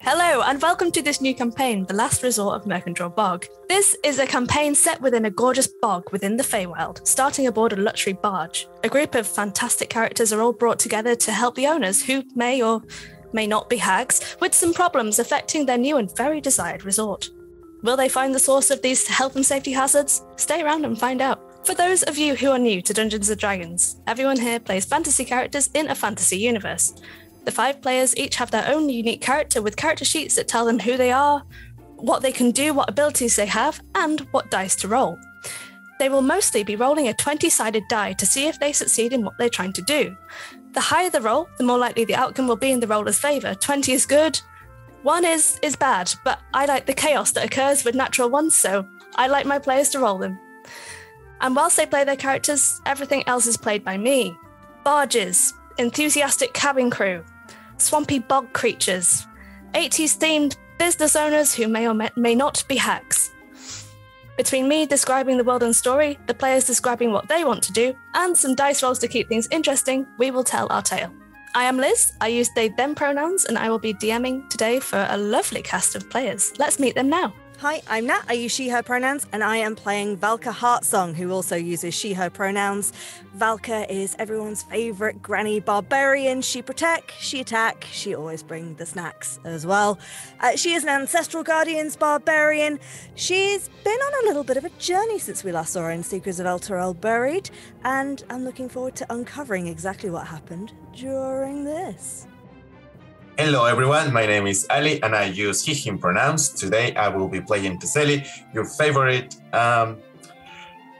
Hello and welcome to this new campaign, The Last Resort of Murkendraw Bog. This is a campaign set within a gorgeous bog within the Feywild, starting aboard a luxury barge. A group of fantastic characters are all brought together to help the owners, who may or may not be hags, with some problems affecting their new and very desired resort. Will they find the source of these health and safety hazards? Stay around and find out. For those of you who are new to Dungeons & Dragons, everyone here plays fantasy characters in a fantasy universe. The 5 players each have their own unique character with character sheets that tell them who they are, what they can do, what abilities they have, and what dice to roll. They will mostly be rolling a 20-sided die to see if they succeed in what they're trying to do. The higher the roll, the more likely the outcome will be in the roller's favour. 20 is good, 1 is bad, but I like the chaos that occurs with natural ones, so I like my players to roll them. And whilst they play their characters, everything else is played by me. Barges, enthusiastic cabin crew, swampy bog creatures, 80s-themed business owners who may or may not be hags. Between me describing the world and story, the players describing what they want to do, and some dice rolls to keep things interesting, we will tell our tale. I am Liz, I use they/them pronouns, and I will be DMing today for a lovely cast of players. Let's meet them now. Hi, I'm Nat, I use she/her pronouns, and I am playing Valka Heartsong, who also uses she/her pronouns. Valka is everyone's favourite granny barbarian. She protect, she attack, she always brings the snacks as well. She is an ancestral guardians barbarian. She's been on a little bit of a journey since we last saw her in Secrets of Elturel Buried, and I'm looking forward to uncovering exactly what happened during this. Hello everyone, my name is Ali and I use he, him pronouns. Today I will be playing Teseli, your favorite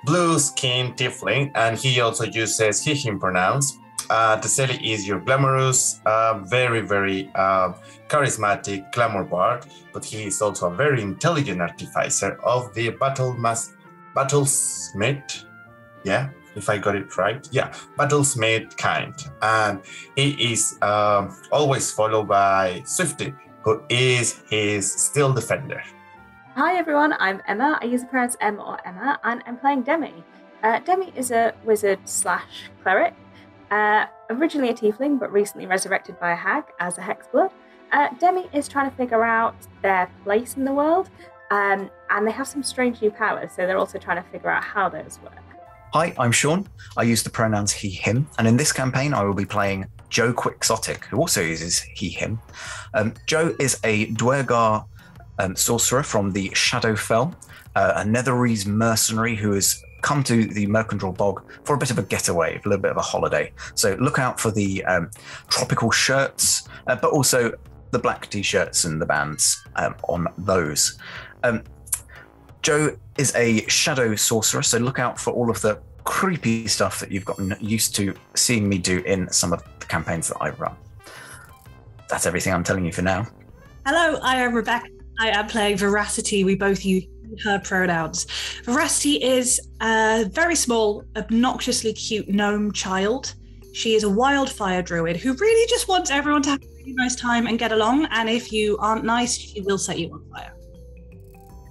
blue-skinned tiefling, and he also uses he, him pronouns. Teseli is your glamorous, very charismatic glamour bard, but he is also a very intelligent artificer of the battlesmith, yeah? If I got it right, yeah, battlesmith kind. And he is always followed by Swifty, who is his steel defender. Hi everyone, I'm Emma. I use the pronouns Em or Emma, and I'm playing Demi. Demi is a wizard/cleric, originally a tiefling, but recently resurrected by a hag as a hexblood. Demi is trying to figure out their place in the world, and they have some strange new powers, so they're also trying to figure out how those work. Hi, I'm Sean. I use the pronouns he, him, and in this campaign I will be playing Joe Quixotic, who also uses he, him. Joe is a Dwergar sorcerer from the Shadowfell, a Netherese mercenary who has come to the Murkendraw Bog for a bit of a getaway, a little bit of a holiday. So look out for the tropical shirts, but also the black t-shirts and the bands on those. Joe is a shadow sorcerer, so look out for all of the creepy stuff that you've gotten used to seeing me do in some of the campaigns that I run. That's everything I'm telling you for now. Hello, I am Rebecca. I am playing Veracity. We both use her pronouns. Veracity is a very small, obnoxiously cute gnome child. She is a wildfire druid who really just wants everyone to have a really nice time and get along, and if you aren't nice, she will set you on fire.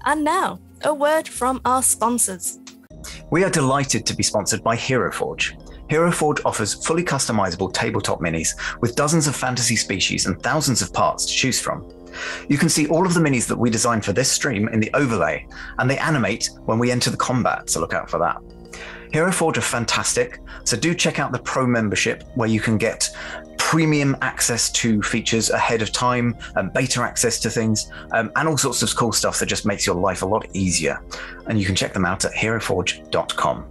And now, a word from our sponsors. We are delighted to be sponsored by HeroForge. HeroForge offers fully customizable tabletop minis with dozens of fantasy species and thousands of parts to choose from. You can see all of the minis that we designed for this stream in the overlay, and they animate when we enter the combat, so look out for that. HeroForge are fantastic, so do check out the Pro membership where you can get premium access to features ahead of time, beta access to things, and all sorts of cool stuff that just makes your life a lot easier. And you can check them out at heroforge.com.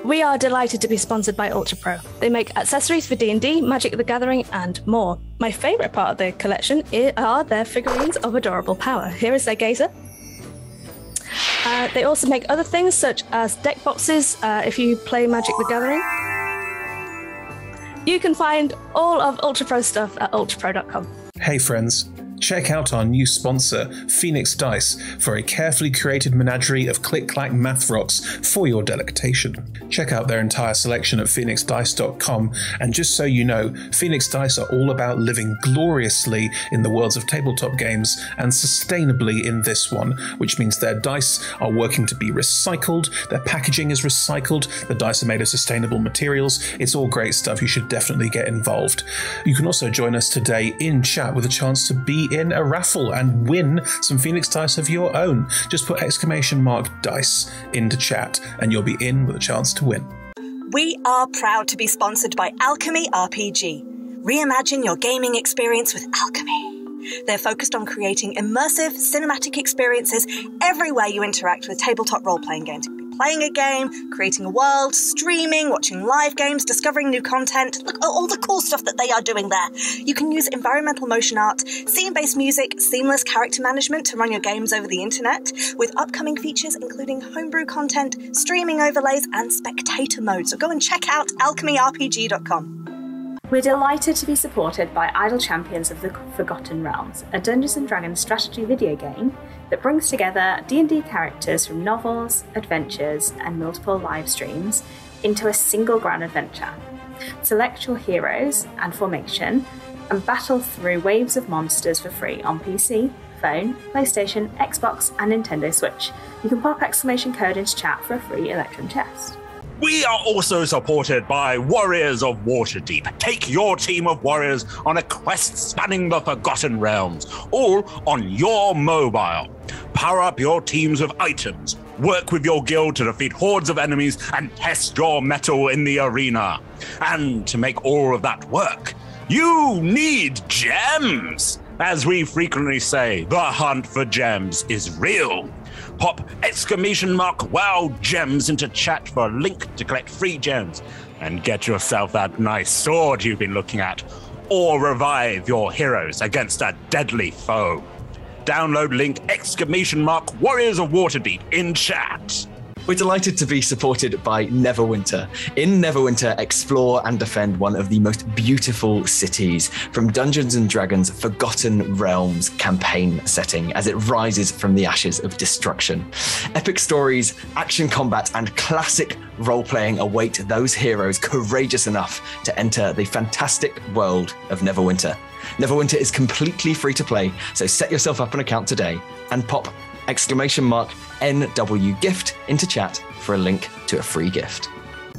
We are delighted to be sponsored by Ultra Pro. They make accessories for D&D, Magic the Gathering, and more. My favourite part of the collection are their figurines of adorable power. Here is their gazer. They also make other things such as deck boxes if you play Magic the Gathering. You can find all of Ultra Pro stuff at ultrapro.com. Hey friends, check out our new sponsor, Phoenix Dice, for a carefully curated menagerie of click-clack math rocks for your delectation. Check out their entire selection at phoenixdice.com, and just so you know, Phoenix Dice are all about living gloriously in the worlds of tabletop games and sustainably in this one, which means their dice are working to be recycled, their packaging is recycled, the dice are made of sustainable materials. It's all great stuff. You should definitely get involved. You can also join us today in chat with a chance to be in a raffle and win some Phoenix Dice of your own. Just put !dice into chat and you'll be in with a chance to win. We are proud to be sponsored by Alchemy RPG. Reimagine your gaming experience with Alchemy. They're focused on creating immersive, cinematic experiences everywhere you interact with tabletop role-playing games. Playing a game, creating a world, streaming, watching live games, discovering new content. Look at all the cool stuff that they are doing there. You can use environmental motion art, scene-based music, seamless character management to run your games over the internet, with upcoming features including homebrew content, streaming overlays, and spectator mode. So go and check out alchemyrpg.com. We're delighted to be supported by Idle Champions of the Forgotten Realms, a Dungeons & Dragons strategy video game that brings together D&D characters from novels, adventures, and multiple live streams into a single grand adventure. Select your heroes and formation and battle through waves of monsters for free on PC, phone, PlayStation, Xbox, and Nintendo Switch. You can pop exclamation code into chat for a free Electrum chest. We are also supported by Warriors of Waterdeep. Take your team of warriors on a quest spanning the Forgotten Realms, all on your mobile. Power up your teams with items, work with your guild to defeat hordes of enemies, and test your mettle in the arena. And to make all of that work, you need gems. As we frequently say, the hunt for gems is real. Pop !wow gems into chat for a link to collect free gems and get yourself that nice sword you've been looking at, or revive your heroes against a deadly foe. Download link !Warriors of Waterdeep in chat. We're delighted to be supported by Neverwinter. In Neverwinter, explore and defend one of the most beautiful cities from Dungeons & Dragons' Forgotten Realms campaign setting as it rises from the ashes of destruction. Epic stories, action combat, and classic role-playing await those heroes courageous enough to enter the fantastic world of Neverwinter. Neverwinter is completely free to play, so set yourself up an account today and pop !NW gift into chat for a link to a free gift.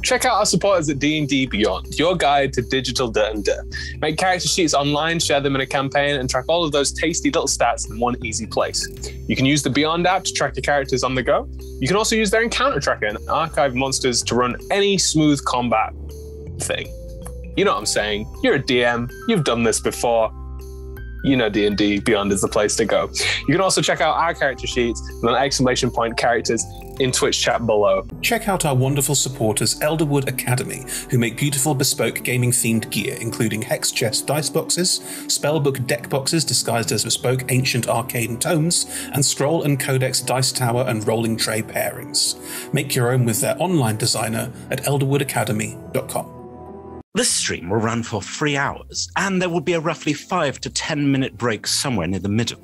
Check out our supporters at D&D Beyond, your guide to digital D&D. Make character sheets online, share them in a campaign, and track all of those tasty little stats in one easy place. You can use the Beyond app to track your characters on the go. You can also use their encounter tracker and archive monsters to run any smooth combat thing. You know what I'm saying? You're a DM, you've done this before. You know D&D Beyond is the place to go. You can also check out our character sheets with ! characters in Twitch chat below. Check out our wonderful supporters Elderwood Academy, who make beautiful bespoke gaming themed gear, including hex chest dice boxes, spellbook deck boxes disguised as bespoke ancient arcane tomes, and scroll and codex dice tower and rolling tray pairings. Make your own with their online designer at elderwoodacademy.com. This stream will run for 3 hours, and there will be a roughly 5 to 10 minute break somewhere near the middle.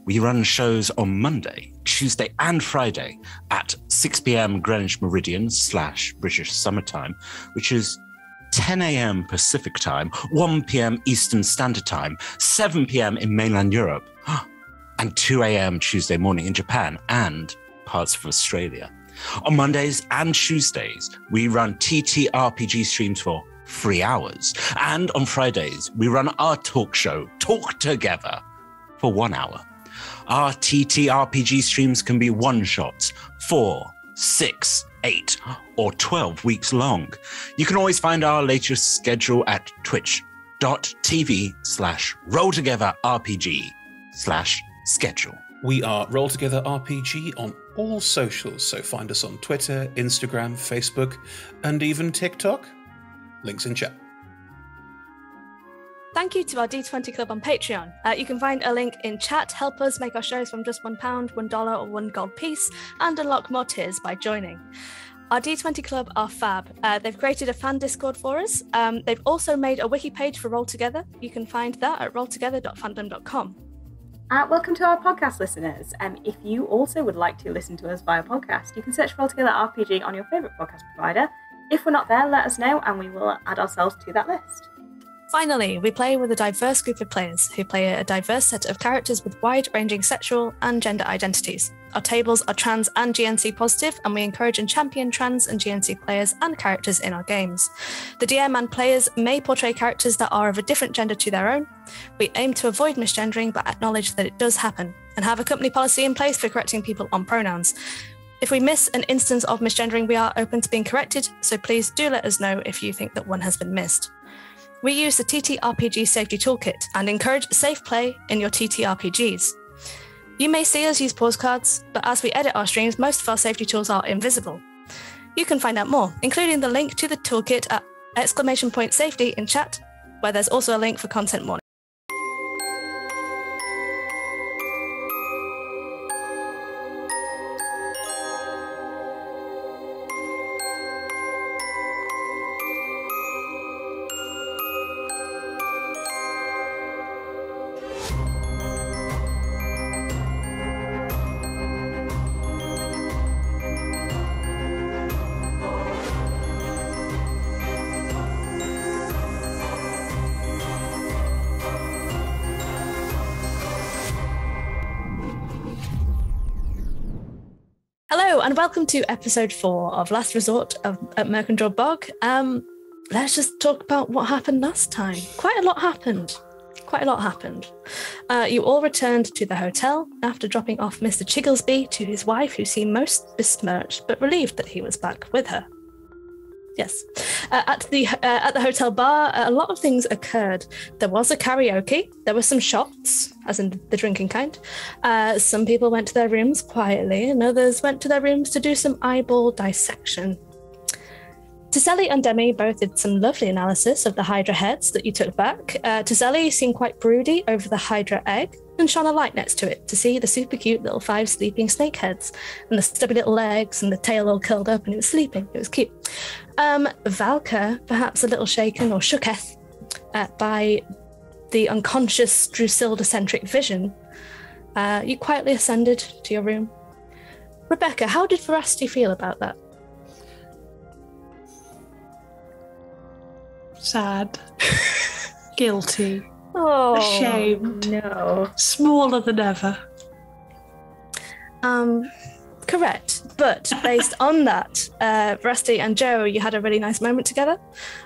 We run shows on Monday, Tuesday, and Friday at 6 p.m. Greenwich Meridian / British Summertime, which is 10 a.m. Pacific Time, 1 p.m. Eastern Standard Time, 7 p.m. in mainland Europe, and 2 a.m. Tuesday morning in Japan and parts of Australia. On Mondays and Tuesdays, we run TTRPG streams for 3 hours. And on Fridays, we run our talk show, Talk Together, for 1 hour. Our TTRPG streams can be one-shots, 4, 6, 8, or 12 weeks long. You can always find our latest schedule at twitch.tv/rolltogetherrpg/schedule. We are Roll Together RPG on all socials, so find us on Twitter, Instagram, Facebook, and even TikTok. Links in chat. Thank you to our D20 Club on Patreon. You can find a link in chat. Help us make our shows from just £1, $1, or £1 gold piece, and unlock more tiers by joining. Our D20 Club are fab. They've created a fan Discord for us. They've also made a wiki page for Roll Together. You can find that at rolltogether.fandom.com. Welcome to our podcast listeners. If you also would like to listen to us via podcast, you can search for Roll Together RPG on your favourite podcast provider. If we're not there, let us know and we will add ourselves to that list. Finally, we play with a diverse group of players who play a diverse set of characters with wide-ranging sexual and gender identities. Our tables are trans and GNC positive, and we encourage and champion trans and GNC players and characters in our games. The DM and players may portray characters that are of a different gender to their own. We aim to avoid misgendering, but acknowledge that it does happen, and have a company policy in place for correcting people on pronouns. If we miss an instance of misgendering, we are open to being corrected, so please do let us know if you think that one has been missed. We use the TTRPG Safety Toolkit and encourage safe play in your TTRPGs. You may see us use pause cards, but as we edit our streams, most of our safety tools are invisible. You can find out more, including the link to the toolkit at !safety in chat, where there's also a link for content warning. Hello and welcome to episode 4 of Last Resort at Murkendraw Bog. Let's just talk about what happened last time. Quite a lot happened. You all returned to the hotel after dropping off Mr. Chigglesby to his wife, who seemed most besmirched but relieved that he was back with her. Yes. At the hotel bar, a lot of things occurred. There was a karaoke. There were some shots, as in the drinking kind. Some people went to their rooms quietly, and others went to their rooms to do some eyeball dissection. Tiselli and Demi both did some lovely analysis of the Hydra heads that you took back. Tiselli seemed quite broody over the Hydra egg and shone a light next to it to see the super cute little 5 sleeping snake heads and the stubby little legs and the tail all curled up, and it was sleeping. It was cute. Valka, perhaps a little shaken or shooketh by the unconscious Drusilda-centric vision, you quietly ascended to your room. Rebecca, how did Veracity feel about that? Sad. Guilty. Oh, ashamed. No. Smaller than ever. Correct. But based on that, Veracity and Joe, you had a really nice moment together.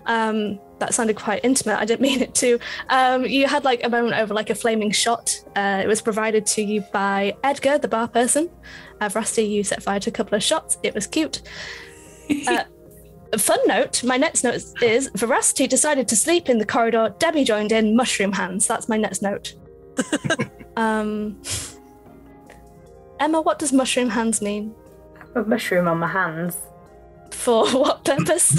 That sounded quite intimate. I didn't mean it to. You had like a moment over like a flaming shot. It was provided to you by Edgar, the bar person. Veracity, you set fire to a couple of shots. It was cute. Fun note, my next note is Veracity decided to sleep in the corridor. Debbie joined in, mushroom hands. That's my next note. Emma, what does mushroom hands mean? I have a mushroom on my hands. For what purpose?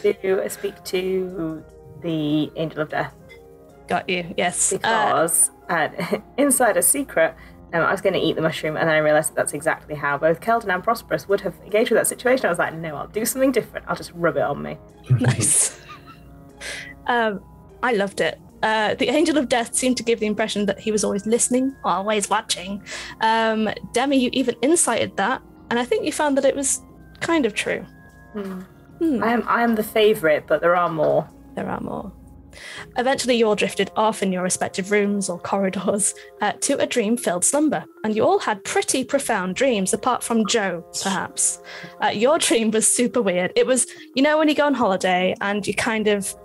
To speak to the Angel of Death. Got you, yes. Because inside a secret, I was going to eat the mushroom, and then I realised that's exactly how both Keldon and Prosperous would have engaged with that situation. I was like, no, I'll do something different. I'll just rub it on me. Nice. I loved it. The Angel of Death seemed to give the impression that he was always listening, always watching. Demi, you even incited that, and I think you found that it was kind of true. I am the favourite, but there are more. There are more. Eventually, you all drifted off in your respective rooms or corridors to a dream-filled slumber, and you all had pretty profound dreams, apart from Joe, perhaps. Your dream was super weird. It was, you know, when you go on holiday and you've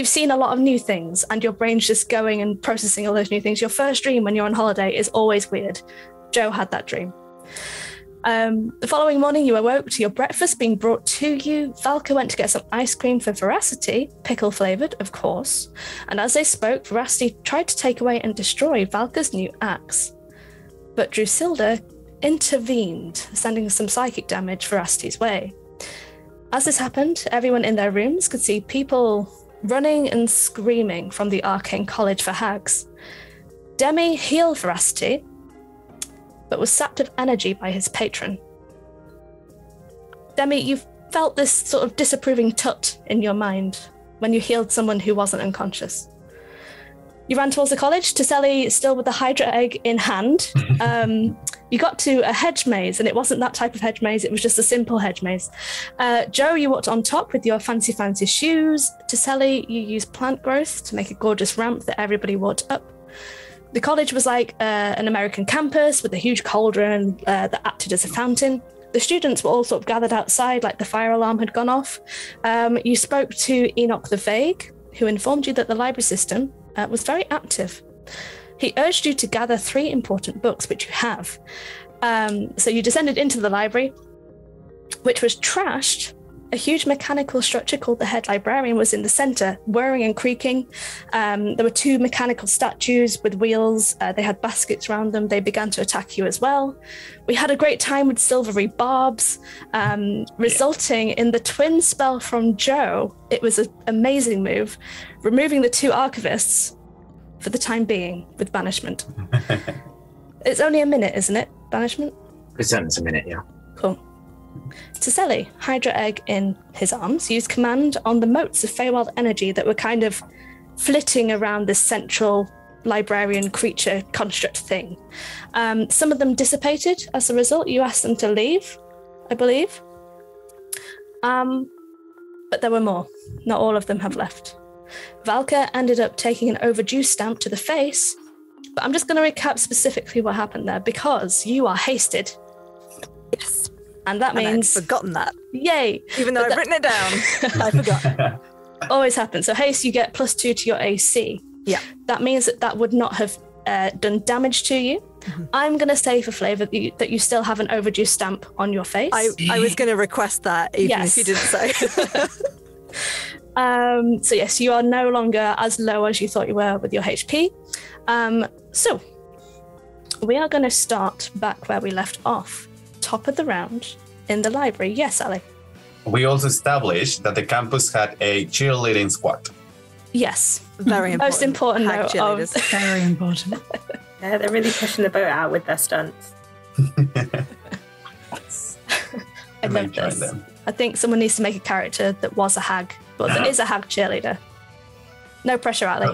seen a lot of new things, and your brain's just going and processing all those new things. Your first dream when you're on holiday is always weird. Joe had that dream. The following morning, you awoke to your breakfast being brought to you. Valka went to get some ice cream for Veracity, pickle-flavoured, of course. And as they spoke, Veracity tried to take away and destroy Valka's new axe. But Drusilda intervened, sending some psychic damage Veracity's way. As this happened, everyone in their rooms could see people running and screaming from the Arcane College for Hags. Demi healed Veracity, but was sapped of energy by his patron. Demi, you felt this sort of disapproving tut in your mind when you healed someone who wasn't unconscious. You ran towards the college, Tiselli still with the Hydra egg in hand. You got to a hedge maze, and it wasn't that type of hedge maze. It was just a simple hedge maze. Joe, you walked on top with your fancy shoes. Tiseli, you used plant growth to make a gorgeous ramp that everybody walked up. The college was like an American campus with a huge cauldron that acted as a fountain. The students were all sort of gathered outside like the fire alarm had gone off. You spoke to Enoch the Vague, who informed you that the library system was very active. He urged you to gather 3 important books, which you have. So you descended into the library, which was trashed. A huge mechanical structure called the head librarian was in the center, whirring and creaking. There were 2 mechanical statues with wheels. They had baskets around them. They began to attack you as well. We had a great time with silvery barbs, resulting in the twin spell from Joe. It was an amazing move, removing the 2 archivists for the time being with banishment. It's only a minute, isn't it? Banishment? It's a minute, yeah. Cool. Tiseli, Hydra Egg in his arms, used command on the motes of Feywild energy that were kind of flitting around this central librarian creature construct thing. Some of them dissipated as a result. You asked them to leave, I believe. But there were more. Not all of them have left. Valka ended up taking an overdue stamp to the face, but I'm just going to recap specifically what happened there because you are hasted. Yes. And that means... I'd forgotten that. Yay! Even though I've written it down, I forgot. Always happens. So haste, you get +2 to your AC. Yeah. That means that would not have done damage to you. Mm-hmm. I'm going to say for flavour that you still have an overdue stamp on your face. I was going to request that, even if you didn't say. So yes, you are no longer as low as you thought you were with your HP. So we are going to start back where we left off. Top of the round in the library. Yes, Ali? We also established that the campus had a cheerleading squad. Yes. Very important. Most important note of... Very important. Yeah, they're really pushing the boat out with their stunts. I love this. Them. I think someone needs to make a character that was a hag, but that is a hag cheerleader. No pressure, Ali.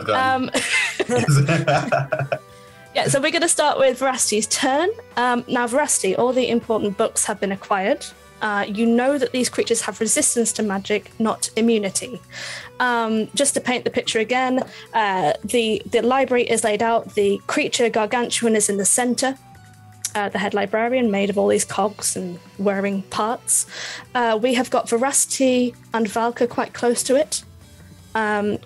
Yeah, so we're going to start with Veracity's turn. Now, Veracity, all the important books have been acquired. You know that these creatures have resistance to magic, not immunity. Just to paint the picture again, the library is laid out. The creature gargantuan is in the center. The head librarian made of all these cogs and whirring parts. We have got Veracity and Valka quite close to it.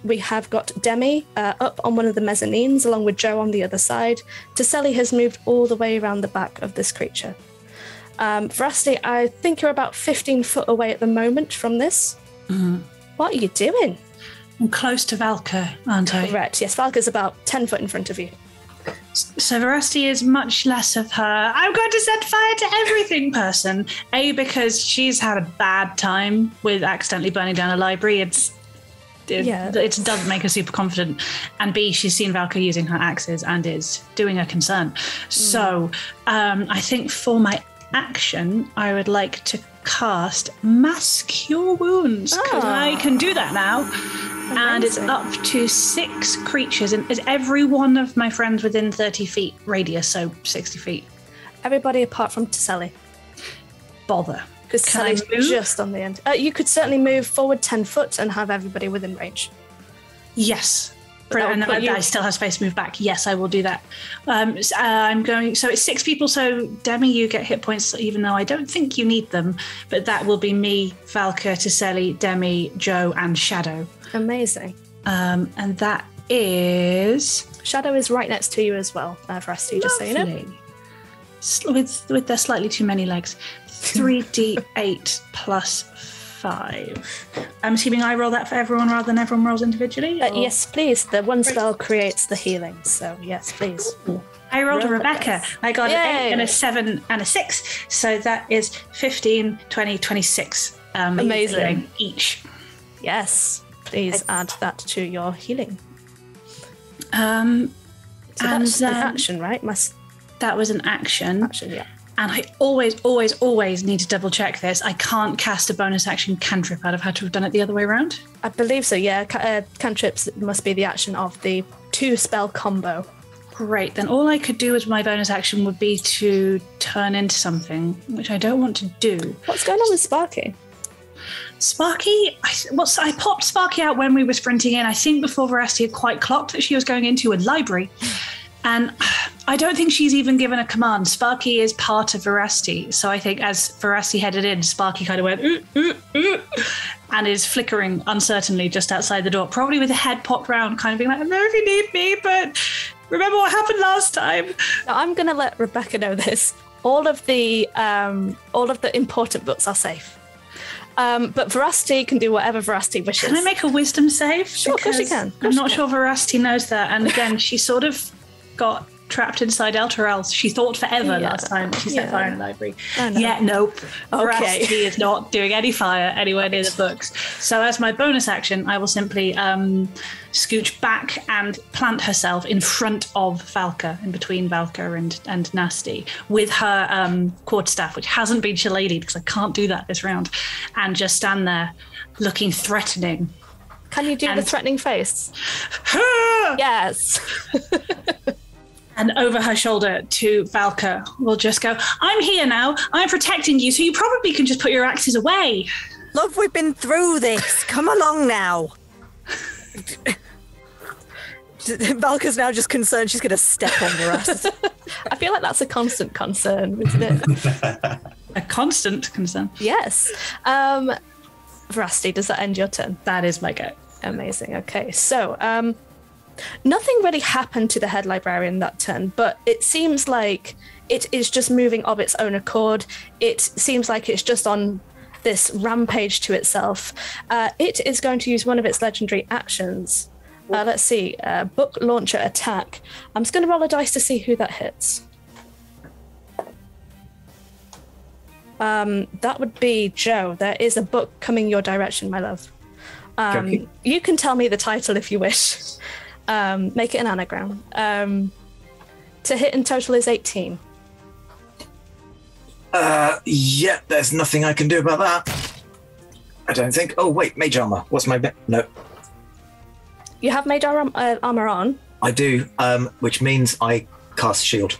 We have got Demi up on one of the mezzanines along with Joe on the other side. Tiseli has moved all the way around the back of this creature. Veracity, I think you're about 15 foot away at the moment from this. Mm-hmm. What are you doing? I'm close to Valka, aren't I? Correct. Yes, Valka's about 10 foot in front of you. So Veracity is much less of her, I'm going to set fire to everything person. A, because she's had a bad time with accidentally burning down a library. It doesn't make her super confident. And B, she's seen Valka using her axes and is doing a concern. So I think for my action, I would like to cast Mass Cure Wounds, because I can do that now. Amazing. And it's up to 6 creatures, and is every one of my friends within 30 feet radius, so 60 feet. Everybody apart from Tiseli. Bother. Because Tiseli's just on the end. You could certainly move forward 10 foot and have everybody within range. Yes. And I still have space to move back. Yes, I will do that. I'm going. So it's 6 people. So Demi, you get hit points, even though I don't think you need them. But that will be me, Valka, Tiseli, Demi, Joe, and Shadow. Amazing. And that is Shadow is right next to you as well, Veracity, just so you know. With their slightly too many legs. 3d8 plus 5. I'm assuming I roll that for everyone rather than everyone rolls individually? Yes, please. The one spell creates the healing, so yes, please. I rolled a Rebecca. I got an 8 and a 7 and a 6, so that is 15, 20, 26. Amazing. Each. Yes, please add that to your healing. So that's an action, right? That was an action. Action, yeah. And I always need to double check this. I can't cast a bonus action cantrip. I'd have had to have done it the other way around. I believe so, yeah. Cantrips must be the action of the 2 spell combo. Great. Then all I could do as my bonus action would be to turn into something, which I don't want to do. What's going on with Sparky? Sparky, I popped Sparky out when we were sprinting in. I think before Veracity had quite clocked that she was going into a library. And I don't think she's even given a command. Sparky is part of Veracity. So I think as Veracity headed in, Sparky kind of went, ooh, ooh, ooh, and is flickering uncertainly just outside the door, probably with a head popped round, kind of being like, I don't know if you need me, but remember what happened last time. Now, I'm going to let Rebecca know this. All of the important books are safe. But Veracity can do whatever Veracity wishes. Can I make a wisdom save? Sure, of course you can. I'm not sure Veracity knows that. And again, she sort of got trapped inside Elturel. She thought forever last time she set fire in the library. Yeah, nope. Veracity is not doing any fire anywhere near the books. So as my bonus action, I will simply scooch back and plant herself in front of Valka, in between Valka and Nasty, with her quarterstaff, which hasn't been shillelagh'd because I can't do that this round, and just stand there looking threatening. Can you do the threatening face? Yes. And over her shoulder to Valka will just go, I'm here now. I'm protecting you, so you probably can just put your axes away. Love, we've been through this. Come along now. Valka's now just concerned she's going to step on the rest. I feel like that's a constant concern, isn't it? A constant concern? Yes. Veracity, does that end your turn? That is my go. Amazing. Okay, so nothing really happened to the head librarian that turn, but it seems like it is just moving of its own accord. It seems like it's just on this rampage to itself. It is going to use one of its legendary actions. Let's see, book launcher attack. I'm just going to roll a dice to see who that hits. That would be Joe. There is a book coming your direction, my love. You can tell me the title if you wish. Make it an anagram. To hit in total is 18. Yeah, there's nothing I can do about that. I don't think. Oh, wait, mage armor. What's my... No. You have mage armor on? I do, which means I cast shield.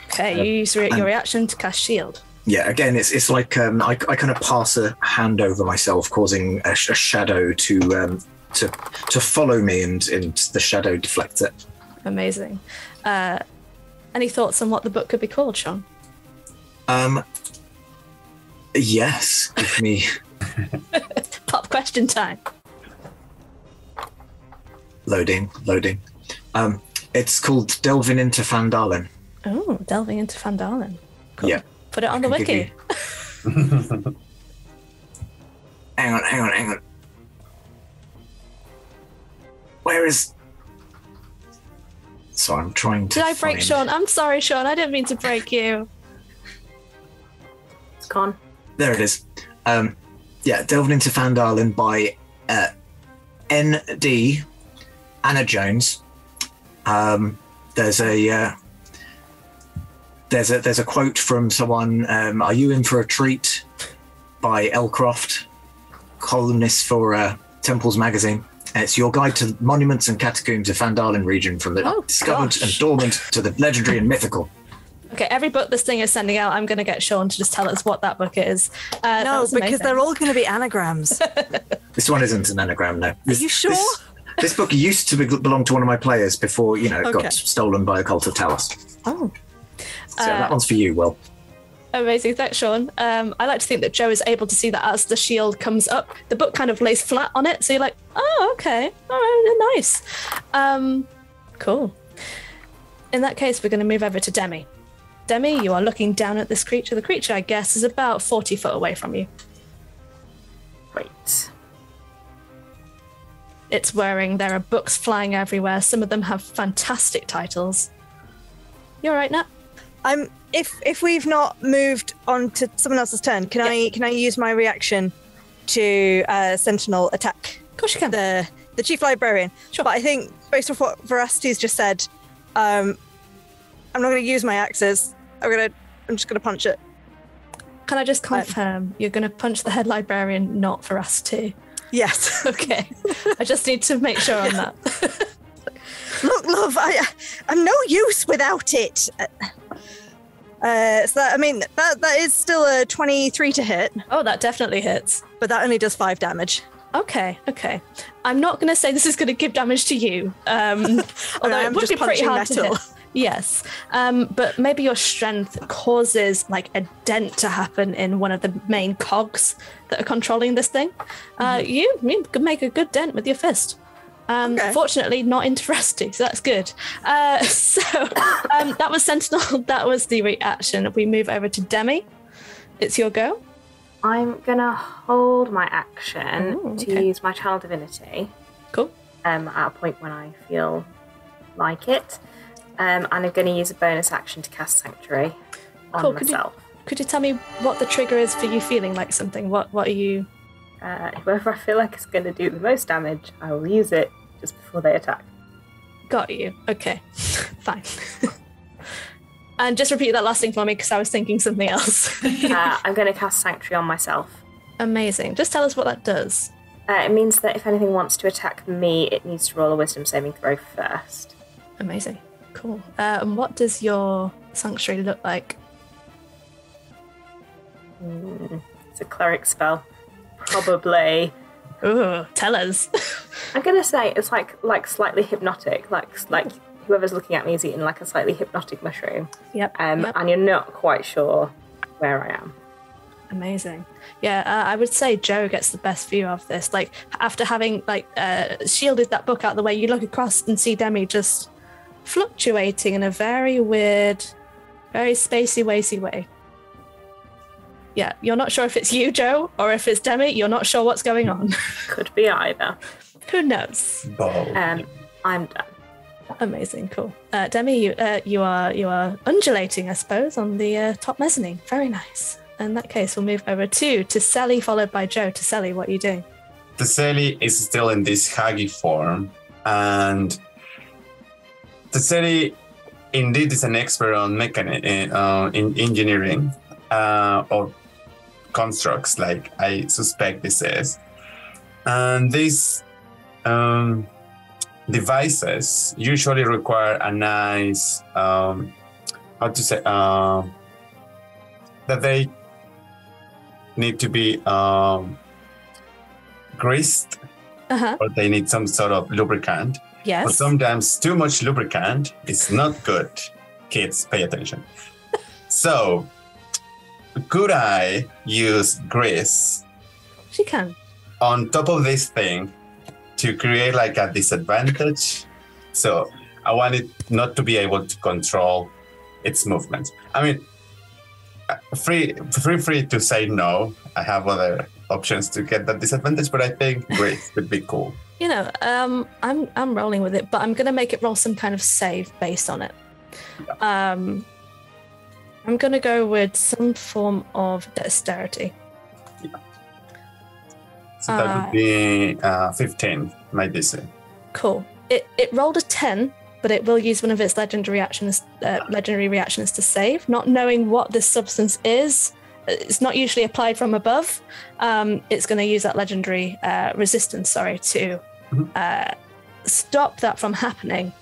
Okay, you use your reaction to cast shield. Yeah, again, it's like I kind of pass a hand over myself, causing a shadow to follow me, and the shadow deflects it. Amazing. Any thoughts on what the book could be called, Sean? Yes, give me... Pop question time. Loading. It's called Delving into Fandalen. Oh, Delving into Fandalen. Cool. Yeah. Put it on the wiki. Hang on. Where is... So I'm trying to Did I break Sean? I'm sorry, Sean. I didn't mean to break you. It's gone. There it is. Yeah, Delving into Fandalen by N.D. Anna Jones. There's a quote from someone. Are you in for a treat? By Elcroft, columnist for Temples magazine. It's your guide to monuments and catacombs of Fandalen region, from the discovered and dormant to the legendary and mythical. Okay, every book this thing is sending out, I'm going to get Sean to just tell us what that book is. No, because they're all going to be anagrams. This one isn't an anagram, no. Are you sure? This book used to belong to one of my players before, it got stolen by a cult of Talos. Oh. So that one's for you, Will. Amazing, thanks, Sean. I like to think that Joe is able to see that as the shield comes up, the book kind of lays flat on it, so you're like, oh, okay, all right, nice. Cool. In that case, we're going to move over to Demi. Demi, you are looking down at this creature. The creature, I guess, is about 40 foot away from you. Wait. It's there are books flying everywhere. Some of them have fantastic titles. You all right, Nat? If we've not moved on to someone else's turn, can I use my reaction to Sentinel attack? Of course you can. The chief librarian. Sure. But I think based off what Veracity's just said, I'm not going to use my axes. I'm just going to punch it. Can I just confirm you're going to punch the head librarian, not Veracity? Yes. Okay. I just need to make sure on that. Look, love, I'm no use without it. So that is still a 23 to hit. Oh, that definitely hits. But that only does 5 damage. Okay. I'm not going to say this is going to give damage to you. Although it would be pretty hard to hit. Yes. But maybe your strength causes like a dent to happen in one of the main cogs that are controlling this thing. You could make a good dent with your fist. Fortunately, not into Rusty, so that's good. That was Sentinel. That was the reaction. We move over to Demi. It's your go. I'm gonna hold my action to use my Child Divinity. Cool. At a point when I feel like it. And I'm going to use a bonus action to cast Sanctuary on myself. Could you tell me what the trigger is for you feeling like something? What are you... Whoever I feel like is going to do the most damage, I will use it just before they attack. Got you. Okay. Fine. And just repeat that last thing for me because I was thinking something else. I'm going to cast Sanctuary on myself. Amazing. Just tell us what that does. It means that if anything wants to attack me, it needs to roll a Wisdom saving throw first. Amazing. Cool. And what does your sanctuary look like? It's a cleric spell. Probably. Ooh, tell us. I'm gonna say it's like slightly hypnotic. Like whoever's looking at me is eating like a slightly hypnotic mushroom. Yep. And you're not quite sure where I am. Amazing. Yeah, I would say Joe gets the best view of this. Like after having shielded that book out the way, you look across and see Demi just fluctuating in a very weird, very spacey-wacy way. Yeah, you're not sure if it's you, Joe, or if it's Demi. You're not sure what's going on. Could be either. Who knows? I'm done. Amazing, cool. Demi, you are undulating, I suppose, on the top mezzanine. Very nice. In that case, we'll move over to Sally, followed by Joe. Sally, what are you doing? Sally is still in this huggy form, and Sally indeed is an expert on in engineering or constructs, like I suspect this is. And these devices usually require a nice, that they need to be greased, or they need some sort of lubricant. Yes. But sometimes too much lubricant is not good. Kids, pay attention. So, could I use grease? She can. On top of this thing to create like a disadvantage. So, I want it not to be able to control its movements. I mean, feel free to say no. I have other options to get that disadvantage, but I think grease would be cool. You know, I'm rolling with it, but I'm going to make it roll some kind of save based on it. Yeah. I'm going to go with some form of dexterity. Yeah. So that would be 15, my DC. Cool. It rolled a 10, but it will use one of its legendary reactions to save. Not knowing what this substance is, it's not usually applied from above. It's going to use that legendary resistance, to stop that from happening.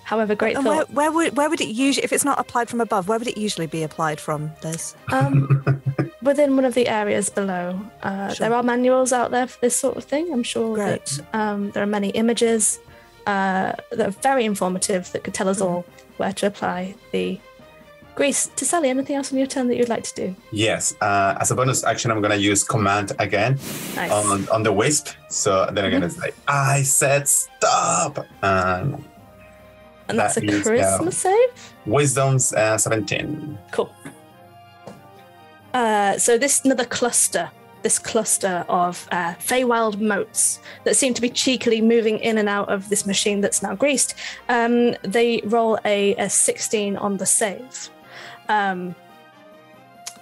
However, great thought. Where would it usually, if it's not applied from above, where would it usually be applied from, Liz? Within one of the areas below. Sure. There are manuals out there for this sort of thing. I'm sure that there are many images that are very informative that could tell us all where to apply the grease. Sally, anything else on your turn that you'd like to do? Yes. As a bonus action, I'm going to use command again on the wisp. So then I'm going to say, I said stop. And that's a charisma save? Wisdom's 17. Cool. So this cluster of Feywild motes that seem to be cheekily moving in and out of this machine that's now greased, they roll a 16 on the save.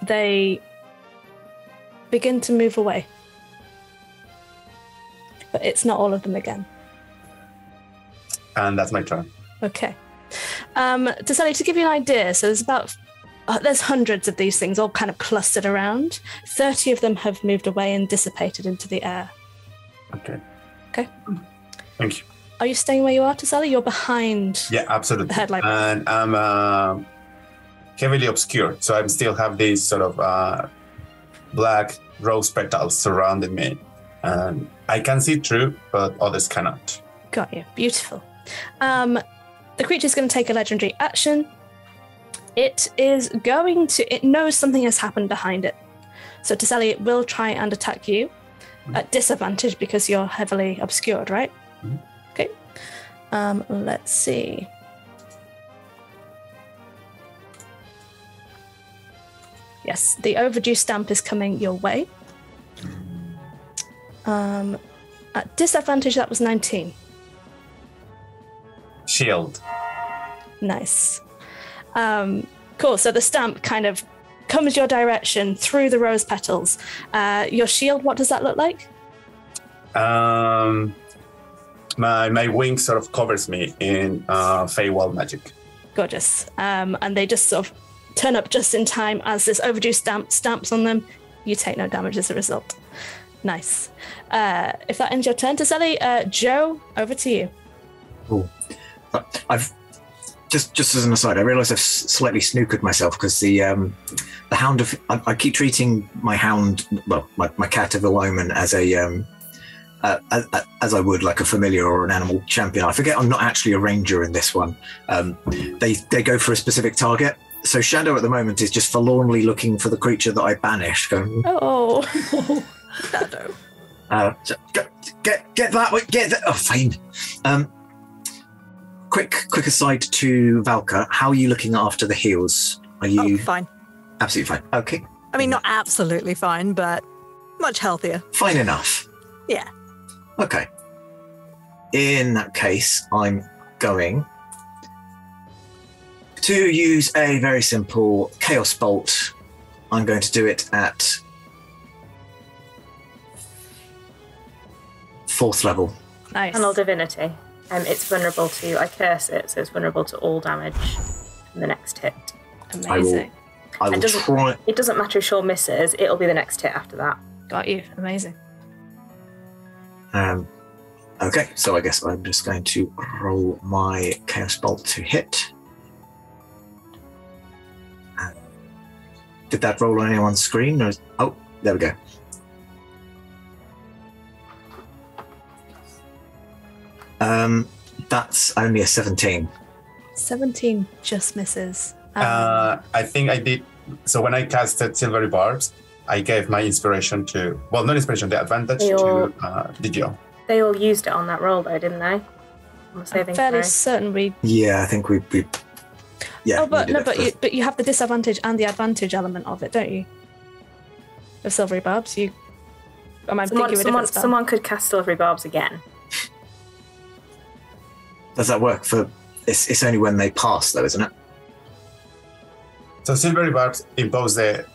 They begin to move away. But it's not all of them again. And that's my turn. Okay. Sally, to give you an idea, so there's hundreds of these things all kind of clustered around. 30 of them have moved away and dissipated into the air. Okay. Okay. Thank you. Are you staying where you are, Tasali? You're behind. Yeah, absolutely. The headlight. And I'm heavily obscured, so I still have these sort of black rose petals surrounding me. And I can see through, but others cannot. Got you. Beautiful. The creature's going to take a legendary action. It knows something has happened behind it. So Tasali, it will try and attack you at disadvantage because you're heavily obscured, right? Mm-hmm. Okay. Let's see. Yes, the overdue stamp is coming your way. At disadvantage, that was 19. Shield. Nice. Cool. So the stamp kind of comes your direction through the rose petals. Your shield, what does that look like? My wing sort of covers me in Feywild magic. Gorgeous. And they just sort of turn up just in time as this overdue stamps on them. You take no damage as a result. Nice. If that ends your turn, Tasali, Joe, over to you. Cool. I've just as an aside, I realise I've slightly snookered myself because the hound of I keep treating my hound, well, my cat of ill omen as a as I would like a familiar or an animal champion. I forget I'm not actually a ranger in this one. They go for a specific target. So Shadow at the moment is just forlornly looking for the creature that I banished. Going, oh, Shadow. So get that. Oh, fine. Quick aside to Valka. How are you looking after the heals? Are you fine? Absolutely fine. Okay. I mean, not absolutely fine, but much healthier. Fine enough. Yeah. Okay. In that case, I'm going to use a very simple Chaos Bolt. I'm going to do it at 4th level. Nice. Channel Divinity. It's vulnerable to, I curse it, so it's vulnerable to all damage from the next hit. Amazing. I will try. It doesn't matter if Shaw misses, it'll be the next hit after that. Got you. Amazing. Okay, so I guess I'm just going to roll my Chaos Bolt to hit. Did that roll on anyone's screen? Or oh, there we go. That's only a 17. 17 just misses. I think I did. So when I casted Silvery Barbs, I gave my inspiration to, well, not inspiration, the advantage to Digio. They all used it on that roll, though, didn't they? I'm fairly certain we. Yeah, I think we. Yeah. Oh, but no, but you have the disadvantage and the advantage element of it, don't you? Of Silvery Barbs, you. Am I thinking of a different spell? Someone could cast Silvery Barbs again. Does that work for? It's only when they pass, though, isn't it? So Silvery Barbs impose the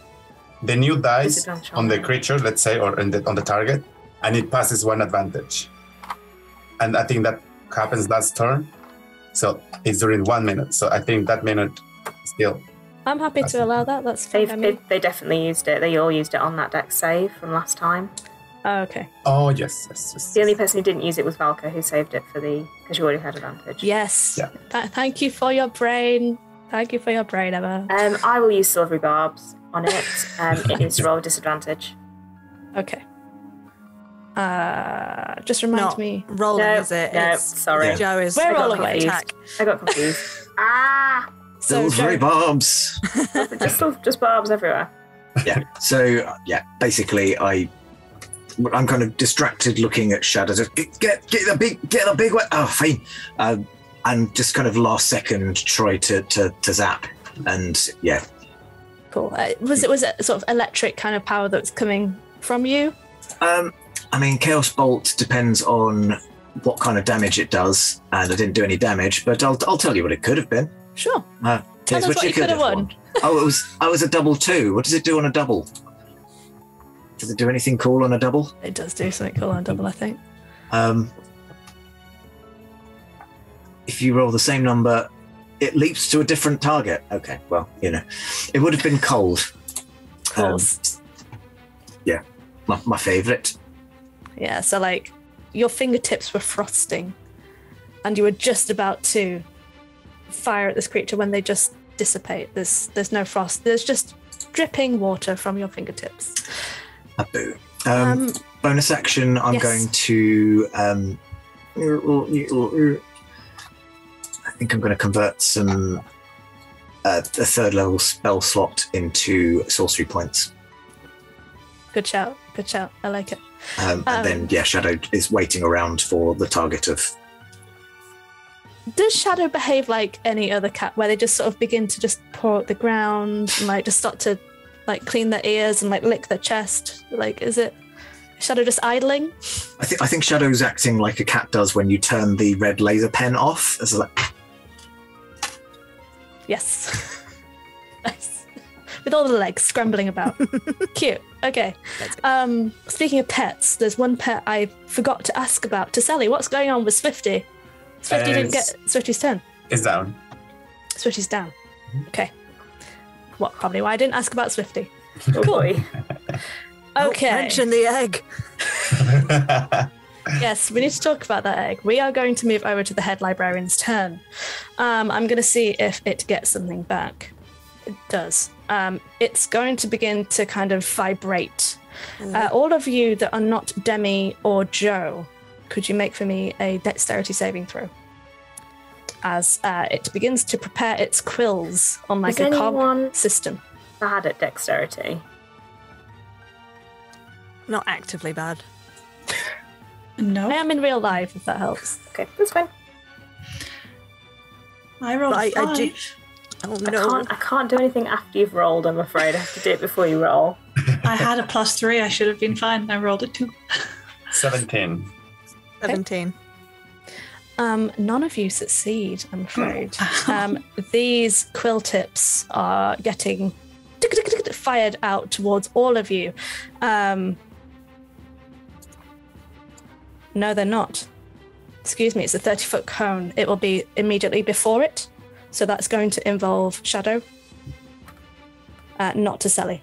new dice on the creature, let's say, or on the target, and it passes one advantage. And I think that happens last turn. So it's during 1 minute. So I think that minute still. I'm happy to allow that. That's fine. They definitely used it. They all used it on that deck save from last time. Oh, okay. Oh, yes. The only person who didn't use it was Valka, who saved it because you already had advantage. Yes. Yeah. Thank you for your brain. Thank you for your brain, Emma. I will use Silvery Barbs on it. It needs to roll a disadvantage. Okay. Just remind me. Rolling, is it? No, sorry. Joe is. We're all away. I got confused. Silvery Barbs. just barbs everywhere. Yeah. So basically, I'm kind of distracted, looking at shadows. Get the big one. Oh, fine. And just kind of last second try to zap, and yeah. Cool. Was it sort of electric kind of power that's coming from you? I mean, Chaos Bolt depends on what kind of damage it does, and I didn't do any damage, but I'll tell you what it could have been. Sure. Tell us what you could have won. Oh, it was a double 2. What does it do on a double? Does it do anything cool on a double? It does do something cool on a double, I think. If you roll the same number, it leaps to a different target. Okay, well, it would have been cold. Of course. Yeah, my favourite. Yeah, so like your fingertips were frosting and you were just about to fire at this creature when they just dissipate. There's no frost. There's just dripping water from your fingertips. Bonus action, I'm yes. going to... I think I'm going to convert some... a third level spell slot into sorcery points. Good shout. I like it. And then, Shadow is waiting around for the target of... Does Shadow behave like any other cat, where they just sort of begin to just paw at the ground and like just start to like clean their ears and like lick their chest? Like, is it Shadow just idling? I think Shadow's acting like a cat does when you turn the red laser pen off. As like... Yes. Nice. With all the legs scrambling about. Cute. Okay. Speaking of pets, there's one pet I forgot to ask about to Sally. What's going on with Swifty? Swifty didn't get Swifty's turn. It's down. Swifty's down. Okay. What? Probably why I didn't ask about Swifty. Oh boy. Okay. Mention the egg. Yes, we need to talk about that egg. We are going to move over to the head librarian's turn. I'm going to see if it gets something back. It does. It's going to begin to kind of vibrate. All of you that are not Demi or Joe, could you make for me a dexterity saving throw? As it begins to prepare its quills on like a cog system. Bad at dexterity. Not actively bad. No. I am in real life, if that helps. Okay, that's fine. I rolled a 5. I do. Oh no! I can't do anything after you've rolled, I'm afraid. I have to do it before you roll. I had a +3. I should have been fine. I rolled a 2. 17. 17. None of you succeed, I'm afraid. These quill tips are getting fired out towards all of you. No, they're not. Excuse me, it's a 30-foot cone. It will be immediately before it. So that's going to involve Shadow. Not to Sally.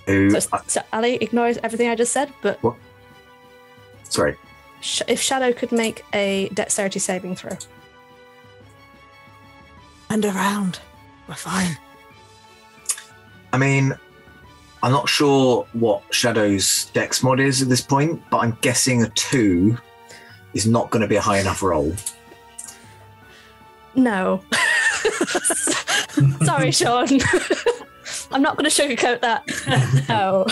So Ali ignores everything I just said, but... What? Sorry. If Shadow could make a dexterity saving throw. And around. We're fine. I mean, I'm not sure what Shadow's dex mod is at this point, but I'm guessing a 2 is not going to be a high enough roll. No. Sorry, Sean. I'm not going to sugarcoat that. No.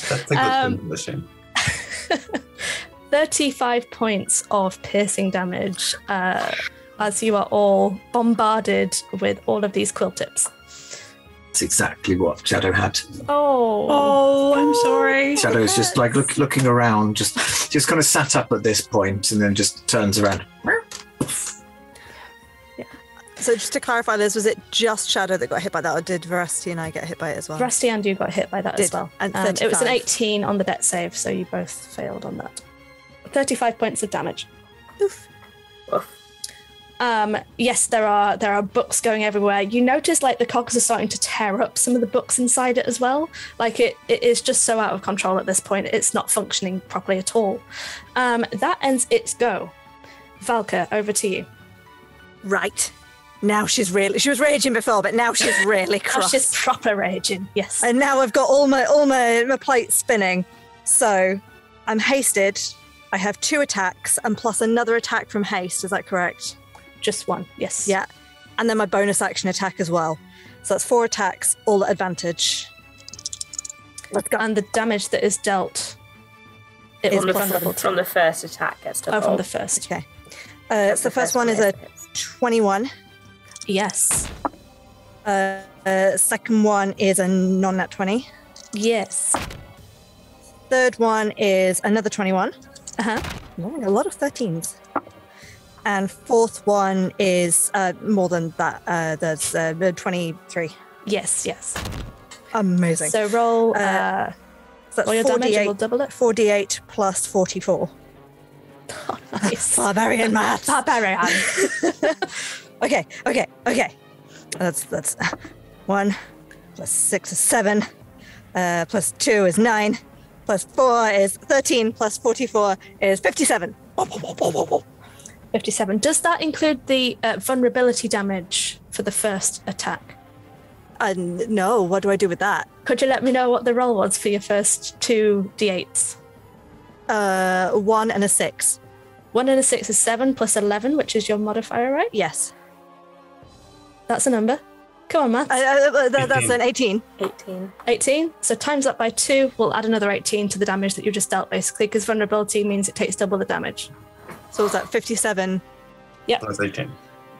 That's a good position. 35 points of piercing damage as you are all bombarded with all of these quill tips. That's exactly what Shadow had. Oh, I'm sorry. Shadow's just like looking around, just kind of sat up at this point and then just turns around. So just to clarify, Liz, was it just Shadow that got hit by that, or did Veracity and I get hit by it as well? Veracity and you got hit by that as well. And it was an 18 on the dex save, so you both failed on that. 35 points of damage. Oof. Yes, there are books going everywhere. You notice like the cogs are starting to tear up some of the books inside it as well. Like it is just so out of control at this point. It's not functioning properly at all. That ends its go. Valka, over to you. Right. Now she was raging before, but now she's really cross. Now she's proper raging, yes. And now I've got all my plates spinning. So I'm hasted. I have 2 attacks and plus another attack from haste. Is that correct? Just 1, yes. Yeah. And then my bonus action attack as well. So that's 4 attacks, all at advantage. Let's go. And the damage that is dealt is from the first attack gets doubled. Oh, from the first. Okay. So the first one is a 21. Yes. Second one is a non-nat 20. Yes. Third one is another 21. Uh-huh. Oh, a lot of 13s. And fourth one is more than that. There's 23. Yes. Amazing. So roll. So that's roll your damage and we'll double it. 48 plus 44. Oh, nice. Barbarian math. Barbarian. Okay. That's 1 plus 6 is 7. Plus 2 is 9. Plus 4 is 13. Plus 44 is 57. 57. Does that include the vulnerability damage for the first attack? No, what do I do with that? Could you let me know what the roll was for your first 2 d8s? 1 and a 6. 1 and a 6 is 7 plus 11, which is your modifier, right? Yes. That's a number. Come on, Matt. That's an 18. 18. So times that by 2, we'll add another 18 to the damage that you just dealt, basically, because vulnerability means it takes double the damage. So was that 57? Yep. Plus 18.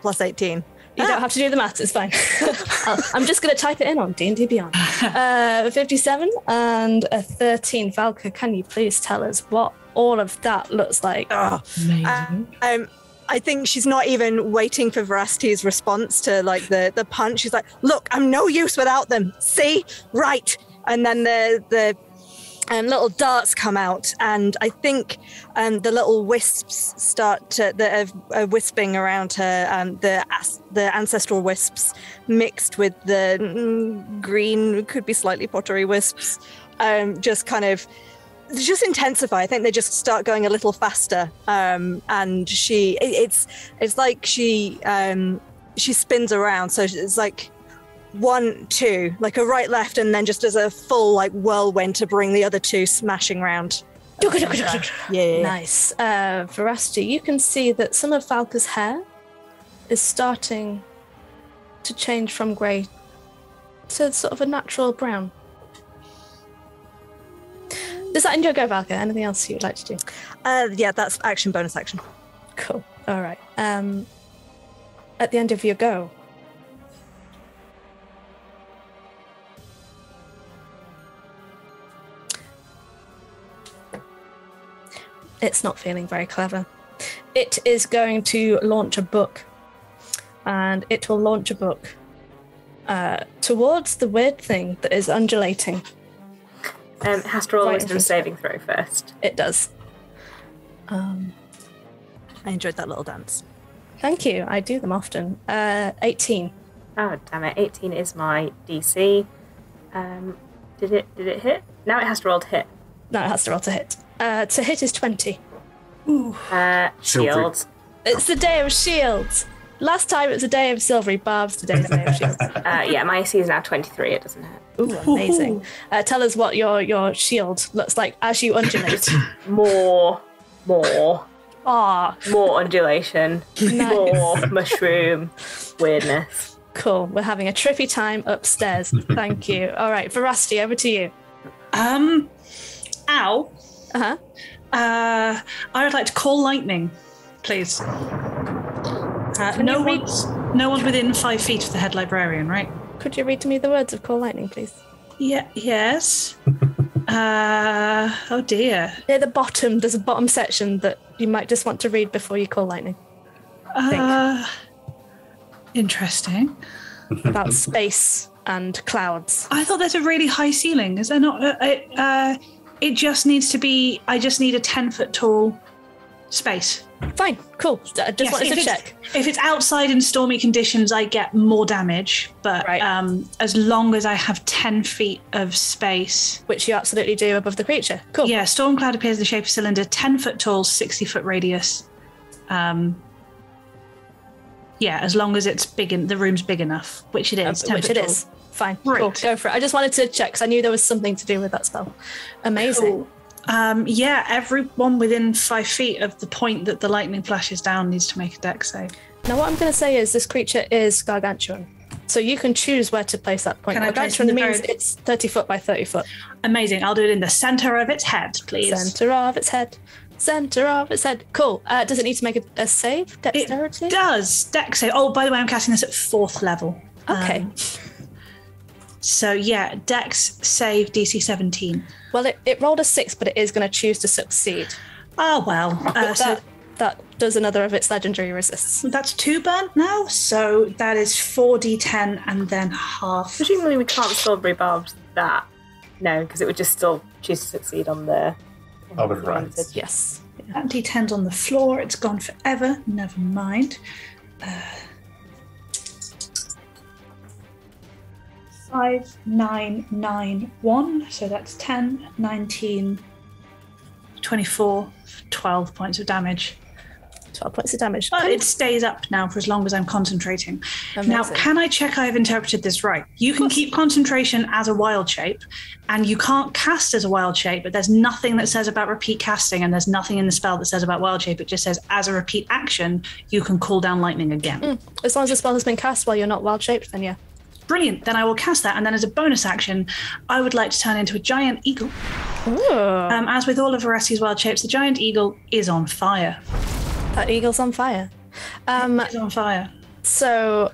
Plus 18. You don't have to do the maths, it's fine. I'm just going to type it in on D&D Beyond. 57 and a 13. Valka, can you please tell us what all of that looks like? Oh, amazing. I think she's not even waiting for Veracity's response to like the punch. She's like, look, I'm no use without them. See? Right. And then the little darts come out, and I think the little wisps start to that are wisping around her. The ancestral wisps mixed with the green, could be slightly pottery wisps, just intensify. I think they just start going a little faster, and it's like she spins around. So it's like 1, 2, like a right, left, and then just as a full like whirlwind to bring the other 2 smashing round. Yeah. Nice. Veracity, you can see that some of Valka's hair is starting to change from grey to sort of a natural brown. Does that end your go, Valka? Anything else you would like to do? Yeah, that's action, bonus action. Cool. All right. At the end of your go, it's not feeling very clever. It is going to launch a book, and it will launch a book towards the weird thing that is undulating. Has to roll a wisdom saving throw first. It does. I enjoyed that little dance. Thank you. I do them often. 18. Oh, damn it. 18 is my DC. Did it hit? Now it has to roll to hit. No, it has to roll to hit. To hit is 20. Ooh. Shield. It's the day of shields. Last time it was a day of silvery barbs. Today is the day of shields. Yeah, my AC is now 23. It doesn't hit. Ooh, amazing. Tell us what your shield looks like as you undulate. More. Ah, more undulation. Nice. More mushroom weirdness. Cool. We're having a trippy time upstairs. Thank you. All right, Veracity, over to you. Ow. Uh-huh. I would like to call lightning, please. No one's within 5 feet of the head librarian, right? Could you read to me the words of Call Lightning, please? Yeah. Yes. Oh dear. Near the bottom, there's a bottom section that you might just want to read before you call lightning. Interesting. About space and clouds. I thought there's a really high ceiling. Is there not? It just needs to be. I just need a 10-foot tall space. Fine, cool. I just wanted to check. If it's outside in stormy conditions, I get more damage. But as long as I have 10 feet of space, which you absolutely do above the creature. Cool. Yeah, storm cloud appears in the shape of a cylinder, 10-foot tall, 60-foot radius. Yeah, as long as it's big and the room's big enough, which it is. Which it is. Fine. Right. Cool. Go for it. I just wanted to check because I knew there was something to do with that spell. Amazing. Cool. Yeah, everyone within 5 feet of the point that the lightning flashes down needs to make a dex save. Now, what I'm going to say is this creature is gargantuan. So you can choose where to place that point. Gargantuan means it's 30 foot by 30 foot. Amazing. I'll do it in the center of its head, please. Center of its head. Center of its head. Cool. Does it need to make a save? Dexterity? It does. Dex save. Oh, by the way, I'm casting this at 4th level. Okay. So yeah, Dex save DC 17. Well, it rolled a 6, but it is going to choose to succeed. Oh, well. That does another of its legendary resists. That's 2 burnt now, so that is 4d10 and then half. Presumably we can't strawberry barbs that. No, because it would just still choose to succeed on the... Override. Yes. That d10's on the floor. It's gone forever. Never mind. 5, 9, 9, 1. So that's 10, 19, 24, 12 points of damage. 12 points of damage. But it stays up now for as long as I'm concentrating. Amazing. Now, can I check I've interpreted this right? You can keep concentration as a wild shape, and you can't cast as a wild shape, but there's nothing that says about repeat casting, and there's nothing in the spell that says about wild shape. It just says, as a repeat action, you can call down lightning again. As long as the spell has been cast while you're not wild shaped, then yeah. Brilliant. Then I will cast that, and then as a bonus action, I would like to turn into a giant eagle. Ooh. As with all of Varesti's wild shapes, the giant eagle is on fire. That eagle's on fire. It's on fire. So,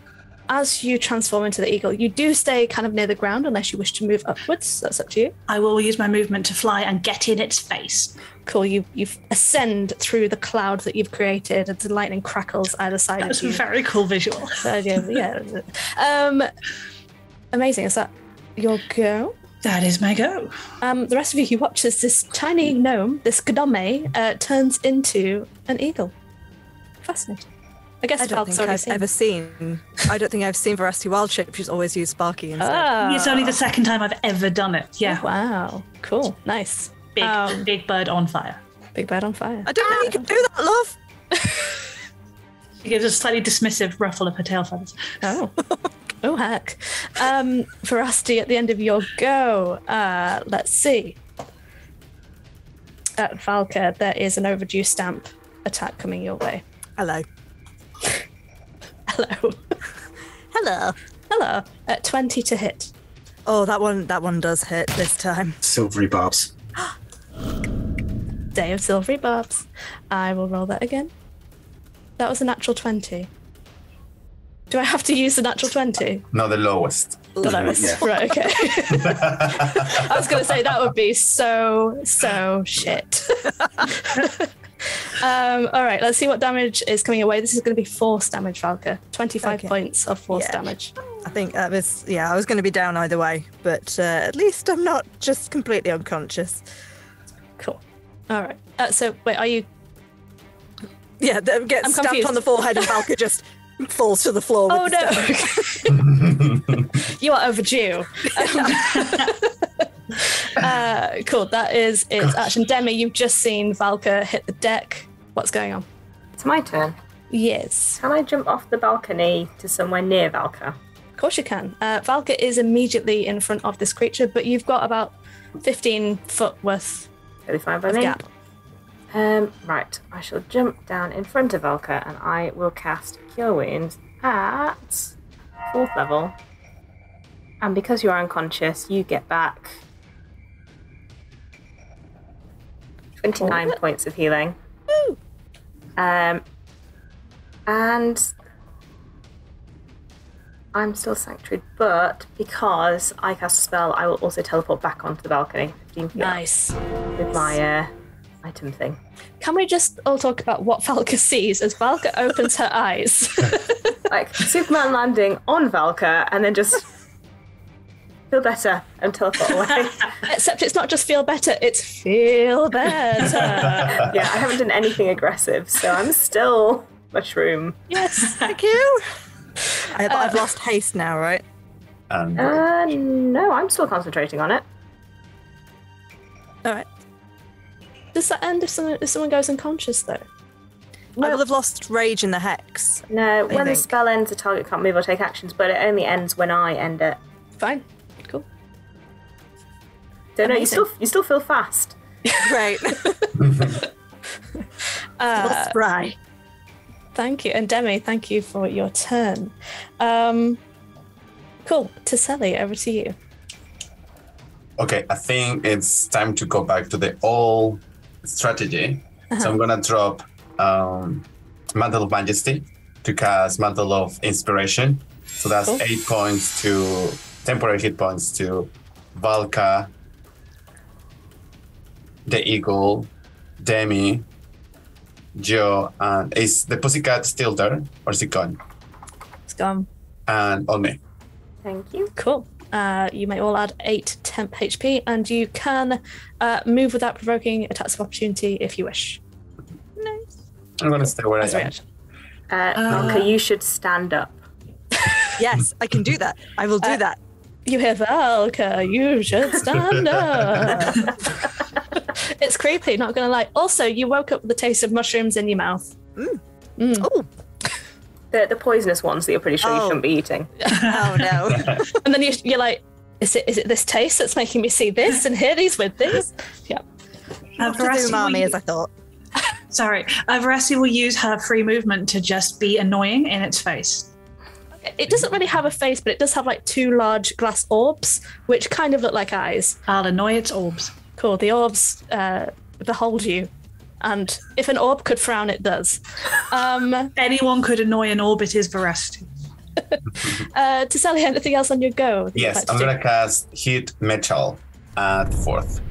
as you transform into the eagle, you do stay kind of near the ground unless you wish to move upwards. That's up to you. I will use my movement to fly and get in its face. Cool. You ascend through the cloud that you've created, and the lightning crackles either side That was of a you. very cool visual. Yeah. Amazing. Is that your go? That is my go. The rest of you watch as this tiny gnome, this gnome, turns into an eagle. Fascinating. I guess I don't think I've ever seen. I don't think I've seen Veracity Wild Shape. She's always used Sparky instead. It's only the second time I've ever done it. Yeah. Oh, wow. Cool. Nice. Big bird on fire. Big bird on fire. I don't know you can do that, love. She gives a slightly dismissive ruffle of her tail feathers. Oh. Oh, heck. Veracity, at the end of your go, let's see. At Valka, there is an overdue stamp attack coming your way. Hello. Hello. Hello. Hello. At 20 to hit. Oh, that one does hit this time. Silvery barbs. Day of silvery barbs. I will roll that again. That was a natural 20. Do I have to use the natural 20? No, the lowest. The lowest. Yeah. Right, okay. I was going to say that would be so shit. All right, let's see what damage is coming away. This is going to be force damage, Valka. 25 points of force damage. I think that was, I was going to be down either way, but at least I'm not just completely unconscious. Cool. All right. So, wait, are you... Yeah, get I'm stabbed confused. on the forehead and Valka just falls to the floor. Oh, with no. You are overdue. Cool, that is its action. Demi, you've just seen Valka hit the deck. What's going on? It's my turn. Yes. Can I jump off the balcony to somewhere near Valka? Of course you can. Valka is immediately in front of this creature, but you've got about 15 foot worth Totally fine by of me. gap. Right, I shall jump down in front of Valka and I will cast Cure Wounds at 4th level. And because you're unconscious, you get back 29 points of healing. Woo! And I'm still sanctuaried, but because I cast a spell, I will also teleport back onto the balcony. 15 feet Nice. with my item thing. Can we just all talk about what Valka sees as Valka opens her eyes? Like Superman landing on Valka and then just feel better and teleport away. Except it's not just feel better, it's feel better. Yeah, I haven't done anything aggressive, so I'm still mushroom. Yes. Thank you. I've lost haste now, right? No, I'm still concentrating on it. All right. Does that end if someone goes unconscious, though? I will have lost rage in the hex. No, when the think. spell ends, the target can't move or take actions, but it only ends when I end it. Fine. Cool. Don't know, you Amazing. still feel fast. Great. Right. Thank you. And Demi, thank you for your turn. Cool. Taselli, over to you. Okay, I think it's time to go back to the old strategy. So I'm gonna drop Mantle of Majesty to cast Mantle of Inspiration. So that's Cool. 8 points to temporary hit points to Valka, the Eagle, Demi, Joe, and is the Pussycat still there or is it gone? It's gone. And on me. Thank you. Cool. You may all add 8 temp HP, and you can move without provoking attacks of opportunity if you wish. Nice. I'm gonna stay where As a I am. reaction. Valka, you should stand up. Yes, I can do that. I will do that. You hear Valka, you should stand up. It's creepy, not gonna lie. Also, you woke up with the taste of mushrooms in your mouth. Oh. The poisonous ones that you're pretty sure you shouldn't be eating. Oh no. And then you're like, is it this taste that's making me see this and hear these weird things? Yeah. Not as umami as I thought. Sorry. Veracity will use her free movement to just be annoying in its face. It doesn't really have a face, but it does have like 2 large glass orbs, which kind of look like eyes. I'll annoy its orbs. Cool. The orbs behold you. And if an orb could frown, it does. Anyone could annoy an orb, it is Veracity. Taseli, anything else on your go? Yes, I'm going to cast Hit Metal at 4th.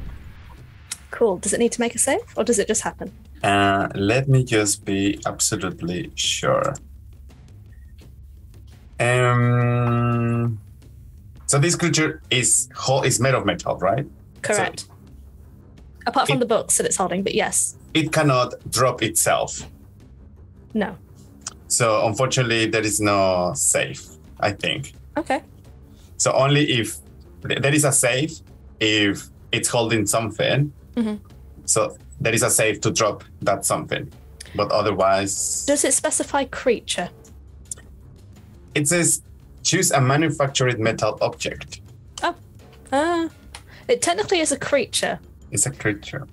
Cool. Does it need to make a save, or does it just happen? Let me just be absolutely sure. So this creature is made of metal, right? Correct. So apart from the books that it's holding, but yes. It cannot drop itself. No. So unfortunately, there is no save, I think. Okay. So only if there is a save if it's holding something. Mm-hmm. So there is a save to drop that something. But otherwise... Does it specify creature? It says choose a manufactured metal object. Oh. It technically is a creature. It's a creature.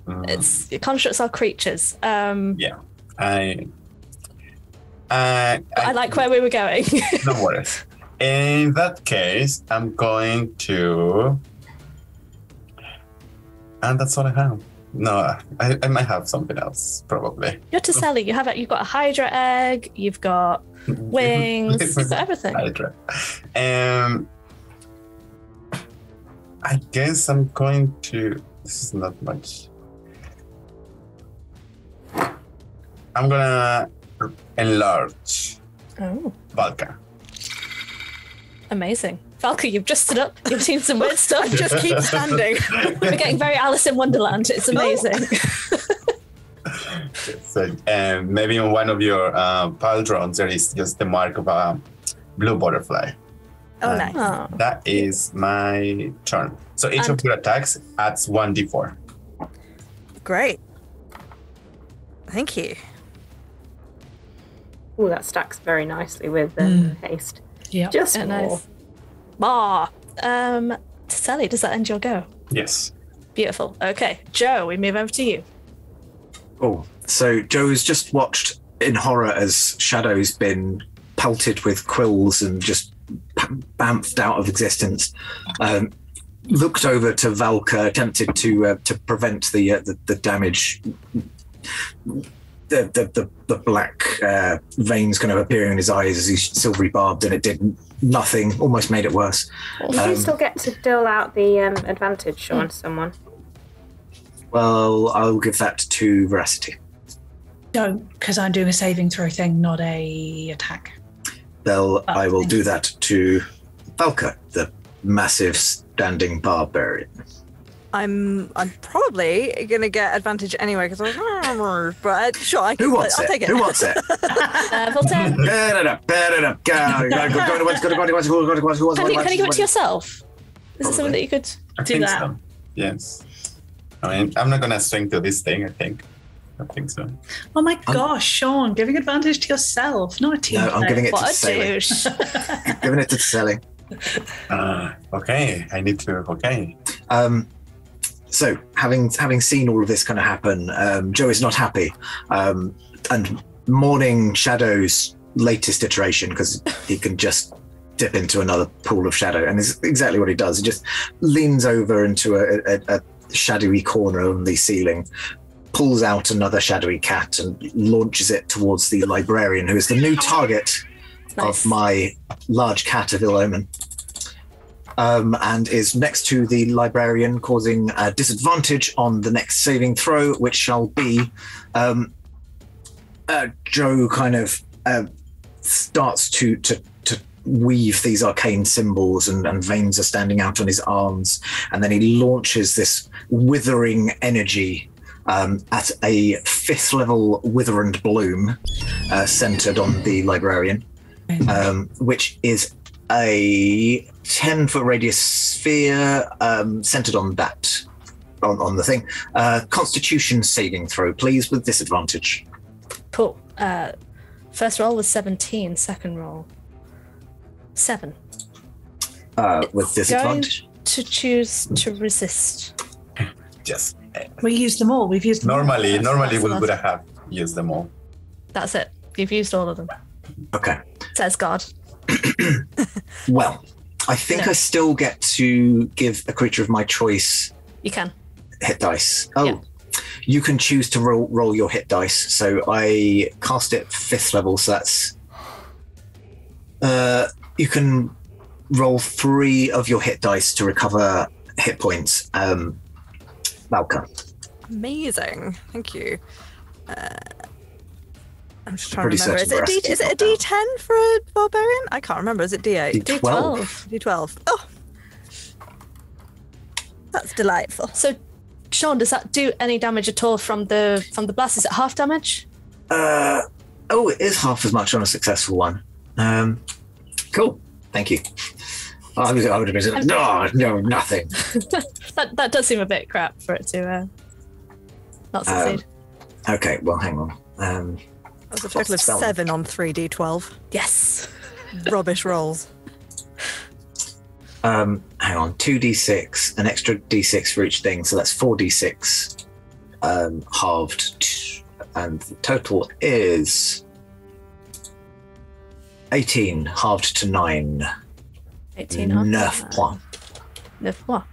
Constructs are creatures. Yeah. I like where we were going. No worries. In that case, I'm going to... And that's all I have. No, I might have something else, probably. You're Taseli. You've got a Hydra egg. You've got wings. You've got everything. Hydra. I guess I'm going to... This is not much. I'm gonna enlarge Valka. Amazing. Valka, you've just stood up. You've seen some weird stuff. Just keep standing. We're getting very Alice in Wonderland. It's amazing. So maybe on one of your pauldrons there is just the mark of a blue butterfly. Oh, nice. That is my turn. So each of your attacks adds 1d4. Great. Thank you. Oh, that stacks very nicely with haste. Yeah. Just nice. Taseli, does that end your go? Yes. Beautiful. Okay, Joe, we move over to you. Oh, so Joe's just watched in horror as Shadow's been pelted with quills and just bamfed out of existence. Looked over to Valka, attempted to prevent the damage. The black veins kind of appearing in his eyes as he's silvery barbed, and it did nothing. Almost made it worse. You do still get to deal out the advantage on someone. Well, I'll give that to Veracity. Don't, because I'm doing a saving throw thing, not a attack. Well, I will do that to Valka, the massive standing barbarian. I'm probably gonna get advantage anyway because but sure, I can. Who wants I'll it? take it. Who wants it? Voltaire. Can you give it to yourself? Is it something that you could do that? So. Yes. I mean, I'm not gonna swing to this thing. I think so. Oh my gosh, Sean, giving advantage to yourself, not a team. No, I'm giving it to What a Sally. douche. Giving it to Sally. Okay, I need to. Okay. So, having seen all of this kind of happen, Joe is not happy, and mourning Shadow's latest iteration because he can just dip into another pool of shadow, and it's exactly what he does. He just leans over into a shadowy corner on the ceiling, pulls out another shadowy cat, and launches it towards the librarian, who is the new target of my large cat of ill omen. And is next to the librarian, causing a disadvantage on the next saving throw, which shall be Joe kind of starts to weave these arcane symbols, and veins are standing out on his arms, and then he launches this withering energy at a 5th level wither and bloom centered on the librarian, which is a 10-foot radius sphere centered on that, on the thing. Constitution saving throw, please, with disadvantage. Cool. First roll was 17, second roll 7. With disadvantage. Going to choose to resist. Just We used them all. We've used them normally That's we would have used them all. That's it. You've used all of them. Okay. Says God. Well, I think I still get to give a creature of my choice You can. hit dice. Oh, Yeah. you can choose to roll your hit dice. So I cast it 5th level. So that's you can roll 3 of your hit dice to recover hit points. Malcolm. Amazing. Thank you. I'm just trying to Pretty remember. certain Is it a D10 for a barbarian? I can't remember. Is it D8? D12. D12. Oh. That's delightful. So, Sean, does that do any damage at all from the blast? Is it half damage? It is half as much on a successful one. Cool. Thank you. I would have been saying, no, nothing. That does seem a bit crap for it to not succeed. Okay, well, hang on. That was a total of 7 on 3D12. Yes. Rubbish rolls. Hang on, 2d6, an extra d6 for each thing, so that's 4d6 halved, and the total is 18 halved to 9. 18 half. 9 points. 9 points.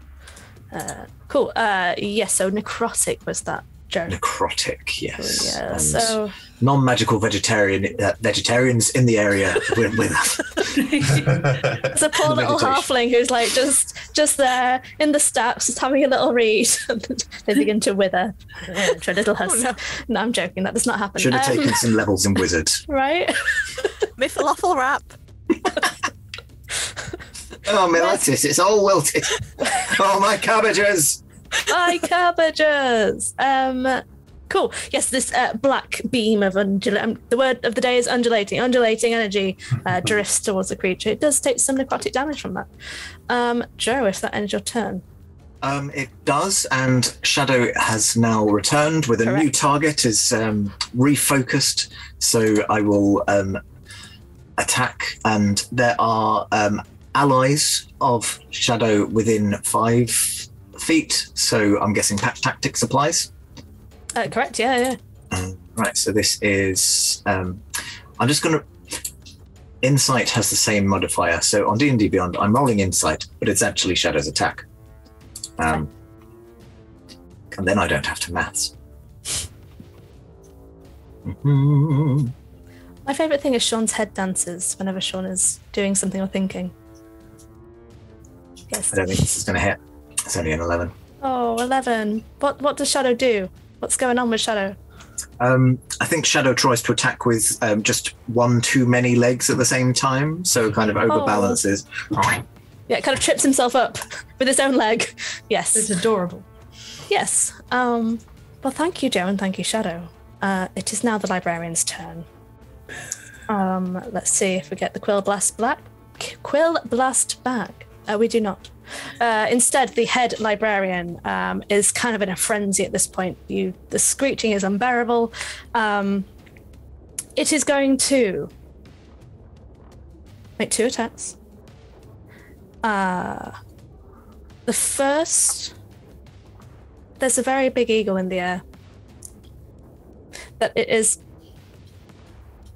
Cool. Yes, so necrotic was that, Joe? Necrotic, yes. Yeah, And so non-magical vegetarians in the area with us. it's a poor little Meditation. halfling who's like just there in the steps, just having a little read. They begin to wither. To a little husk. No, I'm joking. That does not happen. Should have taken some levels in Wizard. Right? My falafel wrap. Oh, my lettuce, it's all wilted. Oh, my cabbages. My cabbages. Cool. Yes, this black beam of the word of the day is undulating. Undulating energy drifts towards the creature. It does take some necrotic damage from that. Joe, if that ends your turn. It does, and Shadow has now returned with a new Correct. target, is refocused. So I will attack, and there are allies of Shadow within 5 feet. So I'm guessing patch tactics applies. Correct, yeah. Right, so this is... I'm just going to... Insight has the same modifier. So on D&D Beyond, I'm rolling Insight, but it's actually Shadow's attack. And then I don't have to maths. My favourite thing is Sean's head dances whenever Sean is doing something or thinking. Yes. I don't think this is going to hit. It's only an 11. Oh, 11. What does Shadow do? What's going on with Shadow? I think Shadow tries to attack with just one too many legs at the same time, so kind of overbalances. Yeah, it kind of trips himself up with his own leg. Yes. It's adorable. Yes. Well, thank you, Joe, and thank you, Shadow. It is now the librarian's turn. Let's see if we get the Quill Blast back. We do not. Instead, the head librarian is kind of in a frenzy at this point. The screeching is unbearable. It is going to make 2 attacks. The first, there's a very big eagle in the air that it is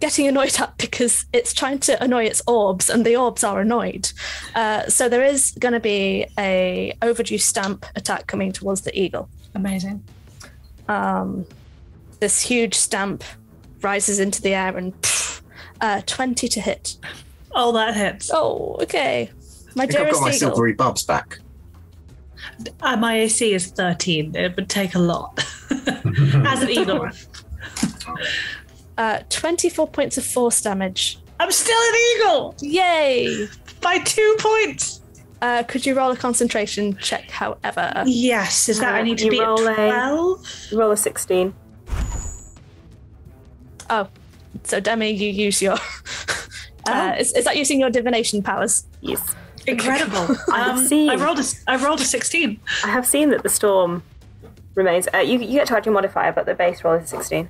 getting annoyed at because it's trying to annoy its orbs, and the orbs are annoyed. So there is going to be a overdue stamp attack coming towards the eagle. Amazing. This huge stamp rises into the air and 20 to hit. Oh, that hits. Oh, okay. My I think I've dearest got my eagle. silvery bubs back. My AC is 13. It would take a lot. As an eagle. 24 points of force damage. I'm still an eagle! Yay! By 2 points! Could you roll a concentration check, however? Yes, is that I need to You be at roll 12? Roll a 16. Oh, so Demi, you use your... is that using your divination powers? Yes. Incredible. I rolled a 16. I have seen that the storm remains. You get to add your modifier, but the base roll is 16.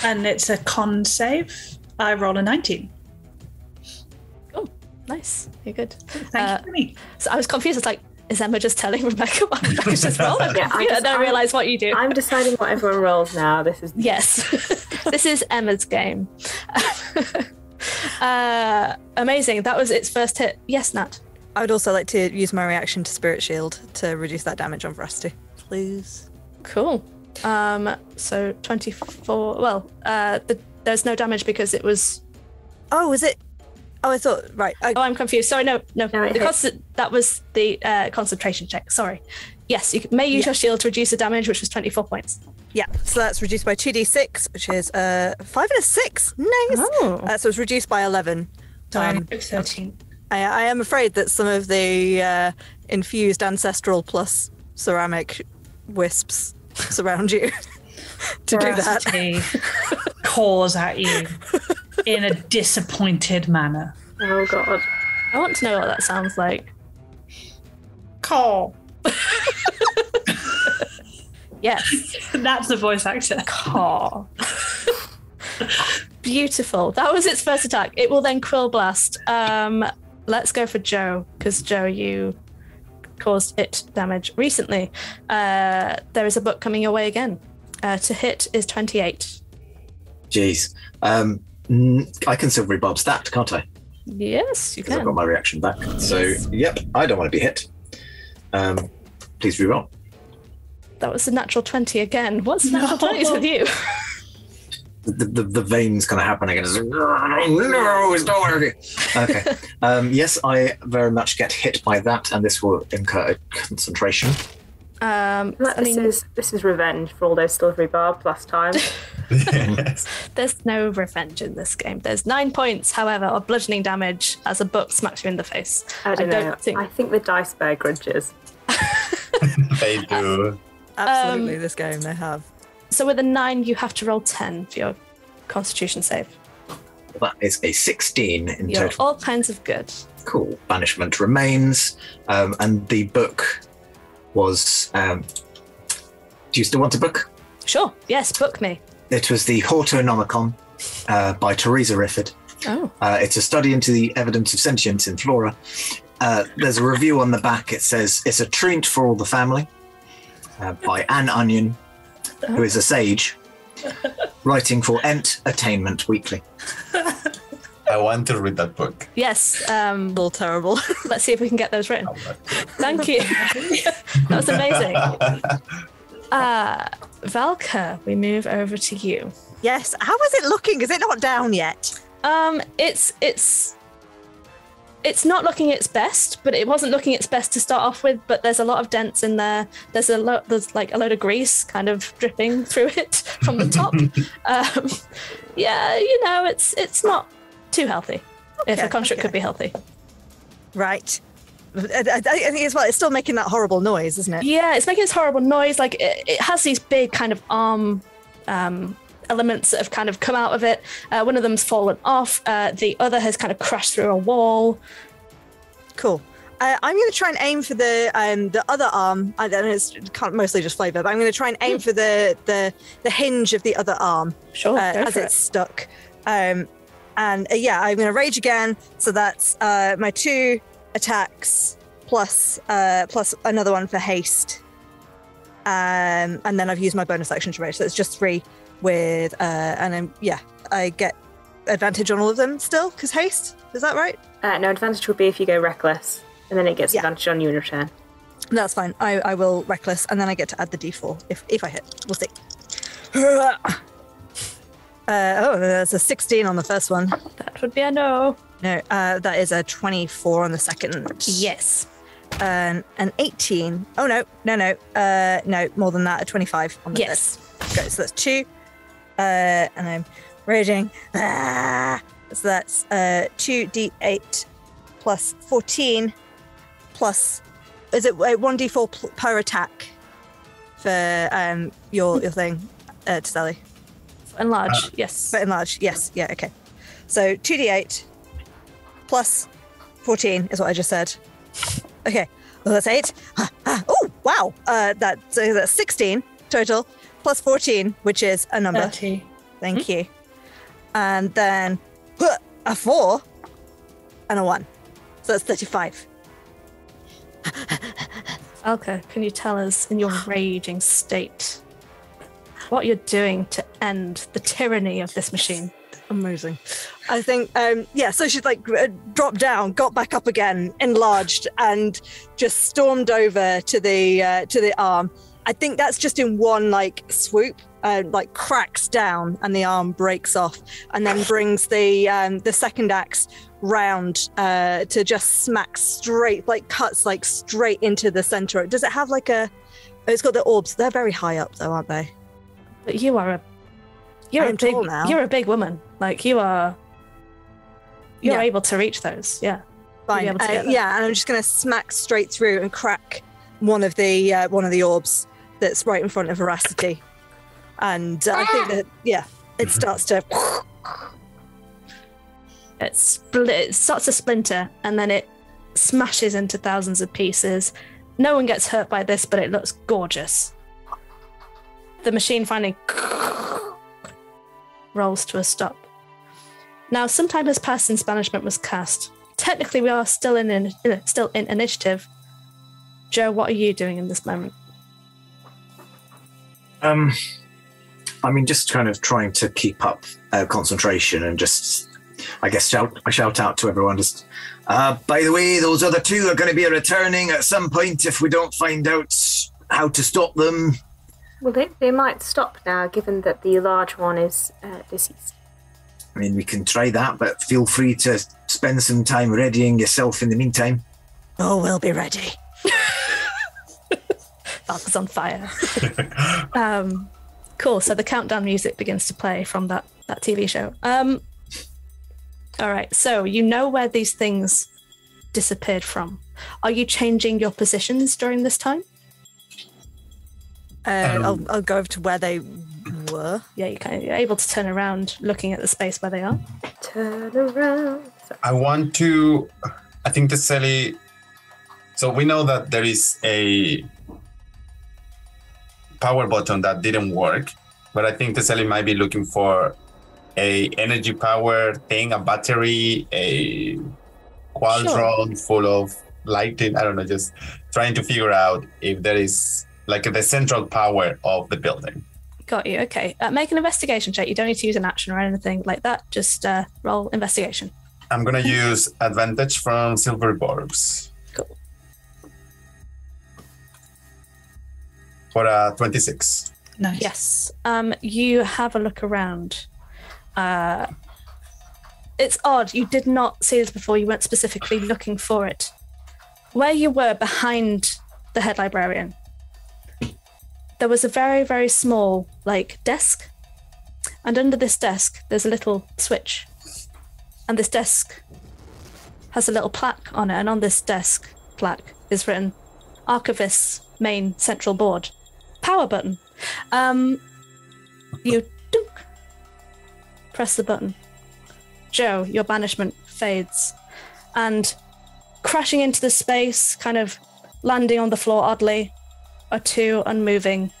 And it's a con save. I roll a 19. Oh, nice. You're good. Thank you, Emmy. So I was confused. It's like, is Emma just telling Rebecca what I just rolled? Yeah, I don't realise what you do. I'm deciding what everyone rolls now. This is Yes. This is Emma's game. Amazing. That was its first hit. Yes, Nat. I would also like to use my reaction to Spirit Shield to reduce that damage on Veracity. Please. Cool. So 24. Well, there's no damage because it was. Oh, was it? Oh, I thought, right. Oh, I'm confused. Sorry, no. it That was the concentration check. Sorry. Yes, you may use your shield to reduce the damage, which was 24 points. Yeah, so that's reduced by 2d6, which is 5 and a 6. Nice. Oh. So it's reduced by 11. 13. I am afraid that some of the infused ancestral plus ceramic wisps surround you to do that. Veracity caws at you in a disappointed manner. Oh god. I want to know what that sounds like. Caw. Yes. That's the voice actor. Caw. Beautiful. That was its first attack. It will then Quill Blast. Let's go for Joe, because Joe, you caused it damage recently. There is a book coming your way again. To hit is 28. Jeez. I can silvery bobs that, can't I? Yes, you Because I've can. got my reaction back. So, yep, I don't want to be hit. Please reroll. That was a natural 20 again. What's natural 20s with you? The veins kind of happening and it's like, no, it's not working. Okay. Yes, I very much get hit by that, and this will incur a concentration. This is revenge for all those silvery barbs last time. There's no revenge in this game. There's 9 points, however, of bludgeoning damage as a book smacks you in the face. I don't know. I think the dice bear grudges. They do. Absolutely, this game they have. So with a 9, you have to roll 10 for your Constitution save. That is a 16 in You're total. all kinds of good. Cool. Banishment remains. And the book was... do you still want a book? Sure. Yes, book me. It was the Hortonomicon by Teresa Rifford. Oh. It's a study into the evidence of sentience in flora. There's a review on the back. It says, it's a treat for all the family by Anne Onion, who is a sage, writing for Attainment Weekly. I want to read that book. Yes. All terrible. Let's see if we can get those written. Thank you. That was amazing. Valka, we move over to you. Yes. How is it looking? Is it not down yet? It's not looking its best, but it wasn't looking its best to start off with. But there's a lot of dents in there. There's like a load of grease kind of dripping through it from the top. Yeah, it's not too healthy. If a construct could be healthy, right? I think as well. It's still making that horrible noise, isn't it? Yeah, it's making this horrible noise. Like it has these big kind of arm elements that have kind of come out of it. One of them's fallen off. The other has kind of crashed through a wall. Cool. I'm going to try and aim for the other arm. I don't know, it's mostly just flavour, but I'm going to try and aim for the hinge of the other arm. Sure, as it's stuck. I'm going to rage again. So that's my 2 attacks plus another one for haste. And then I've used my bonus action to rage, so it's just 3 with I get advantage on all of them still because haste. Is that right? No, advantage would be if you go reckless, and then it gets advantage on you in return. That's fine. I will reckless, and then I get to add the d4 if I hit. We'll see. There's a 16 on the first one. That would be a no. No, that is a 24 on the second. Yes. An 18. Oh no, no, more than that. A 25 on the yes. Third. Go. So that's 2. And I'm raging. So that's 2d8 plus 14 plus. Is it 1d4 per attack for your thing, Sally? Enlarge, yes. For enlarge, yes. Yeah, okay. So 2d8 plus 14 is what I just said. Okay, well, that's 8. Oh, wow. That's 16 total, plus 14, which is a number. 30. Thank you. And then a 4 and a 1. So that's 35. Alka, can you tell us in your raging state what you're doing to end the tyranny of this machine? Amazing. I think, so she's like dropped down, got back up again, enlarged, and just stormed over to the arm. I think that's just in one like swoop, like cracks down, and the arm breaks off, and then brings the second axe round to just smack straight, like cuts like straight into the center. Does it have like it's got the orbs? They're very high up though, aren't they? But you're a big woman. Like you're able to reach those. Yeah. Fine. And I'm just gonna smack straight through and crack one of the orbs that's right in front of Veracity. And I think that it starts to it starts to splinter, and then it smashes into thousands of pieces. No one gets hurt by this, but it looks gorgeous. The machine finally rolls to a stop. Now, some time has passed since banishment was cast. Technically, we are still in initiative. Joe, what are you doing in this moment? Just kind of trying to keep up concentration and just, I guess, shout out to everyone. Just, by the way, those other two are going to be returning at some point if we don't find out how to stop them. Well, they might stop now, given that the large one is deceased. I mean, we can try that, but feel free to spend some time readying yourself in the meantime. Oh, we'll be ready. Valka's on fire. Cool, so the countdown music begins to play from that TV show. All right, so you know where these things disappeared from. Are you changing your positions during this time? I'll go over to where they were. Yeah, you're able to turn around looking at the space where they are. Turn around. I think the Selly. So we know that there is a power button that didn't work, but I think the Selly might be looking for a energy power thing, a battery, a quadron full of lighting. I don't know, just trying to figure out if there is like the central power of the building. Got you. Okay. Make an investigation check. You don't need to use an action or anything like that. Just roll investigation. I'm going to use advantage from Silver Orbs. Cool. For a 26. Nice. Yes. You have a look around. It's odd. You did not see this before. You weren't specifically looking for it. Where you were behind the head librarian, there was a very, very small, desk. And under this desk, there's a little switch. And this desk has a little plaque on it. And on this desk plaque is written, Archivist's main central board. Power button. You press the button. Joe, your banishment fades. And crashing into the space, kind of landing on the floor oddly, are two unmoving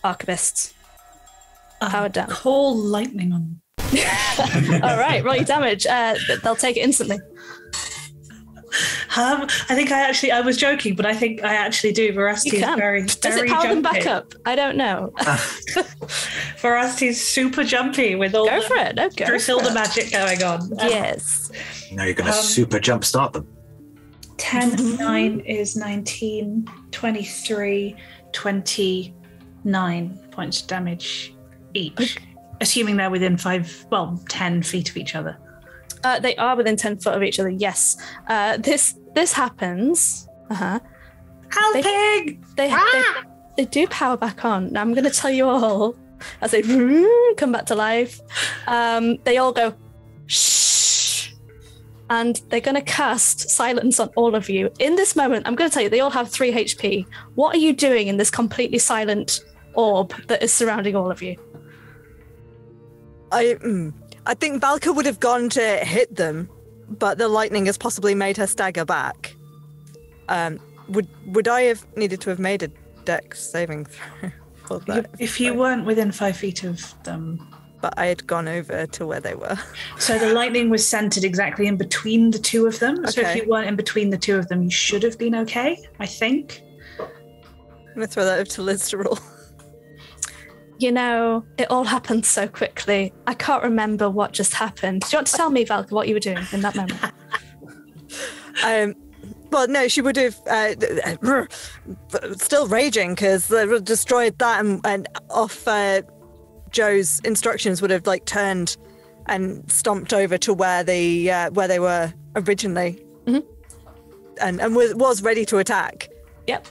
archivists. Powered down. Call lightning on them. All right, roll your damage. They'll take it instantly. I think I was joking, but I think I actually do. Veracity is very, Does very it power jumpy. them back up? I don't know. Veracity's super jumpy with all Go for it. No, go Drusilla for it. magic going on. Yes. Now you're going to super jump start them. 10, 9 is 19, 23, 29 points of damage each. Assuming they're within 10 feet of each other. They are within 10 foot of each other, yes. This happens. Helping! They do power back on. Now I'm going to tell you all, as they come back to life, they all go, shh. And they're going to cast silence on all of you. In this moment, I'm going to tell you, they all have 3 HP. What are you doing in this completely silent orb that is surrounding all of you? I think Valka would have gone to hit them, but the lightning has possibly made her stagger back. Would I have needed to have made a dex saving throw for that? If you weren't within 5 feet of them, but I had gone over to where they were. So the lightning was centered exactly in between the two of them. So if Okay. you weren't in between the two of them, you should have been okay, I think. I'm going to throw that over to Liz to roll. You know, it all happened so quickly. I can't remember what just happened. Do you want to tell me, Valka, what you were doing in that moment? Well, no, she would have still raging because they destroyed that and off Joe's instructions would have like turned and stomped over to where they were originally, and was ready to attack. Yep.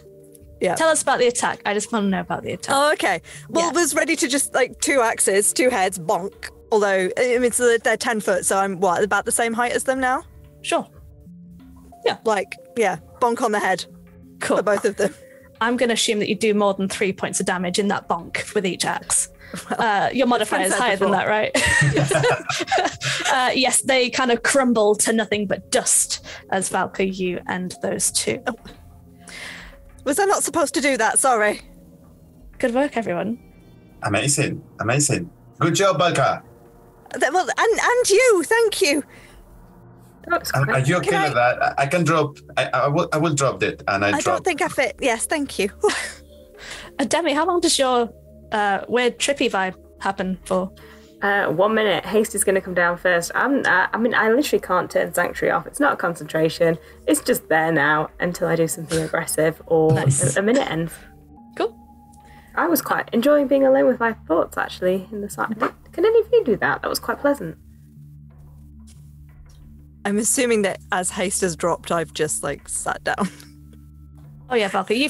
Yeah. Tell us about the attack. I just want to know about the attack. Oh, okay. Well, was ready to just like 2 axes, 2 heads, bonk. Although I mean, so they're 10 foot, so I'm about the same height as them now. Sure. Bonk on the head. Cool. For both of them. I'm going to assume that you do more than 3 points of damage in that bonk with each axe. Your modifier is higher than that, right? Yes, they kind of crumble to nothing but dust as Valka, you and those two. Oh. Was I not supposed to do that? Sorry. Good work, everyone. Amazing. Good job, Balka. Well, and you, thank you. Are you okay with that? I can drop. I will drop it, and I drop. Don't think I fit. Yes, thank you. Demi, how long does your weird trippy vibe happen for? 1 minute. Haste is going to come down first. I literally can't turn Sanctuary off. It's not a concentration. It's just there now until I do something aggressive or a minute ends. Cool. I was quite enjoying being alone with my thoughts, actually, in the side. Can any of you do that? That was quite pleasant. I'm assuming that as haste has dropped, I've just like sat down. Oh yeah, Valka, you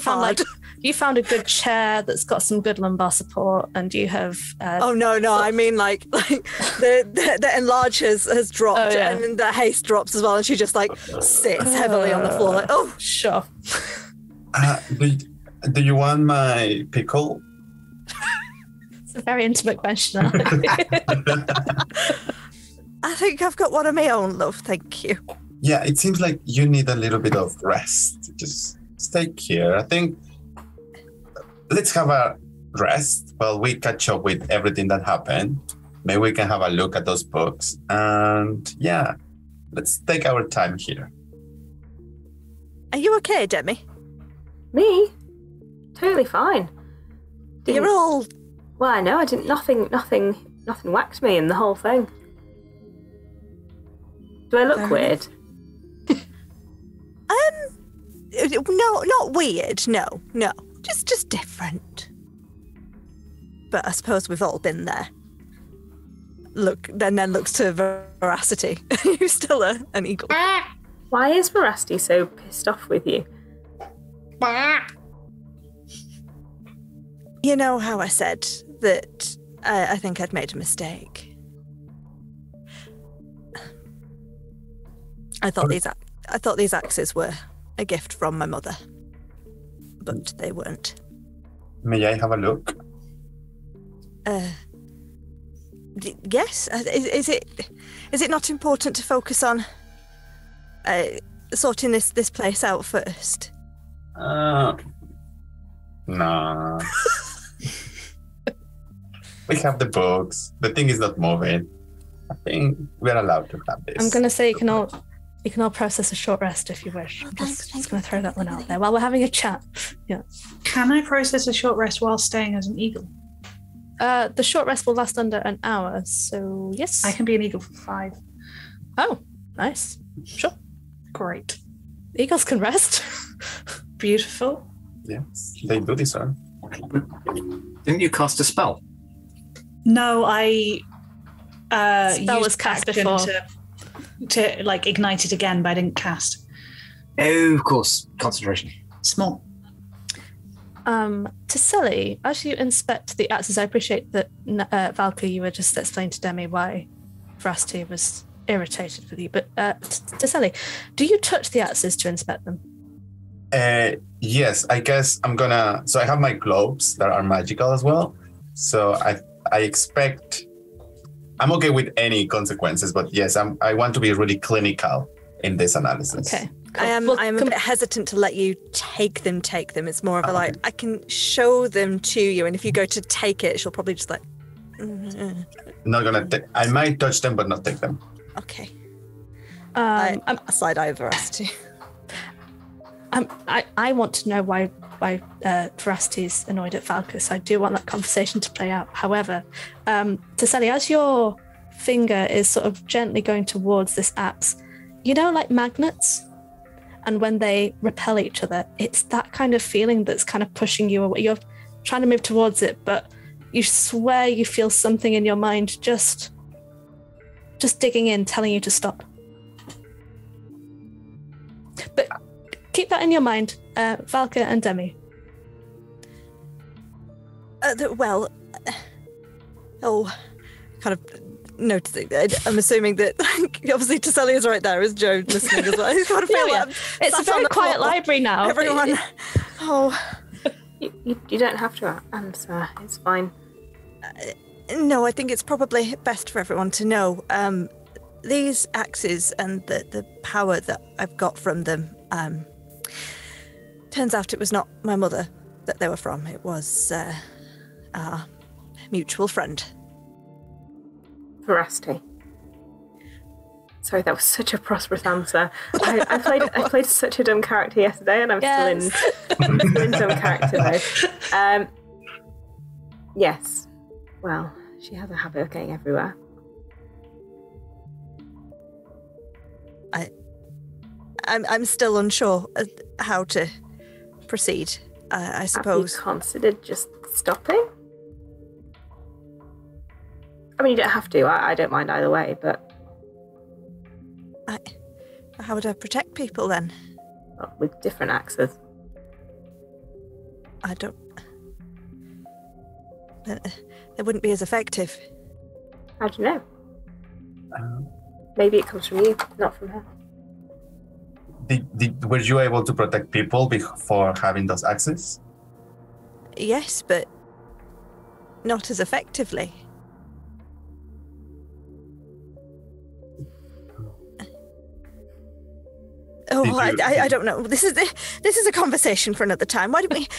found a good chair that's got some good lumbar support, and you have. Oh no! I mean like the enlarge has dropped, and then the haste drops as well, and she just like sits heavily on the floor. Like, oh, sure. Do you want my pickle? It's a very intimate question. I think I've got one of my own, love. Thank you. Yeah, it seems like you need a little bit of rest. Just stay here. I think let's have a rest while we catch up with everything that happened. Maybe we can have a look at those books. And yeah, let's take our time here. Are you okay, Demi? Me? Totally fine. You're all... Well, I know. I didn't... Nothing whacked me in the whole thing. Do I look weird? No, not weird. No. Just different. But I suppose we've all been there. Look, then looks to Veracity, who's still an eagle. Why is Veracity so pissed off with you? You know how I said that I think I'd made a mistake. I thought these axes were a gift from my mother, but they weren't. May I have a look? Yes. Is it not important to focus on sorting this place out first? No. We have the books. The thing is not moving. I think we're allowed to have this. I'm going to say you can all process a short rest if you wish. I'm just going to throw that one out there while we're having a chat. Yeah. Can I process a short rest while staying as an eagle? The short rest will last under an hour, so yes. I can be an eagle for 5. Oh, nice. Sure. Great. Eagles can rest. Beautiful. Yes, they do this, sir. Didn't you cast a spell? No, I spell was cast before. To like ignite it again, but I didn't cast. Oh, of course. Concentration. Small. Taselli, as you inspect the axes, I appreciate that Valka, you were just explaining to Demi why Veracity was irritated with you, but Taselli, do you touch the axes to inspect them? Yes, I guess I'm gonna. So I have my globes that are magical as well. So I expect I'm okay with any consequences, but yes, I want to be really clinical in this analysis. Okay. I am a bit hesitant to let you take them. It's more of a like, I can show them to you, and if you go to take it, she'll probably just like Not gonna. I might touch them, but not take them. Okay. I'm a side eye veracity. I want to know why Veracity is annoyed at Falcus. I do want that conversation to play out. However, Taseli, as your finger is sort of gently going towards this axe, you know, like magnets, and when they repel each other, it's that kind of feeling that's kind of pushing you away. You're trying to move towards it, but you swear you feel something in your mind just digging in, telling you to stop. But keep that in your mind, Valka and Demi. Kind of noticing. I'm assuming that obviously Taseli is right there. Is Joe listening as well? He's got to feel that. It's a very quiet library now. Everyone. You don't have to answer. It's fine. No, I think it's probably best for everyone to know. These axes and the power that I've got from them, turns out it was not my mother that they were from. It was our mutual friend. Veracity. Sorry, that was such a prosperous answer. I played such a dumb character yesterday, and I'm still in dumb character mode. Yes. Well, she has a habit of getting everywhere. I'm still unsure how to proceed. I suppose. Have you considered just stopping? I mean, you don't have to. I don't mind either way, but how would I protect people then? Well, with different axes. I don't. They wouldn't be as effective. How do you know? Maybe it comes from you, not from her. Were you able to protect people before having those axes? Yes, but not as effectively. I don't know. This is a conversation for another time. Why don't we?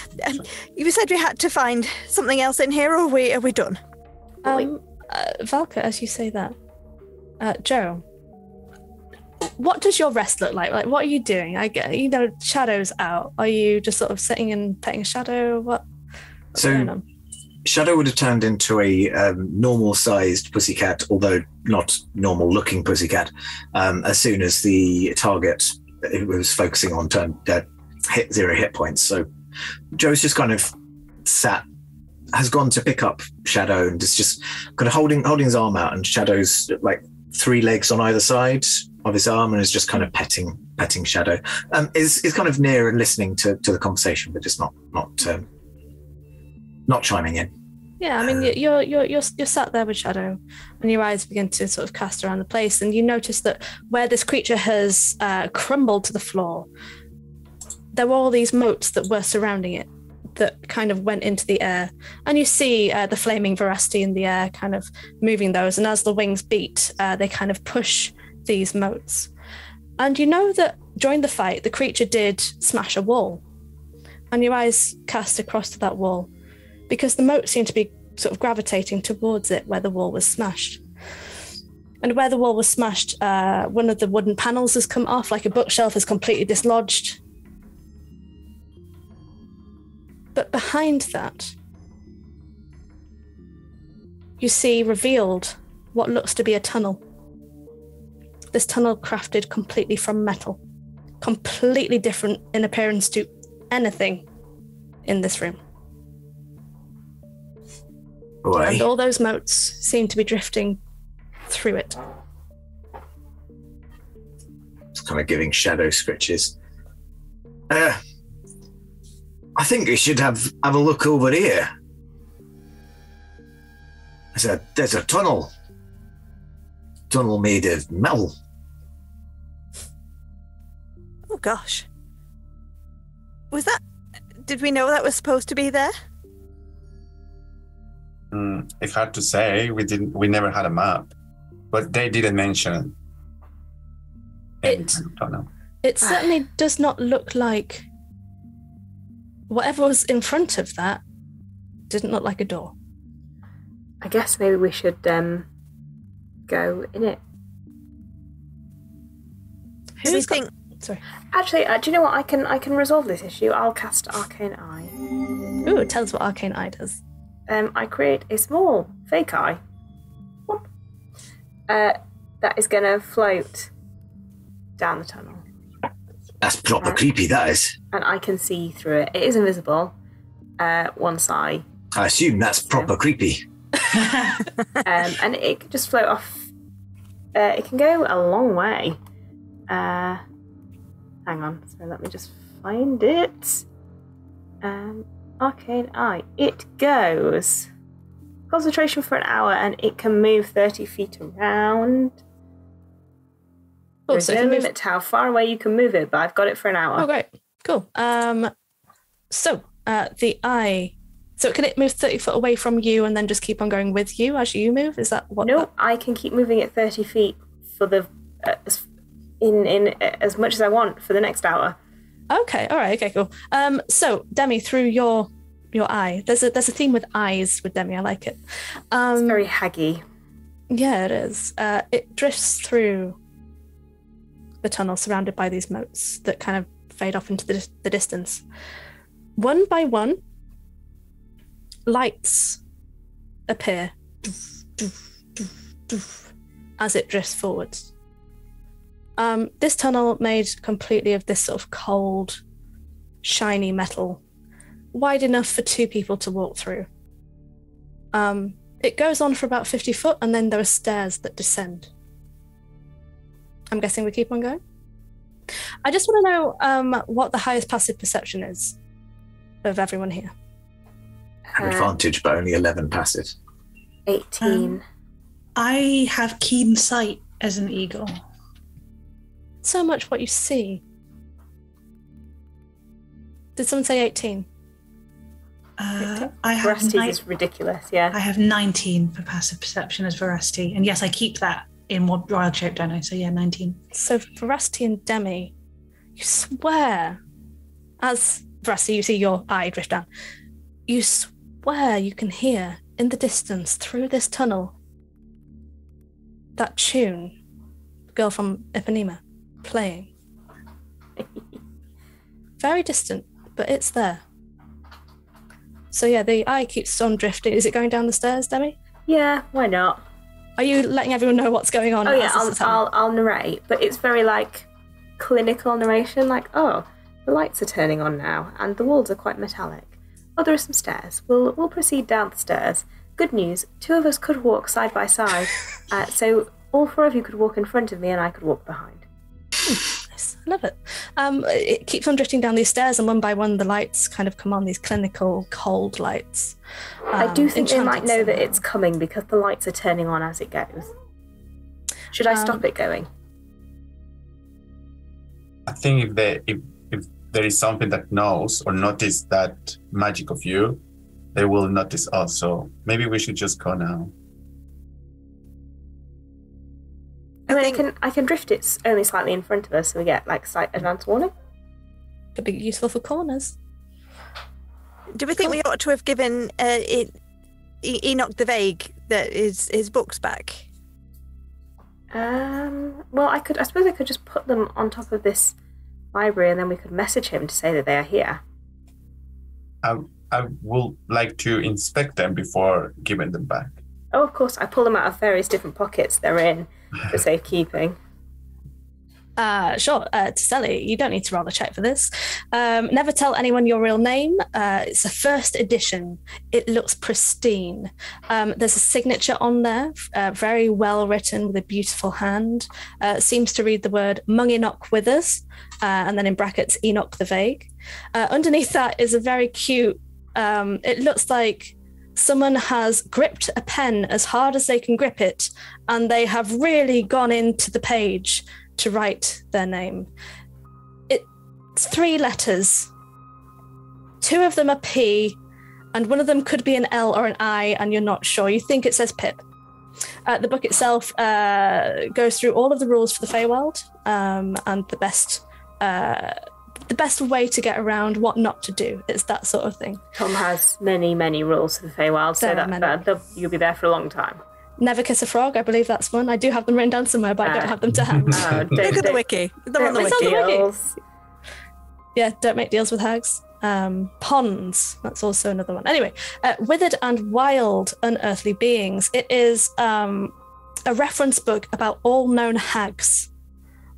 You said we had to find something else in here, or are we done? Valka, as you say that, Joe, what does your rest look like? Like, what are you doing? I get, Shadow's out. Are you just sort of sitting and petting Shadow? What's going on? Shadow would have turned into a normal-sized pussycat, although not normal-looking pussycat, as soon as the target it was focusing on hit 0 hit points. So Joe's just kind of has gone to pick up Shadow and is just kind of holding his arm out, and Shadow's like 3 legs on either side of his arm and is just kind of petting Shadow. Is kind of near and listening to the conversation, but just not chiming in. Yeah, I mean, you're sat there with Shadow, and your eyes begin to sort of cast around the place, and you notice that where this creature has crumbled to the floor, there were all these motes that were surrounding it that kind of went into the air, and you see the flaming Veracity in the air, kind of moving those, and as the wings beat, they kind of push these motes. And you know that during the fight, the creature did smash a wall, and your eyes cast across to that wall, because the moat seemed to be sort of gravitating towards it where the wall was smashed. And where the wall was smashed, one of the wooden panels has come off, like a bookshelf is completely dislodged. But behind that, you see revealed what looks to be a tunnel. This tunnel crafted completely from metal, completely different in appearance to anything in this room. Boy. And all those motes seem to be drifting through it. It's kind of giving Shadow scritches. I think we should have a look over here. There's a tunnel. Tunnel made of metal. Oh gosh. Did we know that was supposed to be there? It's hard to say. We never had a map, but they didn't mention it. I don't know. It certainly does not look like whatever was in front of that didn't look like a door. I guess maybe we should go in it. Who do you think? Sorry. Actually, do you know what? I can resolve this issue. I'll cast Arcane Eye. Ooh, tell us what Arcane Eye does. I create a small fake eye. Whoop. That is going to float down the tunnel. That's proper creepy, that is. And I can see through it. It is invisible. Once I assume that's proper creepy. And it can just float off. It can go a long way. Hang on. So let me just find it. Arcane Eye. It goes concentration for an hour, and it can move 30 feet around. There's no limit to how far away you can move it, but I've got it for an hour. Oh, great. Cool. So the eye... So can it move 30 foot away from you and then just keep on going with you as you move? Is that what... No, I can keep moving it 30 feet for the... in as much as I want for the next hour. Okay, all right, okay, cool. So, Demi, through your eye, there's a theme with eyes with Demi, I like it. It's very haggy. Yeah, it is. It drifts through the tunnel surrounded by these moats that kind of fade off into the distance. One by one, lights appear as it drifts forwards. This tunnel made completely of this sort of cold, shiny metal, wide enough for two people to walk through. It goes on for about 50 foot, and then there are stairs that descend. I'm guessing we keep on going. I just want to know what the highest passive perception is of everyone here. An advantage, but only 11 passive. 18. I have keen sight as an eagle. So much what you see. Did someone say 18? I have Veracity is ridiculous, yeah. I have 19 for passive perception as Veracity. And yes, I keep that in what royal shape, don't I? So yeah, 19. So Veracity and Demi, you swear, as Veracity, you see your eye drift down, you swear you can hear in the distance through this tunnel that tune, Girl from Ipanema, playing. Very distant, but it's there. So yeah, the eye keeps on drifting. Is it going down the stairs, Demi? Yeah, why not? Are you letting everyone know what's going on? Oh yeah, I'll narrate, but it's very like clinical narration, like, oh, the lights are turning on now, and the walls are quite metallic. Oh, there are some stairs. We'll proceed down the stairs. Good news, two of us could walk side by side, so all four of you could walk in front of me, and I could walk behind. Nice, I love it. It keeps on drifting down these stairs, and one by one, the lights kind of come on. These clinical, cold lights. I do think they might know that it's coming because the lights are turning on as it goes. Should I stop it going? I think if there is something that knows or notice that magic of you, they will notice also. Maybe we should just go now. I can drift it only slightly in front of us, so we get like slight advance warning. Could be useful for corners. Do we think we ought to have given Enoch the Vague his books back? Well, I suppose I could just put them on top of this library, and then we could message him to say that they are here. I would like to inspect them before giving them back. Oh, of course. I pull them out of various different pockets they're in for safekeeping. Sure. Tiseli, you don't need to roll a check for this. Never tell anyone your real name. It's a first edition. It looks pristine. There's a signature on there, very well written with a beautiful hand. Seems to read the word Munginock Withers, and then in brackets, Enoch the Vague. Underneath that is a very cute, it looks like someone has gripped a pen as hard as they can grip it, and they have really gone into the page to write their name. It's 3 letters. 2 of them are P, and one of them could be an L or an I, and you're not sure. You think it says Pip. The book itself goes through all of the rules for the Feywild, and the best the best way to get around, what not to do. It's that sort of thing. Tom has many, many rules for the Feywild, so that you'll be there for a long time. Never kiss a frog, I believe that's one. I do have them written down somewhere, but I don't have them to hand. Look at the wiki. They're on the wiki. Yeah, don't make deals with hags. Ponds, that's also another one. Anyway, Withered and Wild Unearthly Beings. It is a reference book about all known hags,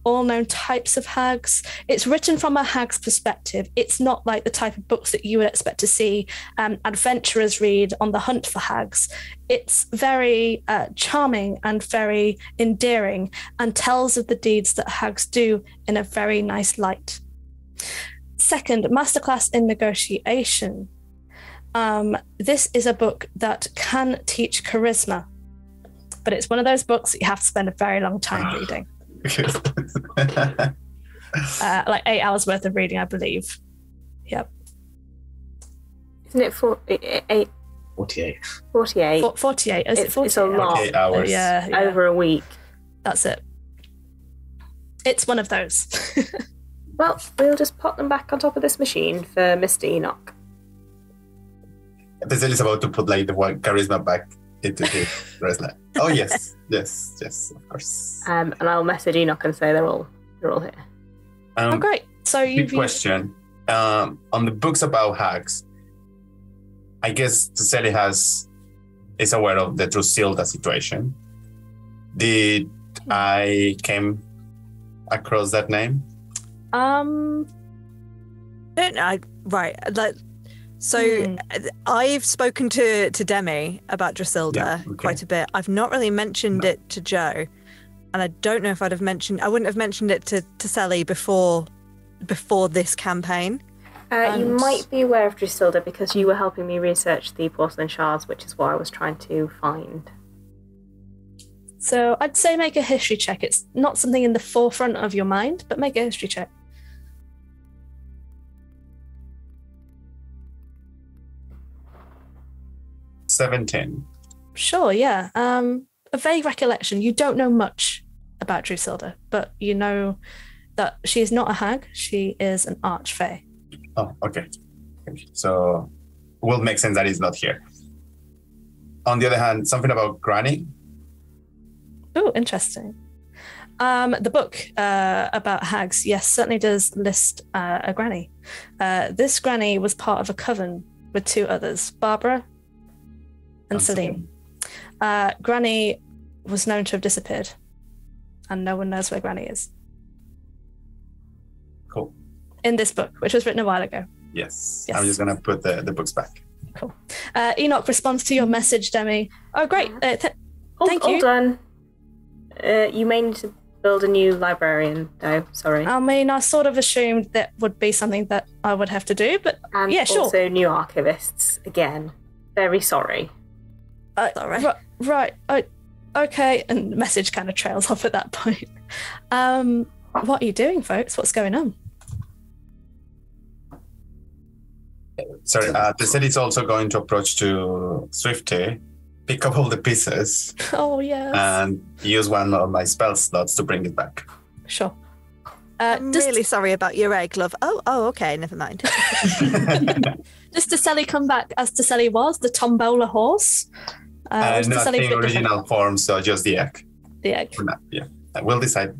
all known types of hags. It's written from a hag's perspective. It's not like the type of books that you would expect to see adventurers read on the hunt for hags. It's very charming and very endearing and tells of the deeds that hags do in a very nice light. Second, Masterclass in Negotiation. This is a book that can teach charisma, but it's one of those books that you have to spend a very long time reading. Like 8 hours worth of reading, I believe. Yep. Isn't it 48? 48. 48. 48. Is it 48? It's a lot. 48 hours. Yeah. Over a week. That's it. It's one of those. Well, we'll just pop them back on top of this machine for Mr. Enoch. Tesel is about to put like the one charisma back into his wrestler. Oh yes, yes, of course. And I'll message Enoch and say they're all here. Oh, great! So big question. On the books about hags, I guess Teseli is aware of the Drusilda situation. Did I came across that name? Don't know. Right. So I've spoken to Demi about Drusilda quite a bit. I've not really mentioned it to Joe, and I don't know if I wouldn't have mentioned it to Sally before this campaign. You might be aware of Drusilda because you were helping me research the porcelain shards, which is what I was trying to find. So I'd say make a history check. It's not something in the forefront of your mind, but make a history check. 17. Sure, yeah. A vague recollection. You don't know much about Drusilda, but you know that she is not a hag. She is an archfey. Oh, okay. So will make sense that he's not here. On the other hand, something about Granny. Oh, interesting. The book about hags, yes, certainly does list a granny. This granny was part of a coven with 2 others, Barbara and Celine. Granny was known to have disappeared, and no one knows where Granny is. Cool. In this book, which was written a while ago. Yes. I'm just going to put the books back. Cool. Enoch responds to your message, Demi. Oh, great. Thank you. Hold on. You may need to build a new librarian, though. Sorry. I mean, I sort of assumed that would be something that I would have to do, but and yeah, sure. Also new archivists, again. Very sorry. Sorry. Right. Okay. And the message kind of trails off at that point. What are you doing, folks? What's going on? Sorry, they said it's also going to approach to Swifty, pick up all the pieces. Oh, yes. And use one of my spell slots to bring it back. Sure. I'm really sorry about your egg, love. Oh, okay, never mind. Does Teseli come back as Teseli was, the Tombola horse? Not in original form, so just the egg. The egg. Yeah. We'll decide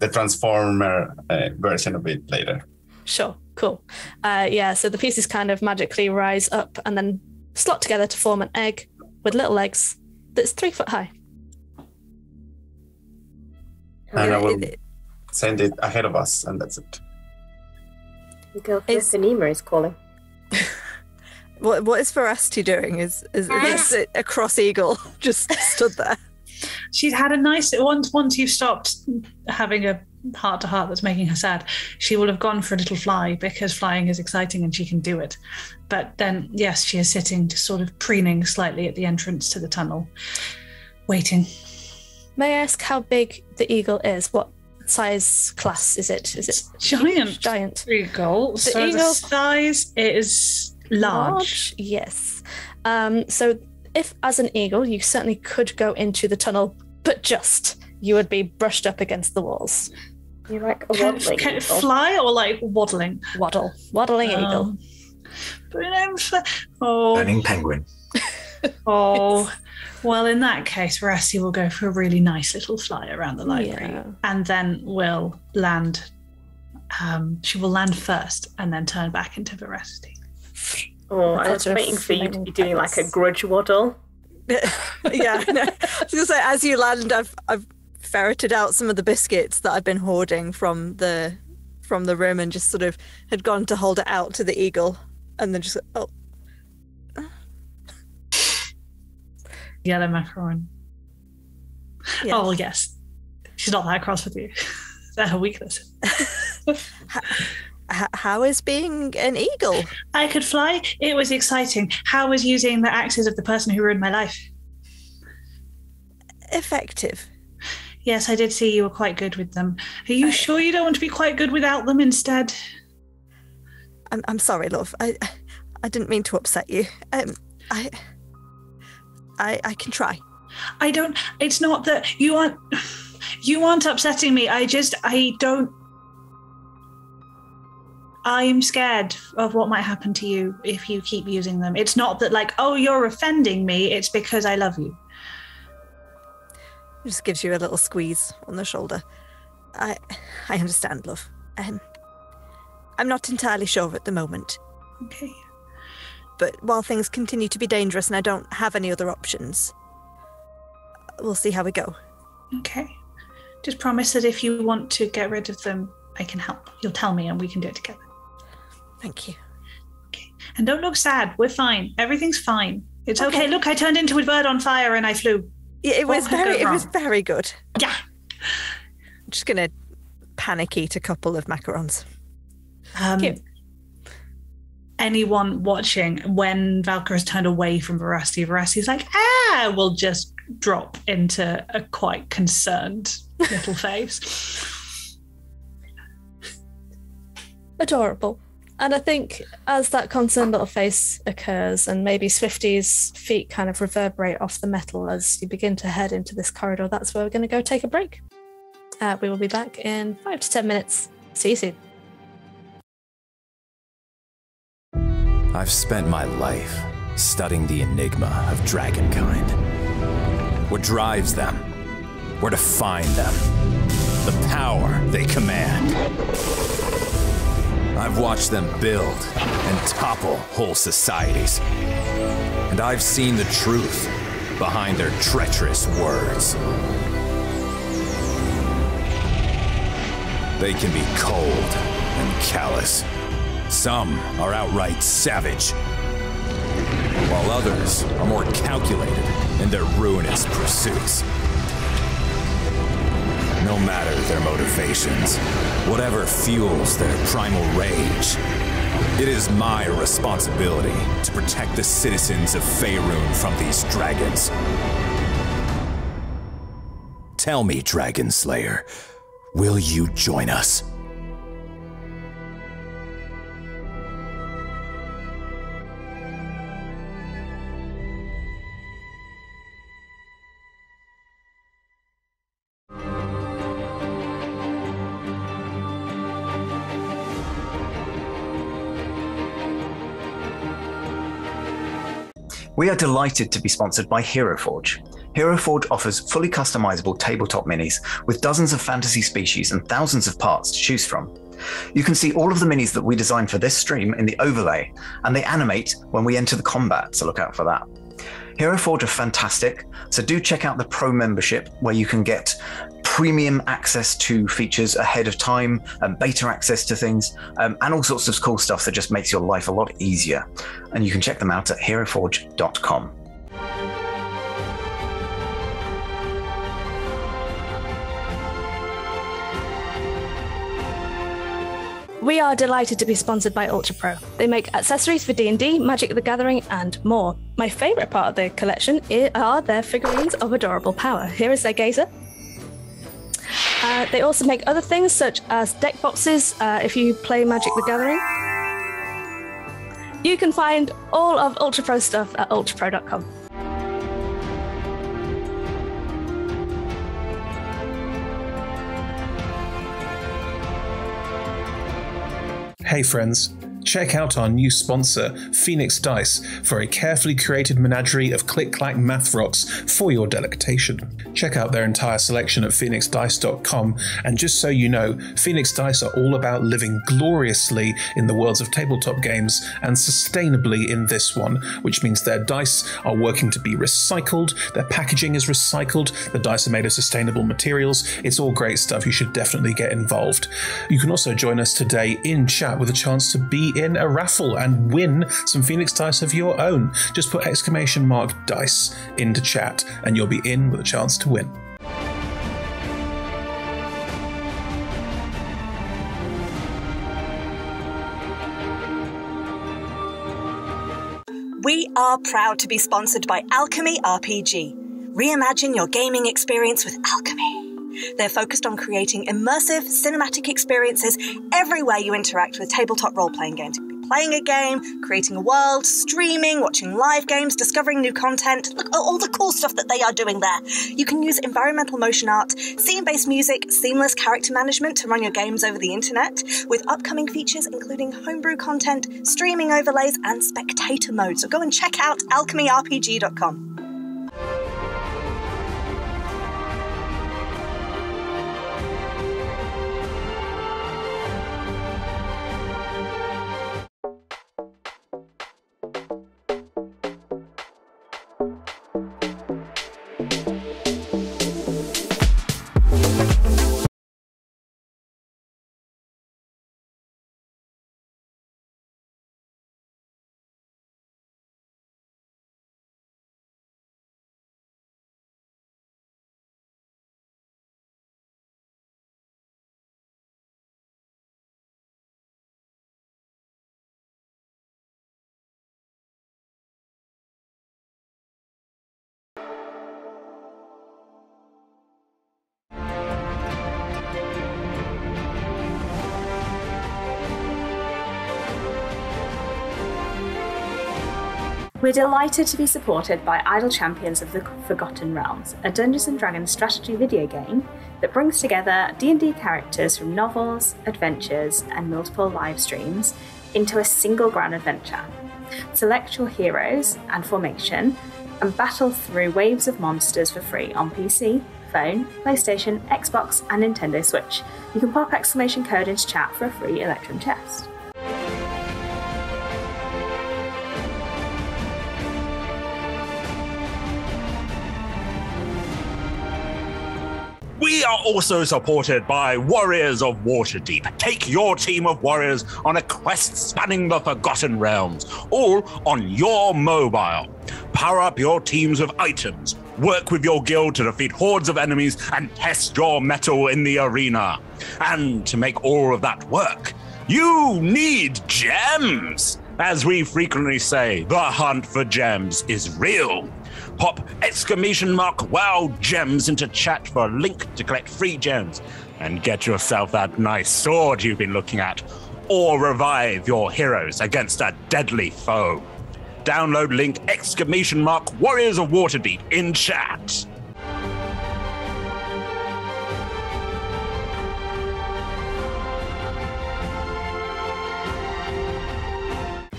the transformer version of it later. Sure, cool. So the pieces kind of magically rise up and then slot together to form an egg with little legs that's 3 foot high. And I will send it ahead of us, and that's it. Nima is calling. What is Veracity doing? Is a cross eagle just stood there? She's had a nice once you've stopped having a heart-to-heart that's making her sad, she will have gone for a little fly because flying is exciting and she can do it. But then, yes, she is sitting, just sort of preening slightly at the entrance to the tunnel, waiting. May I ask how big the eagle is? What size class is it? Is it giant? Giant eagle. The size is large. Yes. So if as an eagle, you certainly could go into the tunnel, but you would be brushed up against the walls. You like a waddling eagle? Fly or like waddling? Waddling eagle. Burning penguin. Oh, well, in that case, Veracity will go for a really nice little fly around the library, and then will land. She will land first and then turn back into Veracity. Oh, I was waiting for you to be doing like a grudge waddle. Yeah, no. I was gonna say, as you land, I've ferreted out some of the biscuits that I've been hoarding from the room, and just sort of had gone to hold it out to the eagle, and then just Yellow macaron. Yes. Oh yes, she's not that cross with you. That's her weakness. How is being an eagle? I could fly. It was exciting. How was using the axes of the person who ruined my life? Effective. Yes, I did see you were quite good with them. Are you sure you don't want to be quite good without them instead? I'm sorry, love. I didn't mean to upset you. I can try. I don't. It's not that you aren't. You aren't upsetting me. I don't. I'm scared of what might happen to you if you keep using them. It's not that like, oh, you're offending me. It's because I love you. Just gives you a little squeeze on the shoulder. I understand, love. I'm not entirely sure at the moment. Okay. But while things continue to be dangerous and I don't have any other options, we'll see how we go. Okay. Just promise that if you want to get rid of them, I can help. You'll tell me and we can do it together. Thank you. Okay. And don't look sad. We're fine. Everything's fine. It's okay. Look, I turned into a bird on fire and I flew. Yeah, it was very good. Yeah. I'm just gonna panic eat a couple of macarons. Anyone watching, when Valka has turned away from Veracity's like, will just drop into a quite concerned little face. Adorable. And I think as that concerned little face occurs and maybe Swifty's feet kind of reverberate off the metal as you begin to head into this corridor, that's where we're going to go take a break. We will be back in 5 to 10 minutes. See you soon. I've spent my life studying the enigma of dragonkind. What drives them, where to find them, the power they command. I've watched them build and topple whole societies. And I've seen the truth behind their treacherous words. They can be cold and callous. Some are outright savage, while others are more calculated in their ruinous pursuits. No matter their motivations, whatever fuels their primal rage, it is my responsibility to protect the citizens of Faerun from these dragons. Tell me, Dragon Slayer, will you join us? We are delighted to be sponsored by Hero Forge. Hero Forge offers fully customizable tabletop minis with dozens of fantasy species and thousands of parts to choose from. You can see all of the minis that we designed for this stream in the overlay, and they animate when we enter the combat, so look out for that. Hero Forge are fantastic, so do check out the Pro membership where you can get premium access to features ahead of time, and beta access to things, and all sorts of cool stuff that just makes your life a lot easier. And you can check them out at heroforge.com. We are delighted to be sponsored by Ultra Pro. They make accessories for D&D, Magic the Gathering, and more. My favourite part of their collection are their figurines of adorable power. Here is their gazer. They also make other things such as deck boxes if you play Magic the Gathering. You can find all of Ultra Pro stuff at ultrapro.com. Hey friends, check out our new sponsor, Phoenix Dice, for a carefully curated menagerie of click-clack math rocks for your delectation. Check out their entire selection at phoenixdice.com, and just so you know, Phoenix Dice are all about living gloriously in the worlds of tabletop games and sustainably in this one, which means their dice are working to be recycled, their packaging is recycled, the dice are made of sustainable materials. It's all great stuff. You should definitely get involved. You can also join us today in chat with a chance to be in a raffle and win some Phoenix Dice of your own. Just put !dice into chat and you'll be in with a chance to win. We are proud to be sponsored by Alchemy RPG. Reimagine your gaming experience with Alchemy. They're focused on creating immersive, cinematic experiences everywhere you interact with tabletop role-playing games. You could be playing a game, creating a world, streaming, watching live games, discovering new content. Look at all the cool stuff that they are doing there. You can use environmental motion art, scene-based music, seamless character management to run your games over the internet, with upcoming features including homebrew content, streaming overlays, and spectator mode. So go and check out alchemyrpg.com. We're delighted to be supported by Idle Champions of the Forgotten Realms, a Dungeons & Dragons strategy video game that brings together D&D characters from novels, adventures, and multiple live streams into a single grand adventure. Select your heroes and formation and battle through waves of monsters for free on PC, phone, PlayStation, Xbox, and Nintendo Switch. You can pop exclamation code into chat for a free Electrum chest. We are also supported by Warriors of Waterdeep. Take your team of warriors on a quest spanning the Forgotten Realms, all on your mobile. Power up your teams with items, work with your guild to defeat hordes of enemies, and test your mettle in the arena. And to make all of that work, you need gems. As we frequently say, the hunt for gems is real. Pop !wow gems into chat for a link to collect free gems and get yourself that nice sword you've been looking at, or revive your heroes against a deadly foe. Download link !Warriors of Waterdeep in chat.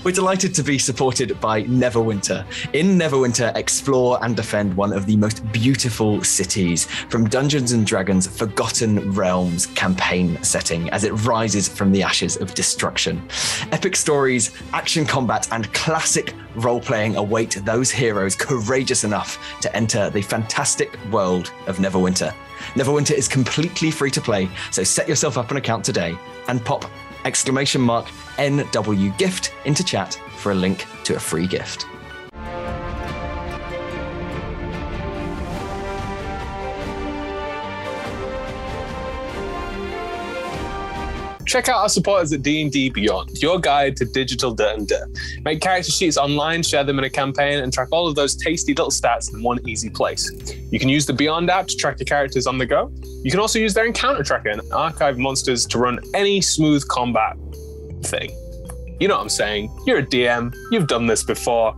We're delighted to be supported by Neverwinter. In Neverwinter, explore and defend one of the most beautiful cities from Dungeons & Dragons' Forgotten Realms campaign setting as it rises from the ashes of destruction. Epic stories, action combat, and classic role-playing await those heroes courageous enough to enter the fantastic world of Neverwinter. Neverwinter is completely free to play, so set yourself up an account today and pop !NW gift into chat for a link to a free gift. Check out our supporters at D&D Beyond, your guide to digital D&D. Make character sheets online, share them in a campaign, and track all of those tasty little stats in one easy place. You can use the Beyond app to track your characters on the go. You can also use their encounter tracker and archive monsters to run any smooth combat thing. You know what I'm saying. You're a DM. You've done this before.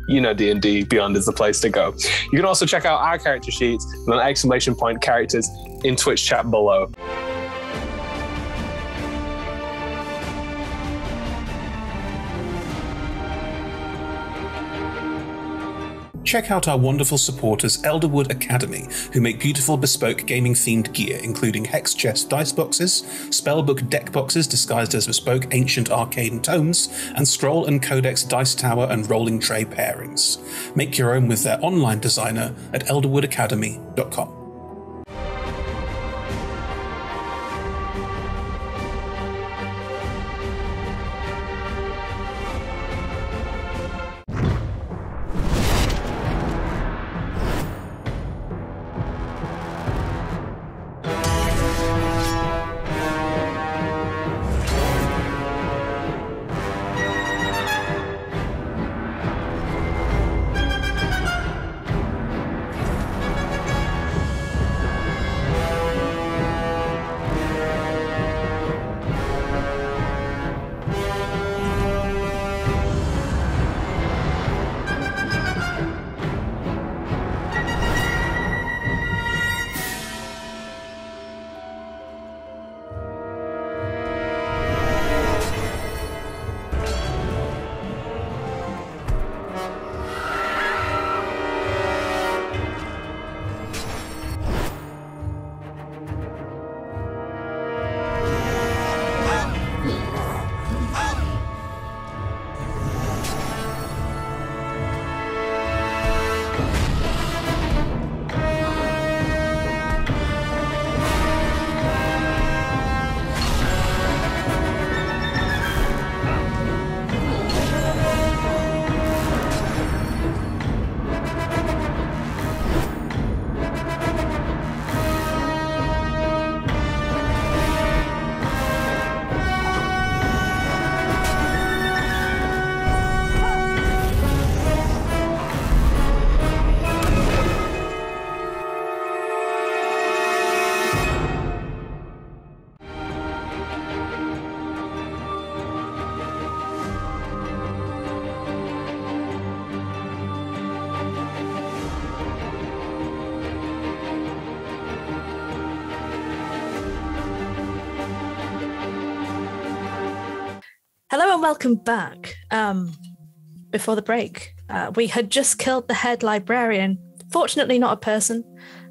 You know D&D Beyond is the place to go. You can also check out our character sheets with an ! characters in Twitch chat below. Check out our wonderful supporters Elderwood Academy, who make beautiful bespoke gaming-themed gear, including hex chest dice boxes, spellbook deck boxes disguised as bespoke ancient arcane tomes, and scroll and codex dice tower and rolling tray pairings. Make your own with their online designer at elderwoodacademy.com. Hello and welcome back. Before the break, we had just killed the head librarian. Fortunately, not a person,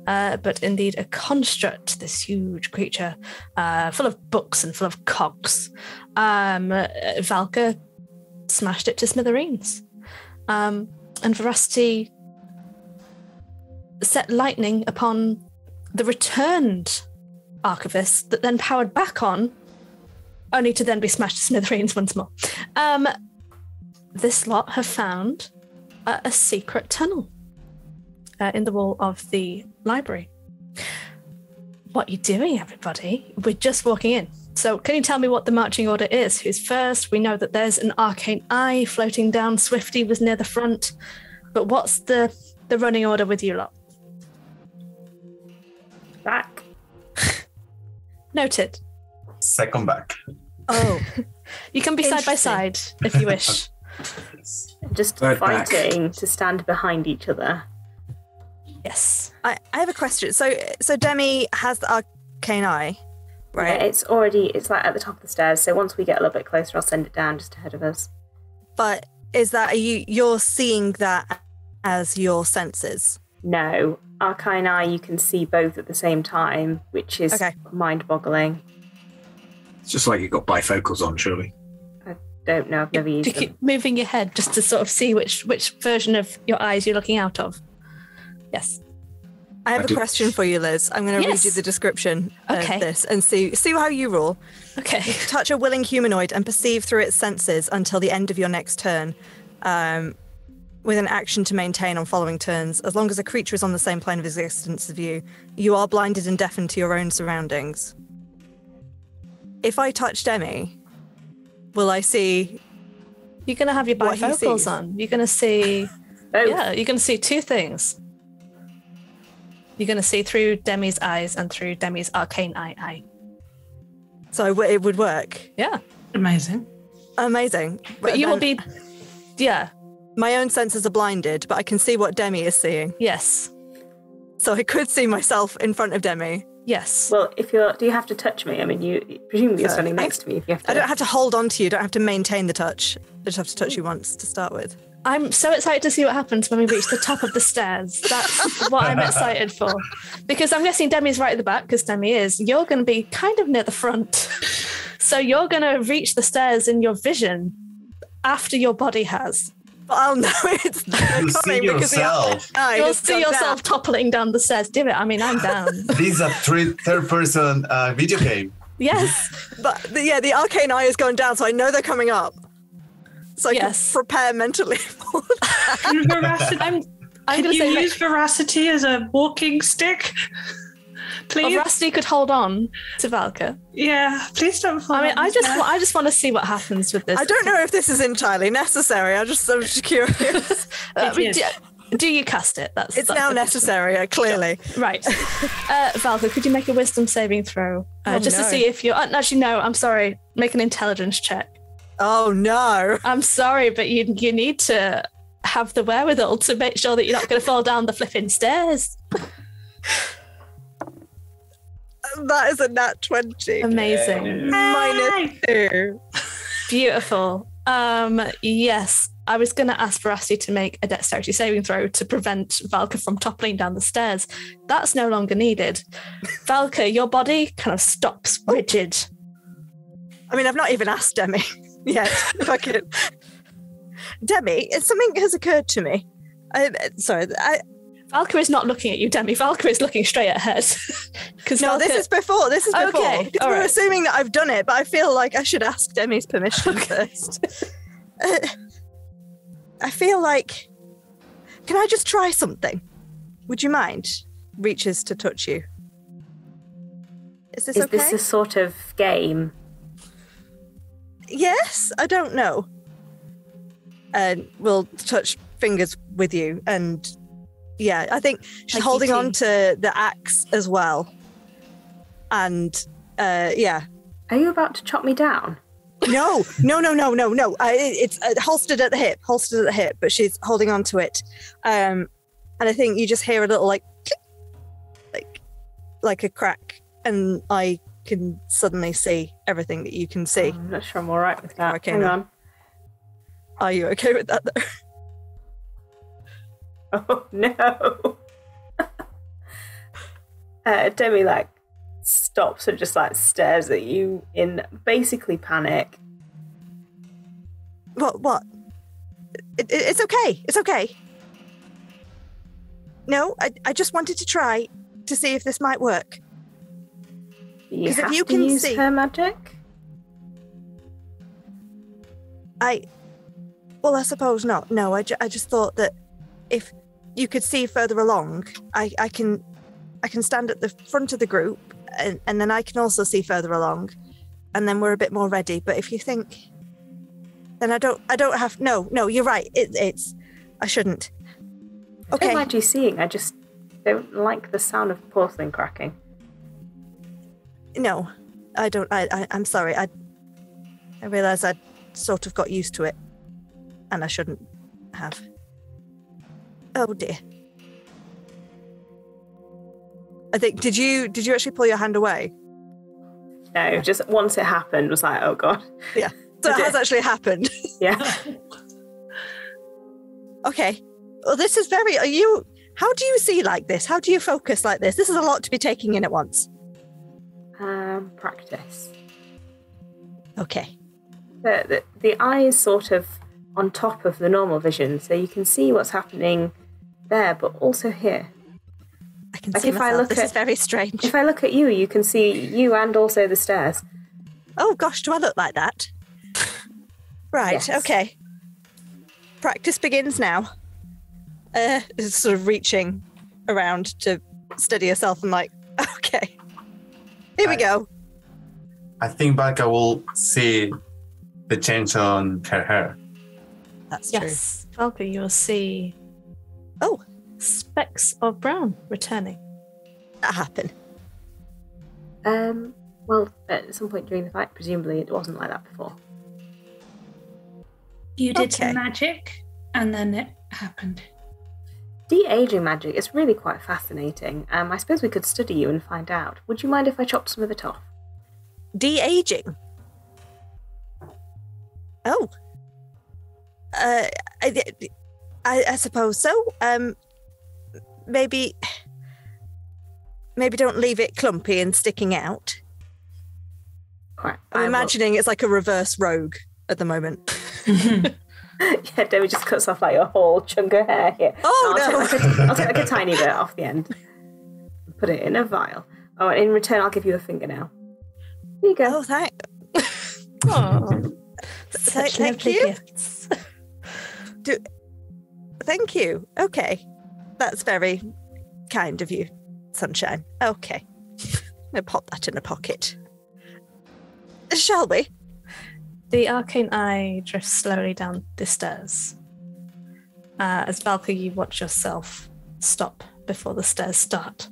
but indeed a construct, this huge creature full of books and full of cogs. Valka smashed it to smithereens. And Veracity set lightning upon the returned archivist that then powered back on, only to then be smashed to smithereens once more. This lot have found a secret tunnel in the wall of the library. What are you doing, everybody? We're just walking in. So can you tell me what the marching order is? Who's first? We know that there's an arcane eye floating down. Swifty was near the front. But what's the running order with you lot? Back. Noted. Second back. Oh. You can be side by side if you wish. Just Third fighting to stand behind each other. Yes. I have a question. So Demi has the arcane eye, right? Yeah, it's like at the top of the stairs. So once we get a little bit closer, I'll send it down just ahead of us. But is that you're seeing that as your senses? No, arcane eye, you can see both at the same time, which is mind-boggling. It's just like you've got bifocals on, surely. I don't know. I've never used Do you keep moving your head just to sort of see which version of your eyes you're looking out of? Yes. I have a question for you, Liz. I'm going to read you the description of this and see how you roll. Okay. Touch a willing humanoid and perceive through its senses until the end of your next turn, with an action to maintain on following turns. As long as a creature is on the same plane of existence as you, you are blinded and deafened to your own surroundings. If I touch Demi, will I see? You're going to have your bifocals on. You're going to see. Yeah, you're going to see two things. You're going to see through Demi's eyes and through Demi's arcane eye. So it would work. Yeah. Amazing. But you will be. Yeah. My own senses are blinded, but I can see what Demi is seeing. Yes. So I could see myself in front of Demi. Yes. Well, do you have to touch me? I mean, presumably you're standing next to me. If you have to. I don't have to hold on to you. I don't have to maintain the touch. I just have to touch you once to start with. I'm so excited to see what happens when we reach the top of the stairs. That's what I'm excited for. Because I'm guessing Demi's right at the back, because Demi is. You're going to be kind of near the front. So you're going to reach the stairs in your vision after your body has. But I'll know it's You see yourself. You'll see yourself toppling down the stairs. Do it. I mean, I'm down. This is a third-person video game. Yes. But the arcane eye is going down, so I know they're coming up. So I can prepare mentally for that. I'm going to say use Veracity as a walking stick, please. Veracity could hold on to Valka. Yeah, please don't fall. I mean, I just want to see what happens with this. I don't know if this is entirely necessary. I'm just curious. Do you cast it? It's now necessary, clearly. Right. Valka, could you make a wisdom saving throw? To see if you're... actually, no, I'm sorry. Make an intelligence check. Oh, no. I'm sorry, but you need to have the wherewithal to make sure that you're not going to fall down the flipping stairs. That is a nat 20. Amazing. -2. Beautiful. Yes. I was going to ask Veracity to make a dexterity saving throw to prevent Valka from toppling down the stairs. That's no longer needed. Valka, your body kind of stops rigid. I mean, I've not even asked Demi yet. If I could. Demi, something has occurred to me. Valka is not looking at you, Demi. Valka is looking straight ahead. No, this is before. Okay. Because we're assuming that I've done it, but I feel like I should ask Demi's permission first. I feel like... Can I just try something? Would you mind? Reaches to touch you. Is this okay? Is this a sort of game? Yes, I don't know. And we'll touch fingers with you. And yeah, I think she's holding on to the axe as well. And yeah. Are you about to chop me down? No. It's holstered at the hip, but she's holding on to it. And I think you just hear a little click, like a crack, and I can suddenly see everything that you can see. I'm not sure I'm all right with that. Okay, Hang on. Are you okay with that, though? Oh, no. Demi, stops and just, stares at you in basically panic. What? It's okay. It's okay. No, I just wanted to try to see if this might work. You have to use her magic? Well, I suppose not. No, I just thought that if you could see further along, I can stand at the front of the group, and then I can also see further along, and then we're a bit more ready. But if you think, then I don't have. No, you're right. It's I shouldn't. Okay. I don't mind you seeing. I just don't like the sound of porcelain cracking. No, I don't. I'm sorry. I realised I'd sort of got used to it, and I shouldn't have. Oh dear. I think. Did you actually pull your hand away? No, just once it happened, was like, oh god. Yeah. So it has actually happened. Yeah. Okay. Well, this is very. How do you see like this? How do you focus like this? This is a lot to be taking in at once. Practice. Okay. The eye is sort of on top of the normal vision, so you can see what's happening there, but also here. I can see myself. This is very strange. If I look at you, you can see you and also the stairs. Oh gosh, do I look like that? Right. Yes. Okay. Practice begins now. Sort of reaching around to steady yourself and okay. Here we go. I think Valka will see the change on her hair. That's true. Yes, Valka, you'll see specks of brown returning. That happened. Well, at some point during the fight, presumably it wasn't like that before. You did some magic, and then it happened. De-aging magic is really quite fascinating. I suppose we could study you and find out. Would you mind if I chopped some of it off? De-aging? Oh. I suppose so. Maybe don't leave it clumpy and sticking out. Right, I'm imagining it's like a reverse rogue at the moment. Yeah, Debbie just cuts off like a whole chunk of hair here. Oh, I'll take like a tiny bit off the end. Put it in a vial. Oh, and in return, I'll give you a fingernail. There you go. Oh, thank Thank you. Gifts. Thank you. Okay. That's very kind of you, Sunshine. Okay. I'll pop that in a pocket. Shall we? The arcane eye drifts slowly down the stairs. As Valka, you watch yourself stop before the stairs start.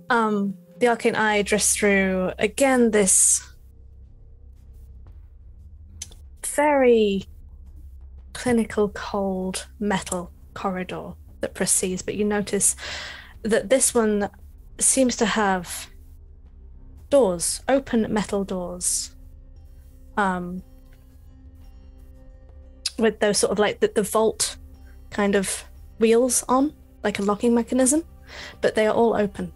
The arcane eye drifts through, again, this very clinical, cold metal corridor that proceeds, but you notice that this one seems to have doors, open metal doors, with those sort of like the vault kind of wheels on, like a locking mechanism, but they are all open.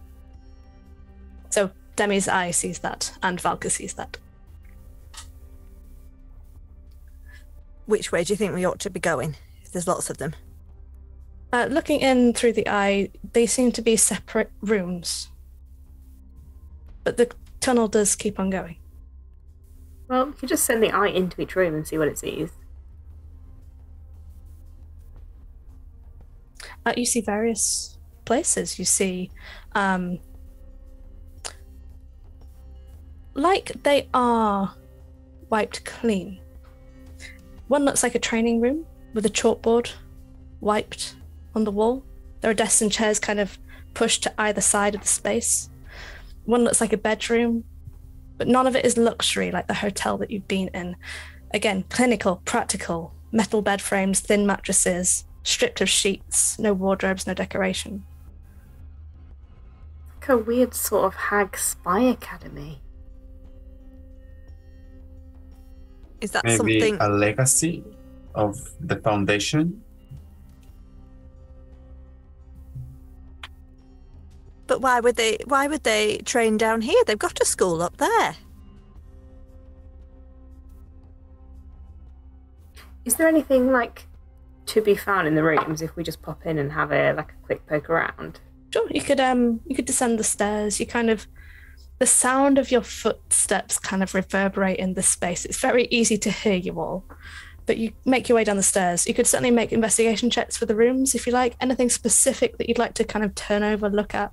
So Demi's eye sees that, and Valka sees that. Which way do you think we ought to be going? There's lots of them. Looking in through the eye, they seem to be separate rooms, but the tunnel does keep on going. Well, you could just send the eye into each room and see what it sees. You see various places. You see, like they are wiped clean. One looks like a training room with a chalkboard wiped on the wall. There are desks and chairs kind of pushed to either side of the space. One looks like a bedroom, but none of it is luxury like the hotel that you've been in. Again, clinical, practical, metal bed frames, thin mattresses, stripped of sheets, no wardrobes, no decoration. Like a weird sort of hag spy academy. Is that Maybe something? a legacy of the foundation? But why would they train down here? They've got a school up there. Is there anything like to be found in the rooms if we just pop in and have a quick poke around? Sure, you could descend the stairs. You kind of, the sound of your footsteps kind of reverberate in the space. It's very easy to hear you all, but you make your way down the stairs. You could certainly make investigation checks for the rooms if you like. Anything specific that you'd like to kind of turn over, look at?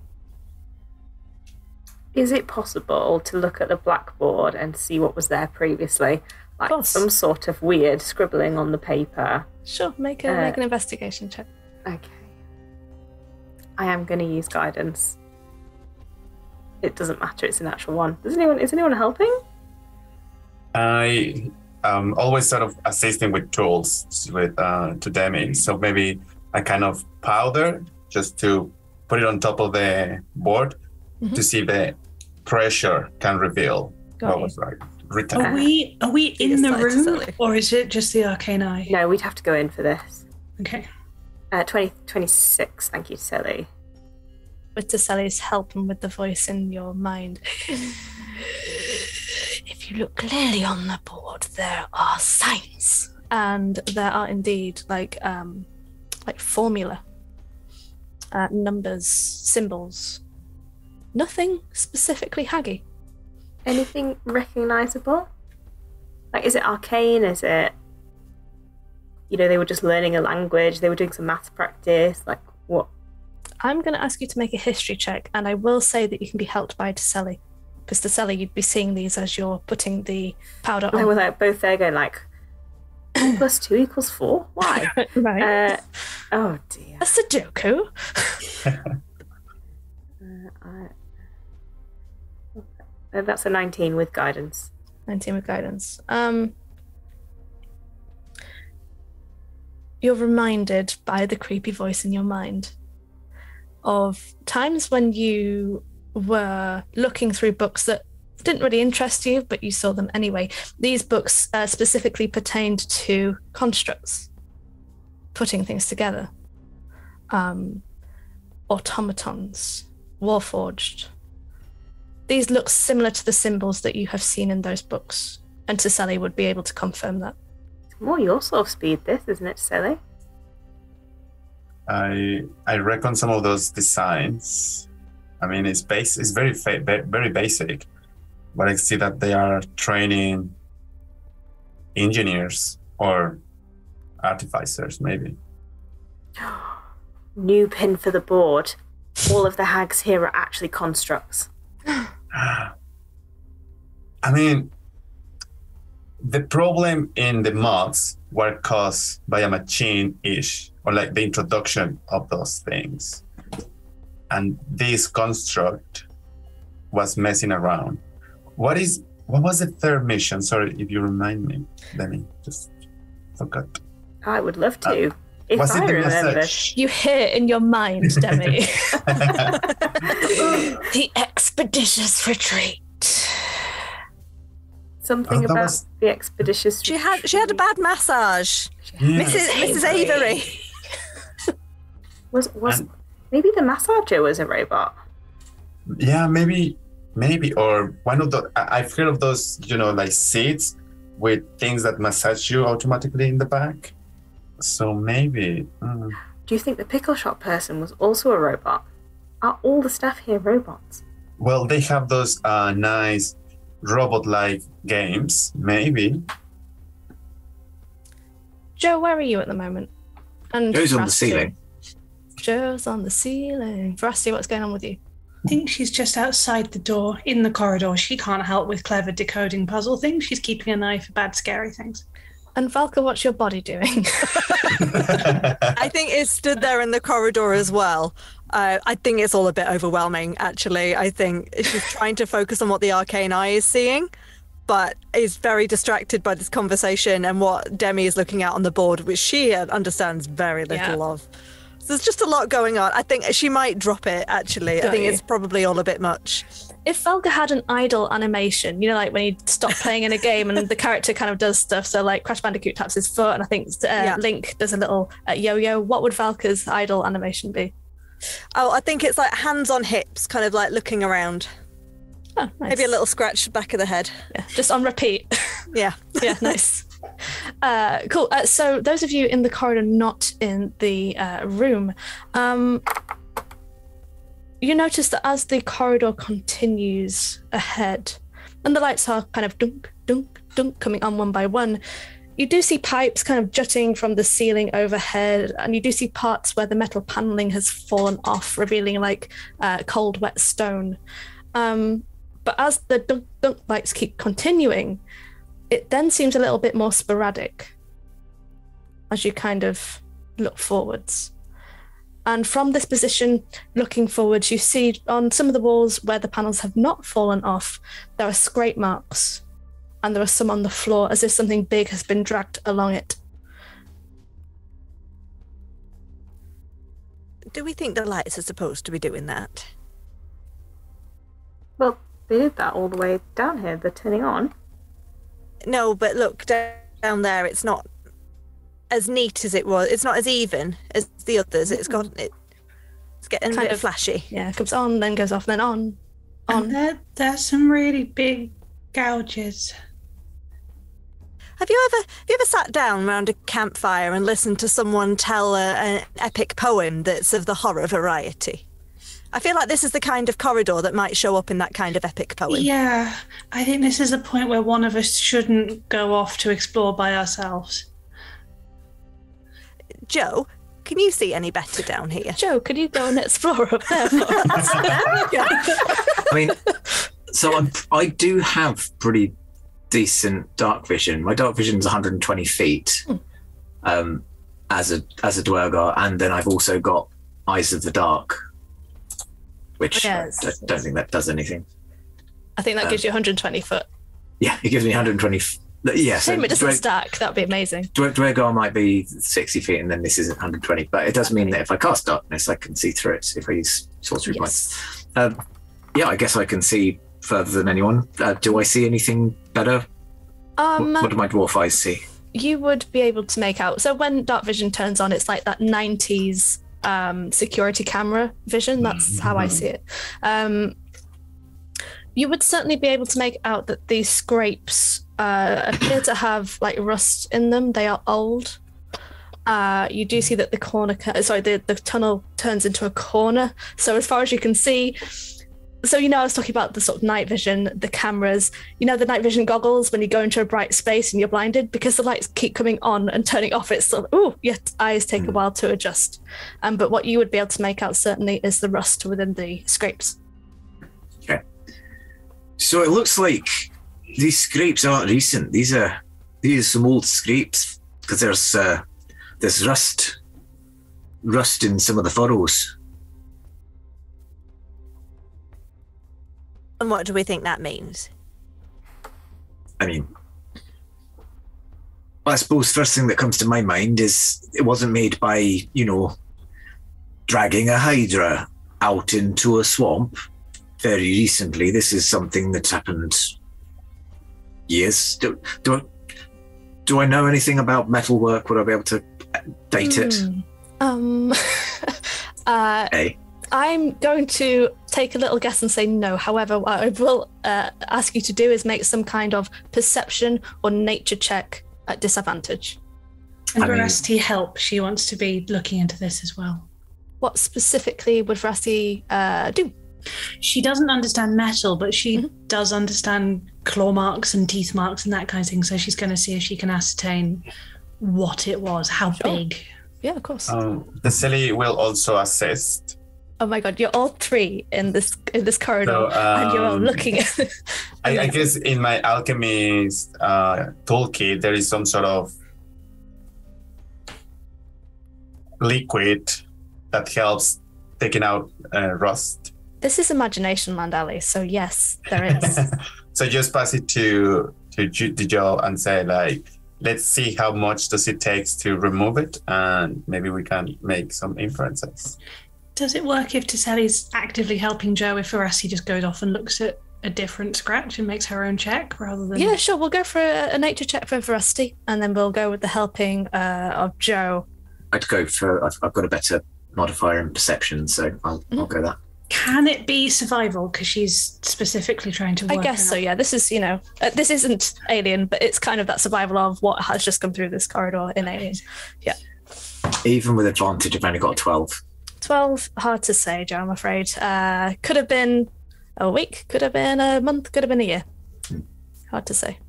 Is it possible to look at the blackboard and see what was there previously? Like some sort of weird scribbling on the paper. Sure, make an investigation check. Okay. I am going to use guidance. It doesn't matter, it's a natural one. Is anyone helping? I always sort of assisting with tools to Demi. So maybe a kind of powder just to put it on top of the board to see if the pressure can reveal what was written. Are we in the room, or is it just the arcane eye? No, we'd have to go in for this. Okay. 26, thank you, Sally. With Tasselli's help and with the voice in your mind. If you look clearly on the board, there are signs. And there are indeed like formula, numbers, symbols. Nothing specifically haggy. Anything recognisable? Like, is it arcane? Is it, they were just learning a language, they were doing some maths practice, like what? I'm going to ask you to make a history check, and I will say that you can be helped by Tasselli. Because Tasselli, you'd be seeing these as you're putting the powder on. They were like both there going like, 2 + 2 = 4? Why? Right. Oh dear. A Sudoku. That's a 19 with guidance. 19 with guidance. You're reminded by the creepy voice in your mind of times when you were looking through books that didn't really interest you, but you saw them anyway. These books specifically pertained to constructs, putting things together. Automatons, warforged. These look similar to the symbols that you have seen in those books, and Cecily would be able to confirm that. It's more your sort of speed, this, isn't it, Cecily? I reckon some of those designs, I mean, it's very very basic, but I see that they are training engineers or artificers, maybe. New pin for the board. All of the hags here are actually constructs. I mean, the problem in the mods were caused by a machine-ish, or like the introduction of those things. And this construct was messing around. What was the third mission? Sorry, if you remind me. Let me just forgot. I would love to. If was I it the remember. message? You hear in your mind, Demi. The expeditious retreat. Something about the expeditious She had a bad massage. Yes. Mrs. Avery. Was maybe the massager was a robot? Yeah, maybe, or one of the. I've heard of those, like seats with things that massage you automatically in the back. So maybe. Do you think the pickle shop person was also a robot? Are all the staff here robots? Well, they have those nice robot-like games. Maybe. Joe, where are you at the moment? And Joe's on the Veracity. ceiling. Joe's on the ceiling. Veracity, what's going on with you? I think she's just outside the door in the corridor. She can't help with clever decoding puzzle things. She's keeping an eye for bad, scary things. And Valka, what's your body doing? I think it stood there in the corridor as well. I think it's all a bit overwhelming, actually. I think she's trying to focus on what the arcane eye is seeing, but is very distracted by this conversation and what Demi is looking at on the board, which she understands very little of. So there's just a lot going on. I think she might drop it, actually. I think it's probably all a bit much. If Valka had an idle animation, like when you stop playing in a game and the character kind of does stuff, so like Crash Bandicoot taps his foot and I think Link does a little yo-yo, what would Valka's idle animation be? Oh, I think it's like hands on hips, kind of like looking around. Oh, nice. Maybe a little scratch back of the head. Yeah, just on repeat. Yeah. Yeah, nice. Cool. So those of you in the corridor, not in the room, you notice that as the corridor continues ahead, and the lights are kind of dunk, dunk, dunk coming on one by one, you do see pipes kind of jutting from the ceiling overhead, and you do see parts where the metal paneling has fallen off, revealing like cold, wet stone. But as the dunk, dunk lights keep continuing, it then seems a little bit more sporadic as you kind of look forwards. And from this position, looking forwards, you see on some of the walls where the panels have not fallen off, there are scrape marks, and there are some on the floor as if something big has been dragged along it. Do we think the lights are supposed to be doing that? Well, they did that all the way down here. They're turning on. No, but look, down there, it's not as neat as it was. It's not as even as the others. It's getting kind a bit flashy. Yeah, it comes on, then goes off, then on. And there's some really big gouges. Have you ever sat down around a campfire and listened to someone tell an epic poem that's of the horror variety? I feel like this is the kind of corridor that might show up in that kind of epic poem. Yeah, I think this is a point where one of us shouldn't go off to explore by ourselves. Joe, can you see any better down here? Joe, could you go and explore up there for us? I mean, so I do have pretty decent dark vision. My dark vision is 120 feet as a Dwergar, and then I've also got Eyes of the Dark, which I don't think that does anything. I think that gives you 120 foot. Yeah, it gives me 120. Yeah, Shame it doesn't stack. That would be amazing. Dwergar might be 60 feet, and then this is 120. But it does mean that if I cast darkness, I can see through it. If I use sorcery points, yeah, I guess I can see further than anyone. Do I see anything better? What do my dwarf eyes see? you would be able to make out. So when dark vision turns on, it's like that 90s security camera vision. That's how I see it. You would certainly be able to make out that these scrapes appear to have like rust in them. They are old. You do see that the tunnel turns into a corner. So as far as you can see, so I was talking about the sort of night vision, the cameras, the night vision goggles when you go into a bright space and you're blinded, because the lights keep coming on and turning off. It's sort of, your eyes take a while to adjust. But what you would be able to make out certainly is the rust within the scrapes. Okay. So it looks like these scrapes aren't recent. These are some old scrapes, because there's rust in some of the furrows. And what do we think that means? I mean, I suppose first thing that comes to my mind is it wasn't made by, dragging a hydra out into a swamp very recently. This is something that's happened years. Do I know anything about metalwork? Would I be able to date it? Hey. I'm going to take a little guess and say no. However, what I will ask you to do is make some kind of perception or nature check at disadvantage. And Veracity help. She wants to be looking into this as well. What specifically would Veracity do? She doesn't understand metal, but she does understand claw marks and teeth marks and that kind of thing. So she's going to see if she can ascertain what it was, how big. Yeah, of course. The Silly will also assist. Oh my god, you're all three in this corridor, and you're all looking at it. I guess in my alchemist toolkit, there is some sort of liquid that helps taking out rust. This is Imagination Land, Ali, so yes, there is. So just pass it to Joe and say, like, let's see how much does it take to remove it, and maybe we can make some inferences. Does it work if Tiseli's actively helping Joe if Veracity just goes off and looks at a different scratch and makes her own check rather than... Yeah, sure. We'll go for a nature check for Veracity, and then we'll go with the helping of Joe. I'd go for... I've got a better modifier in perception, so I'll go that. Can it be survival? Because she's specifically trying to work. I guess so, yeah. This is, this isn't Alien, but it's kind of that survival of what has just come through this corridor in Alien. Yeah. Even with advantage, I've only got a 12. 12, hard to say, Joe, I'm afraid. Could have been a week, could have been a month, could have been a year. Hard to say.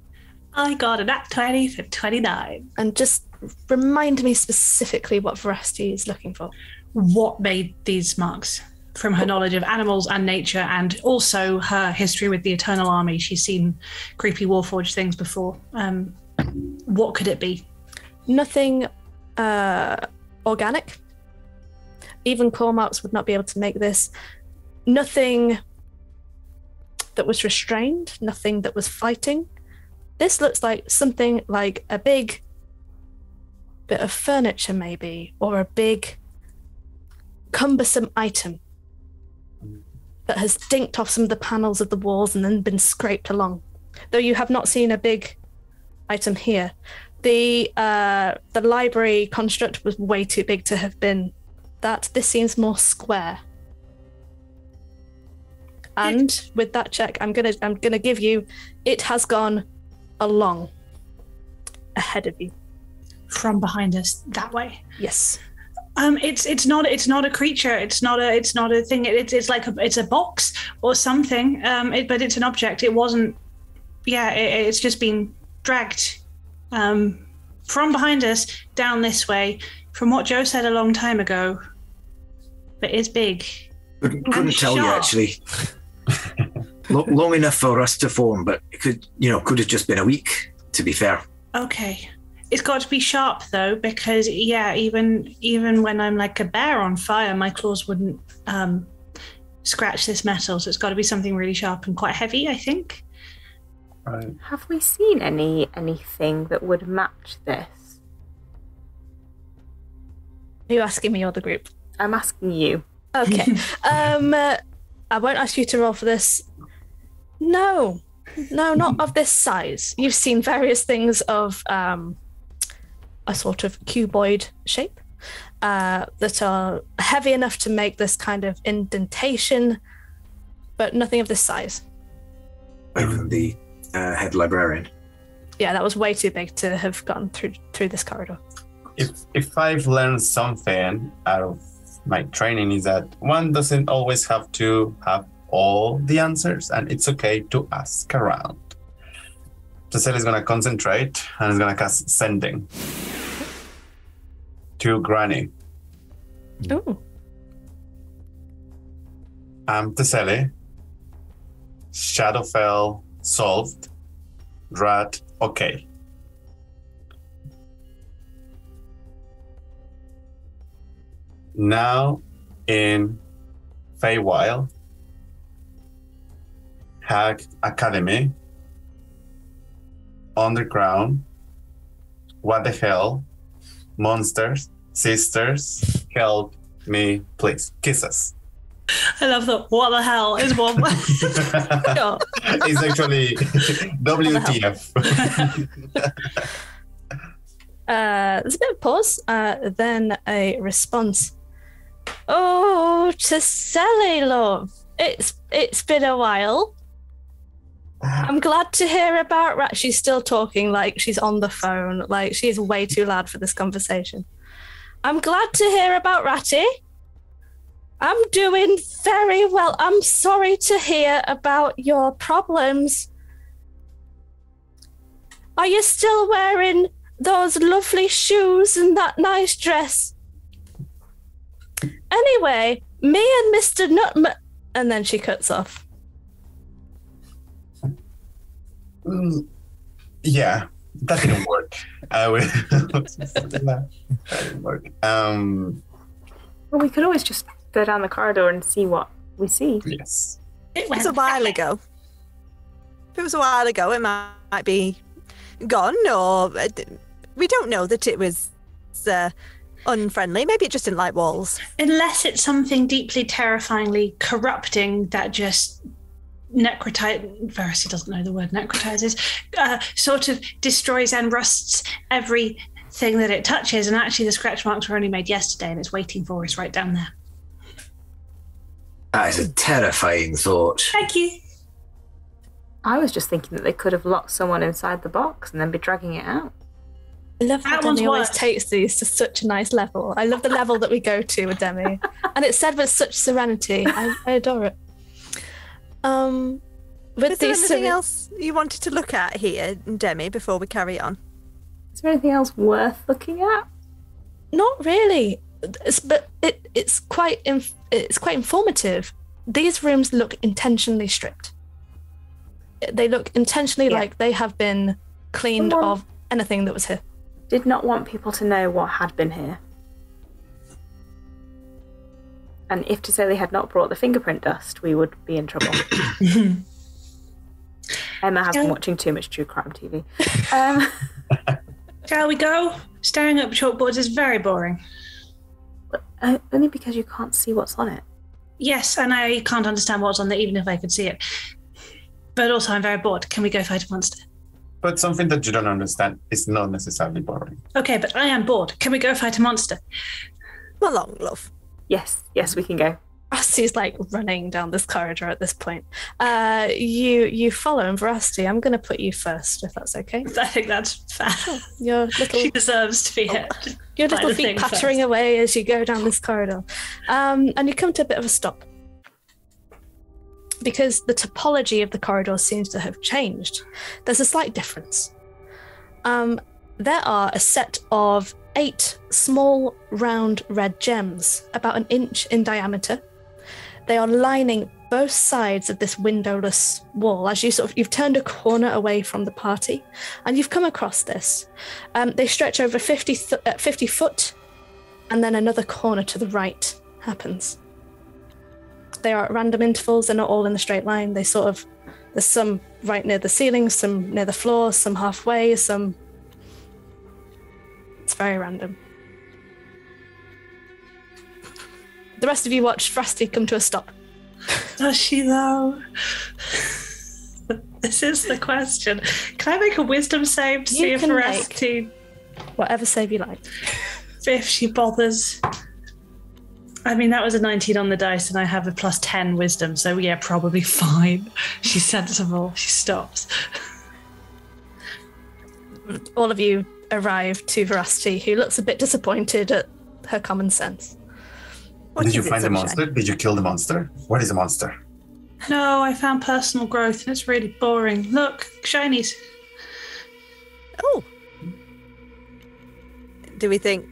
I got a nat 20 for 29. And just remind me specifically what Veracity is looking for. What made these marks? From her knowledge of animals and nature, and also her history with the Eternal Army. She's seen creepy Warforged things before. What could it be? Nothing organic. Even claw marks would not be able to make this. Nothing that was restrained, nothing that was fighting. This looks like something like a big bit of furniture maybe, or a big cumbersome item that has dinked off some of the panels of the walls and then been scraped along. Though you have not seen a big item here. The library construct was way too big to have been that. This seems more square. And with that check, I'm gonna give you, it has gone along ahead of you. From behind us, that way. Yes. It's not a creature. It's not a thing. It's like it's a box or something. But it's an object. It wasn't. Yeah, it's just been dragged from behind us down this way. From what Joe said a long time ago. But it's big. Couldn't tell you actually. Long enough for us to form, but it could have just been a week. To be fair. Okay. It's got to be sharp though, because even when I'm like a bear on fire, my claws wouldn't scratch this metal. So it's got to be something really sharp and quite heavy, I think. Right. Have we seen anything that would match this? Are you asking me or the group? I'm asking you. Okay. I won't ask you to roll for this. No, not of this size. You've seen various things of a sort of cuboid shape that are heavy enough to make this kind of indentation, but nothing of this size. Bigger than the head librarian. Yeah, that was way too big to have gone through this corridor. If I've learned something out of my training is that one doesn't always have to have all the answers, and it's okay to ask around. Giselle is going to concentrate and is going to cast Sending to Granny. Ooh. Giselle, Shadowfell solved, Rat okay. Now in Feywild, Hag Academy, Underground, what the hell, monsters, sisters, help me, please. Kisses. I love that. What the hell is one word? It's actually WTF. There's a bit of pause, then a response. Oh, Giselle, love. It's been a while. I'm glad to hear about Rat. She's still talking like she's on the phone, like she's way too loud for this conversation. I'm glad to hear about Ratty. I'm doing very well. I'm sorry to hear about your problems. Are you still wearing those lovely shoes and that nice dress? Anyway, me and Mr. Nutman... And then she cuts off. Yeah, that didn't work. That didn't work. Well, we could always just go down the corridor and see what we see. Yes. It was a while ago. If it was a while ago, it might be gone, or we don't know that it was unfriendly. Maybe it just didn't like walls. Unless it's something deeply terrifyingly corrupting that just Verity doesn't know the word necrotizes, sort of destroys and rusts everything that it touches, and actually the scratch marks were only made yesterday and it's waiting for us right down there. That is a terrifying thought. Thank you. I was just thinking that they could have locked someone inside the box and then be dragging it out. I love how Demi always takes these to such a nice level. I love the level that we go to with Demi. And it's said with such serenity. I adore it. Is there anything else you wanted to look at here, Demi, before we carry on? Is there anything else worth looking at? Not really. But it's quite informative. These rooms look intentionally stripped. They look intentionally like they have been cleaned of anything that was here. Did not want people to know what had been here. And if Giselle had not brought the fingerprint dust, we would be in trouble. Emma has been watching too much true crime TV. Shall we go? Staring at chalkboards is very boring. Only because you can't see what's on it. Yes, and I can't understand what's on there, even if I could see it. But also, I'm very bored. Can we go fight a monster? But something that you don't understand is not necessarily boring. Okay, but I am bored. Can we go fight a monster? Come along, love. Yes, we can go. Rusty's like running down this corridor at this point. You follow him, Rusty. I'm going to put you first, if that's okay. I think that's fair. Sure. Your little, she deserves to be hit. Your little feet pattering away as you go down this corridor. And you come to a bit of a stop. Because the topology of the corridor seems to have changed. There's a slight difference. There are a set of 8 small, round red gems, about 1 inch in diameter. They are lining both sides of this windowless wall as you've turned a corner away from the party, and you've come across this. They stretch over 50 foot, and then another corner to the right happens. They are at random intervals. They're not all in a straight line. There's some right near the ceiling, some near the floor, some halfway, some... It's very random. The rest of you watch Rusty come to a stop. Does she though? This is the question. Can I make a wisdom save to see if Rusty Whatever save you like. If she bothers. I mean, that was a 19 on the dice, and I have a plus 10 wisdom, so yeah, probably fine. She's sensible. She stops. All of you arrive to Veracity, who looks a bit disappointed at her common sense. Did you find the monster? Did you kill the monster? What is a monster? No, I found personal growth, and it's really boring. Look, shinies. Oh. Do we think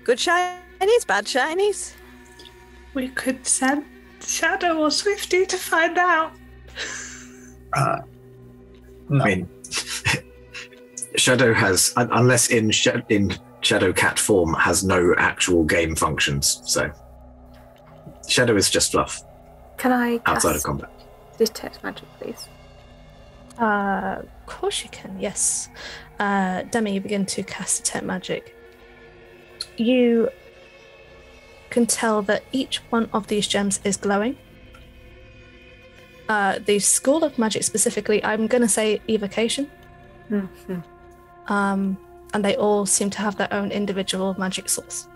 good shinies, bad shinies? We could send Shadow or Swifty to find out. No. I mean, Shadow has, unless in Shadow Cat form, has no actual game functions. So Shadow is just fluff. Can I outside of combat? Detect magic, please? Of course you can, yes. Demi, you begin to cast Detect Magic. You can tell that each one of these gems is glowing. The School of Magic specifically, I'm going to say Evocation. Mm-hmm. And they all seem to have their own individual magic source.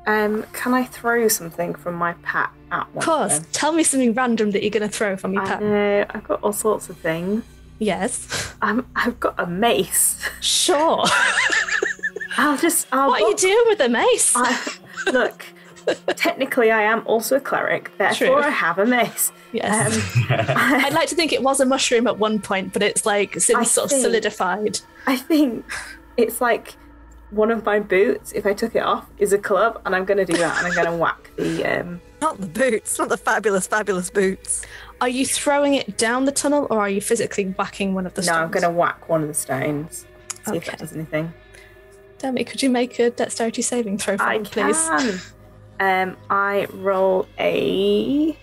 Can I throw something from my pack at one? Of course. Tell me something random that you're going to throw from your pack. I know. I've got all sorts of things. Yes. I've got a mace. Sure. What are you doing with a mace? Look, technically I am also a cleric, therefore True. I have a mace. Yes. I'd like to think it was a mushroom at one point, but it's like since sort of solidified. I think it's like one of my boots, if I took it off, is a club, and I'm going to do that, and I'm going to whack the... Not the boots, not the fabulous, fabulous boots. Are you throwing it down the tunnel, or are you physically whacking one of the stones? No, I'm going to whack one of the stones. See if that does anything. Demi, could you make a dexterity saving throw for me, please? I roll a...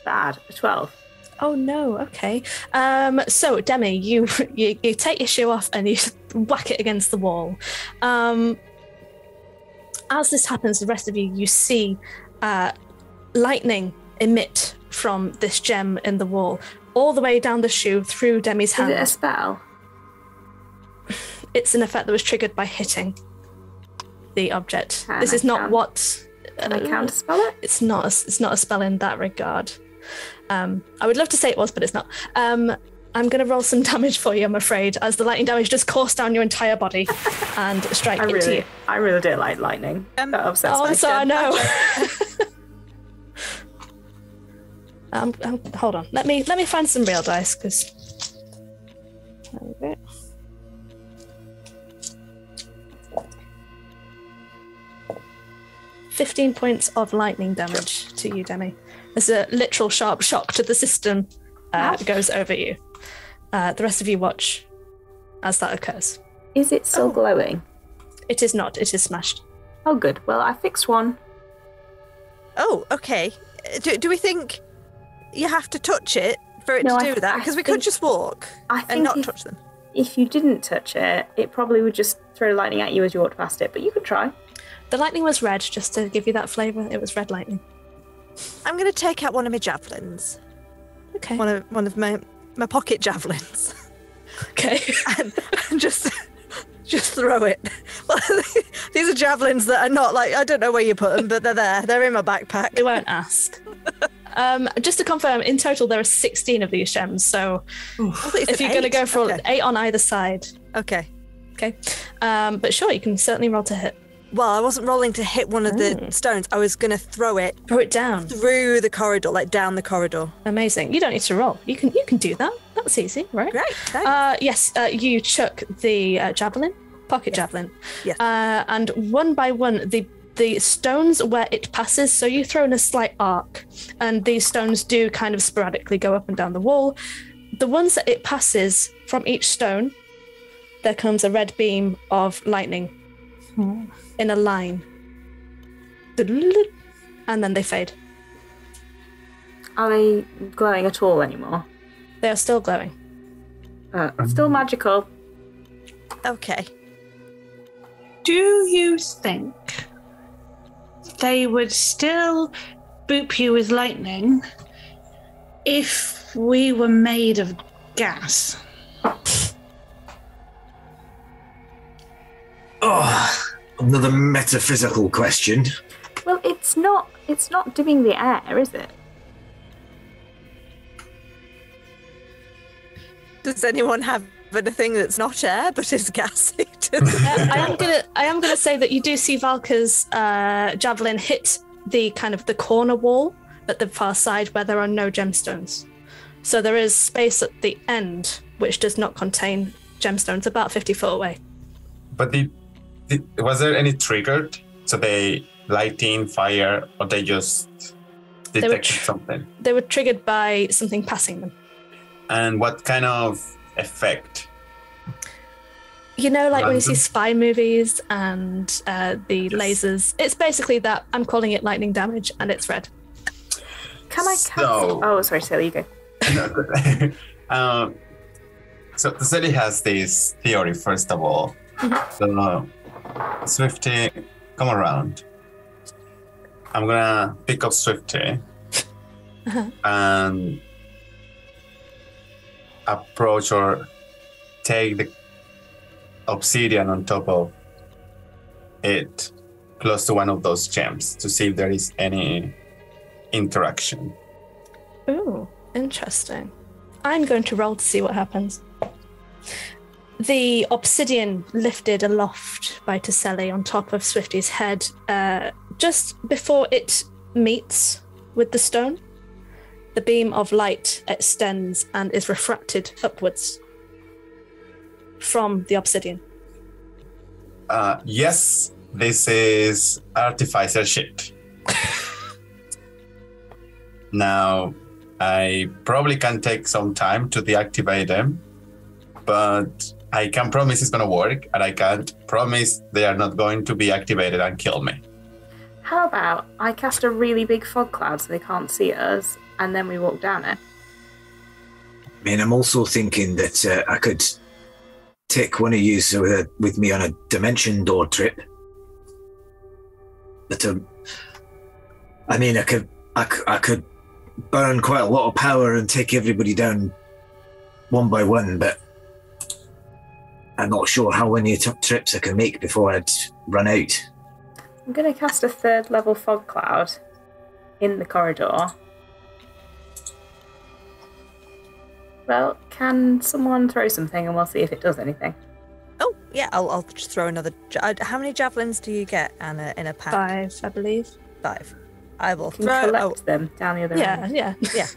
a 12. Oh no, okay. So Demi, you take your shoe off and you whack it against the wall. As this happens, the rest of you see lightning emit from this gem in the wall, all the way down the shoe through Demi's hand. Is it a spell? It's an effect that was triggered by hitting the object. Can this I is not count- what. Can I counterspell it? It's not a spell in that regard. I would love to say it was, but it's not. I'm going to roll some damage for you, I'm afraid, as the lightning damage just coursed down your entire body and strike into you. I really don't like lightning. That upsets Oh, my I'm sorry, no. stomach. Hold on. Let me find some real dice, because... There we go. $15 points of lightning damage to you, Demi. As a literal sharp shock to the system goes over you. The rest of you watch as that occurs. Is it still glowing? It is not. It is smashed. Oh, good. Well, I fixed one. Oh, okay. Do we think you have to touch it for it No, to do that? Because we could just walk and not touch them. If you didn't touch it, it probably would just throw lightning at you as you walked past it, but you could try. The lightning was red, just to give you that flavour. It was red lightning. I'm going to take out one of my javelins. Okay. One of my pocket javelins. Okay. and just throw it. Well, these are javelins that are not like, I don't know where you put them, but they're there. They're in my backpack. They won't ask. Just to confirm, in total there are 16 of these gems, so if you're going to go for 8 on either side. Okay. But sure, you can certainly roll to hit. Well, I wasn't rolling to hit one of the stones. I was going to throw it down through the corridor, like down the corridor. Amazing. You don't need to roll. You can do that. That's easy, right? Great. Thanks. Yes. You chuck the javelin, pocket javelin. Yes. And one by one, the stones where it passes. So you throw in a slight arc, and these stones do kind of sporadically go up and down the wall. The ones that it passes from each stone, there comes a red beam of lightning. In a line. And then they fade. Are they glowing at all anymore? They are still glowing. Still magical. Okay. Do you think they would still boop you with lightning if we were made of gas? Oh, another metaphysical question. Well, it's not dimming the air, is it? Does anyone have anything that's not air but is gassy? I am gonna say that you do see Valka's javelin hit the kind of the corner wall at the far side where there are no gemstones. So there is space at the end which does not contain gemstones, about 50 foot away. But was there any triggered? So they lighting, fire, or they just detected something? They were triggered by something passing them. And what kind of effect? You know, like when you see Random? spy movies and the lasers, it's basically that. I'm calling it lightning damage, and it's red. Can I cast? Oh, sorry, Sally, you go. So the city has this theory, first of all. So, Swifty, come around. I'm gonna pick up Swifty and approach or take the obsidian on top of it, close to one of those gems, to see if there is any interaction. Ooh, interesting. I'm going to roll to see what happens. The obsidian lifted aloft by Taselli on top of Swifty's head just before it meets with the stone. The beam of light extends and is refracted upwards from the obsidian. Yes, this is artificer shit. Now, I probably can take some time to deactivate them, but I can promise it's going to work, and I can't promise they are not going to be activated and kill me. How about I cast a really big fog cloud so they can't see us, and then we walk down it? I mean, I'm also thinking that I could take one of you with me on a dimension door trip. But I mean, I could burn quite a lot of power and take everybody down one by one, but I'm not sure how many trips I can make before I'd run out. I'm going to cast a 3rd level fog cloud in the corridor. Well, can someone throw something and we'll see if it does anything? Oh, yeah, I'll just throw another... How many javelins do you get, Anna, in a pack? 5, I believe. 5. I will Can throw... collect them down the other end. Yeah.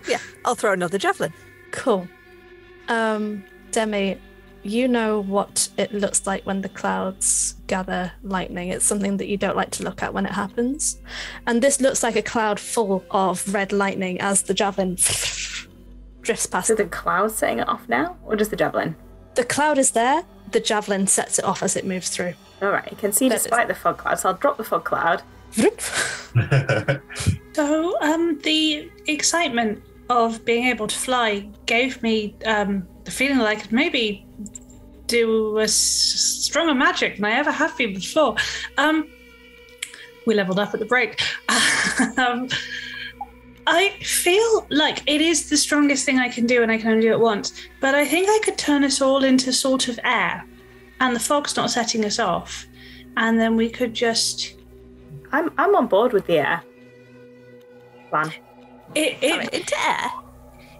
Yeah. I'll throw another javelin. Cool. Demi, you know what it looks like when the clouds gather lightning. It's something that you don't like to look at when it happens. And this looks like a cloud full of red lightning as the javelin drifts past. So the cloud's setting it off now, or just the javelin? The cloud is there. The javelin sets it off as it moves through. All right, you can see despite the fog cloud, so I'll drop the fog cloud. So, the excitement of being able to fly gave me the feeling that I could maybe do a stronger magic than I ever have been before. We leveled up at the break. I feel like it is the strongest thing I can do, and I can only do it once. But I think I could turn us all into sort of air, and the fog's not setting us off, and then we could just. I'm on board with the air plan. Into air.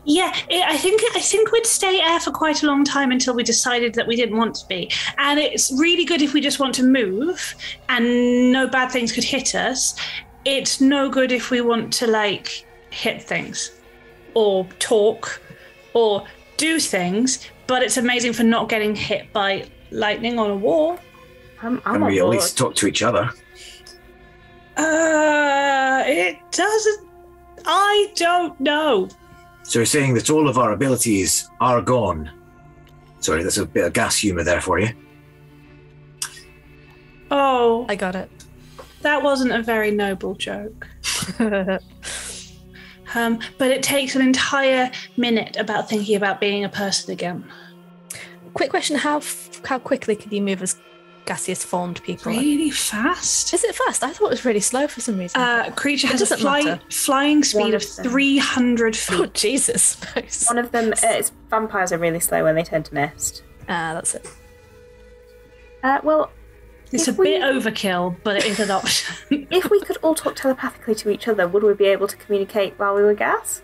Yeah, I think we'd stay air for quite a long time until we decided that we didn't want to be. And it's really good if we just want to move and no bad things could hit us. It's no good if we want to, hit things or talk or do things, but it's amazing for not getting hit by lightning on a wall. I'm and we at least talk to each other. It doesn't... I don't know. So you're saying that all of our abilities are gone? Sorry, that's a bit of gas humour there for you. Oh. I got it. That wasn't a very noble joke. But it takes an entire minute about thinking about being a person again. Quick question, how quickly can you move as gaseous formed people? Really fast. Is it fast? I thought it was really slow for some reason. Creature has a flying speed of 300 feet. Oh, Jesus. Nice. One of them, vampires are really slow when they tend to mist. That's it. Well, It's a bit overkill, but it is an option. If we could all talk telepathically to each other, would we be able to communicate while we were gas?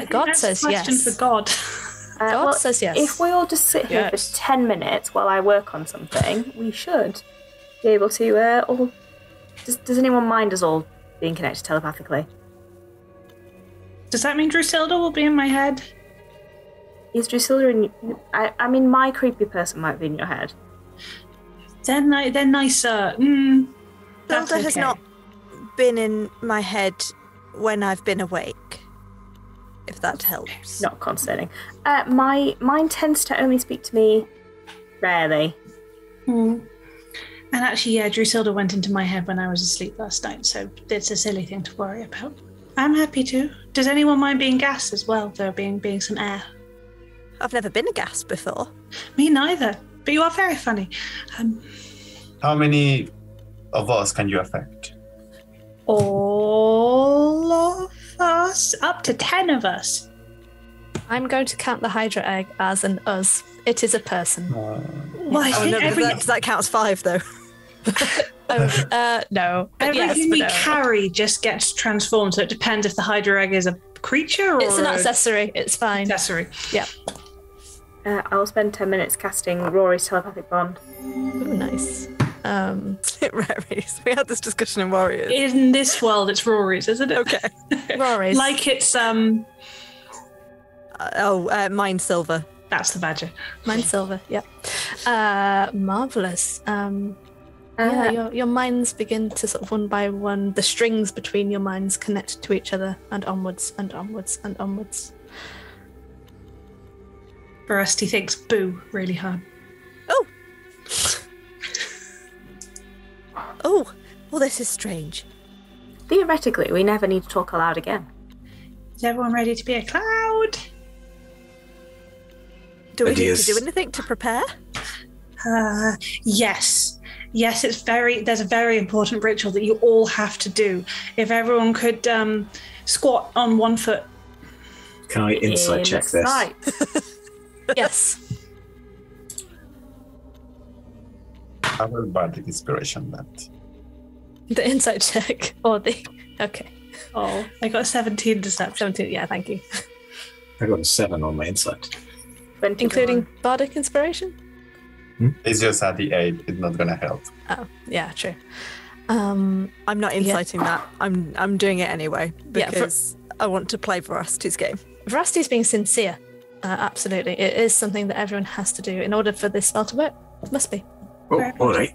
God says yes. Question for God. God says yes. If we all just sit here for 10 minutes while I work on something, we should be able to all... Does anyone mind us all being connected telepathically? Does that mean Drusilda will be in my head? Is Drusilda in... I mean, my creepy person might be in your head. They're nicer. That's Drusilda has not been in my head when I've been awake, if that helps. Not concerning. Mine tends to only speak to me rarely. And actually, yeah, Drusilda went into my head when I was asleep last night, so it's a silly thing to worry about. I'm happy to. Does anyone mind being gas as well, though, being some air? I've never been a gas before. Me neither, but you are very funny. How many of us can you affect? All of us? Up to 10 of us. I'm going to count the Hydra egg as an us. It is a person. Well, I think that counts 5, though. No. Everything we carry just gets transformed, so it depends if the Hydra egg is a creature or... It's an accessory. It's fine. Accessory. Yeah. I'll spend 10 minutes casting Rory's telepathic bond. Ooh, nice. It varies. We had this discussion in Warriors. In this world, it's Rory's, isn't it? Okay. Rory's. Like it's... Mine silver. That's the badger. Mine silver, yeah. Marvellous. Your minds begin to sort of one by one, the strings between your minds connect to each other and onwards and onwards and onwards. Rusty thinks boo really hard. Oh, well, this is strange. Theoretically, we never need to talk aloud again. Is everyone ready to be a cloud? Do we need to do anything to prepare? Yes. Yes, there's a very important ritual that you all have to do. If everyone could squat on one foot. Can I insight check this? Yes. I will bardic inspiration that. The insight check or the... Okay. Oh, I got a 17 deception. 17, yeah, thank you. I got a 7 on my insight. 21. Including bardic inspiration? It's just at the 8. It's not going to help. Oh, yeah, true. I'm not inciting that. I'm doing it anyway because I want to play Veracity's game. Veracity's being sincere. Absolutely. It is something that everyone has to do in order for this spell to work. It must be. Oh, all right.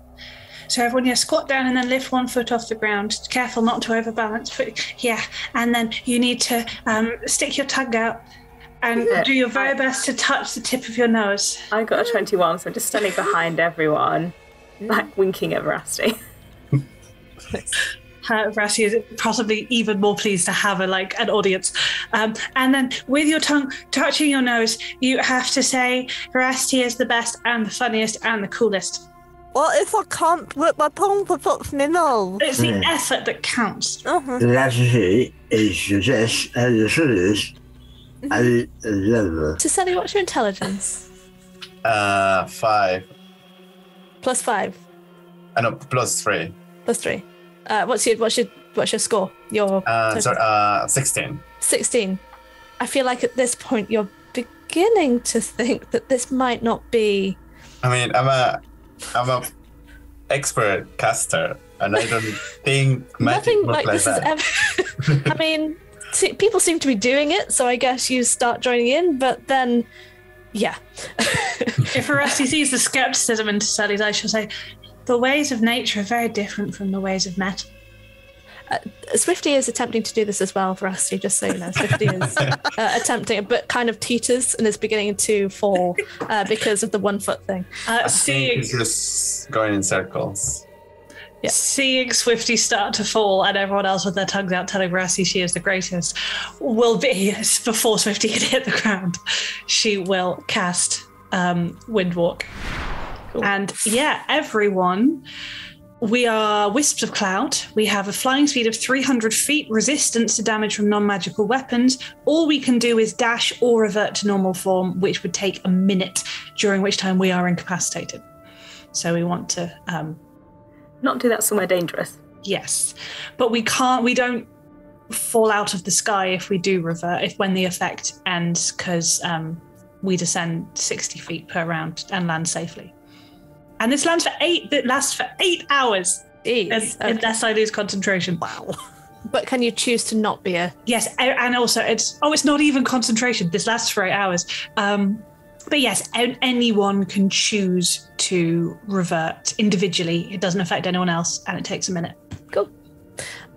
So everyone, squat down and then lift one foot off the ground. Careful not to overbalance. And then you need to stick your tongue out and do your very best to touch the tip of your nose. I got a 21, so I'm just standing behind everyone, like winking at Veracity. Veracity is possibly even more pleased to have an audience. And then with your tongue touching your nose, you have to say Veracity is the best and the funniest and the coolest. What if I can't put my tongue to touch my nose? It's the effort that counts. Tiseli, what's your intelligence? 5. Plus 5. No, plus 3. Plus 3. What's your score? Your 16. 16. I feel like at this point you're beginning to think that this might not be. I mean, I'm a expert caster, and I don't think magic nothing like this that. is ever. I mean, people seem to be doing it, so I guess you start joining in. But then, yeah. If Veracity sees the skepticism in Tiseli's eyes, she'll say, "The ways of nature are very different from the ways of metal." Swifty is attempting to do this as well, Veracity, just so you know. Swifty is attempting, but kind of teeters and is beginning to fall because of the 1 foot thing. He's just going in circles. Yeah. Seeing Swifty start to fall and everyone else with their tongues out telling Veracity she is the greatest will be, before Swifty can hit the ground, she will cast Windwalk. Cool. And everyone... We are wisps of cloud. We have a flying speed of 300 feet, resistance to damage from non-magical weapons. All we can do is dash or revert to normal form, which would take a minute, during which time we are incapacitated. So we want to not do that somewhere dangerous. Yes, but we don't fall out of the sky if we do revert, when the effect ends, because we descend 60 feet per round and land safely. And this lasts for 8 hours. Unless I lose concentration. Wow. But can you choose to not be a... Yes, and also it's not even concentration. This lasts for 8 hours. But yes, anyone can choose to revert individually. It doesn't affect anyone else, and it takes a minute. Cool.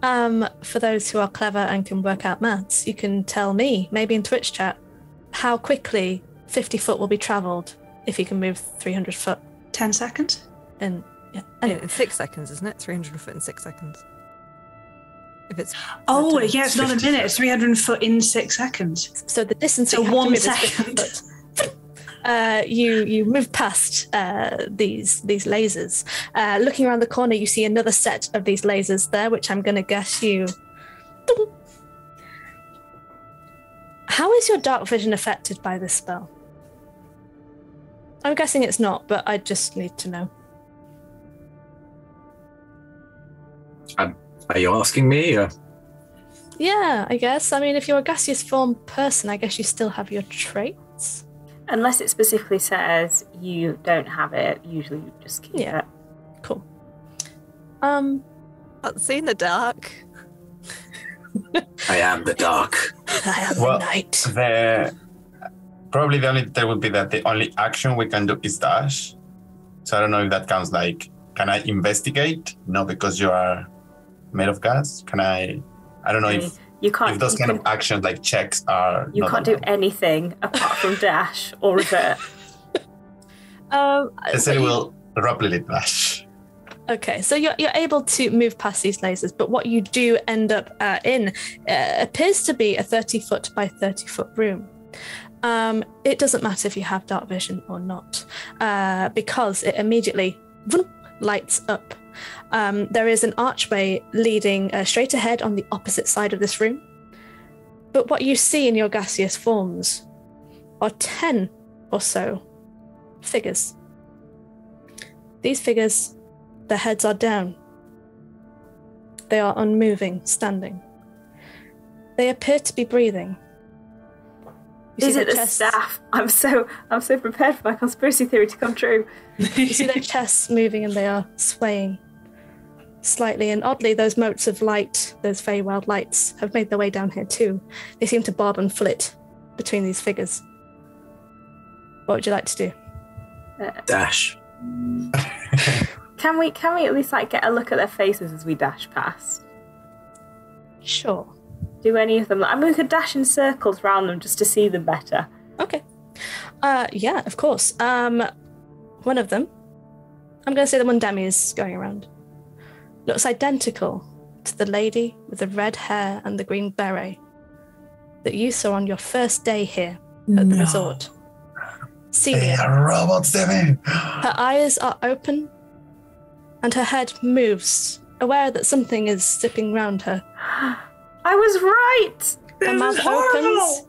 For those who are clever and can work out maths, you can tell me, maybe in Twitch chat, how quickly 50 foot will be travelled if you can move 300 foot. 10 seconds? And yeah. Anyway. In 6 seconds, isn't it? 300 foot in 6 seconds. If it's it's not a minute. It's 300 foot in 6 seconds. So the distance. So 1 second. You move past these lasers. Looking around the corner, you see another set of these lasers there, which I'm going to guess you. How is your dark vision affected by this spell? I'm guessing it's not, but I just need to know. Are you asking me? Yeah, I guess. I mean, if you're a gaseous form person, I guess you still have your traits. Unless it specifically says you don't have it, usually you just keep it. Cool. Can't see in the dark. I am the dark. I am the night. Probably the only thing would be that the only action we can do is dash. So I don't know if that counts like, can I investigate? No, because you are made of gas. Can I don't know if you can't. If those kind of actions like checks are. You can't do anything apart from dash or revert. I say we'll rapidly dash. Okay, so you're able to move past these lasers, but what you do end up in appears to be a 30 foot by 30 foot room. It doesn't matter if you have dark vision or not, because it immediately lights up. There is an archway leading straight ahead on the opposite side of this room. But what you see in your gaseous forms are 10 or so figures. These figures, their heads are down. They are unmoving, standing. They appear to be breathing. Is it the staff? I'm so prepared for my conspiracy theory to come true. You see their chests moving and they are swaying slightly, and oddly those motes of light, those Feywild lights, have made their way down here too. They seem to bob and flit between these figures. What would you like to do? Dash. Can we at least get a look at their faces as we dash past? Sure. Do any of them? We could dash in circles around them just to see them better. Okay. Yeah, of course. One of them, I'm going to say the one Demi is going around, looks identical to the lady with the red hair and the green beret that you saw on your first day here at the resort. Celia. They are robots, Demi. Her eyes are open and her head moves, aware that something is zipping round her. I was right! Her mouth opens,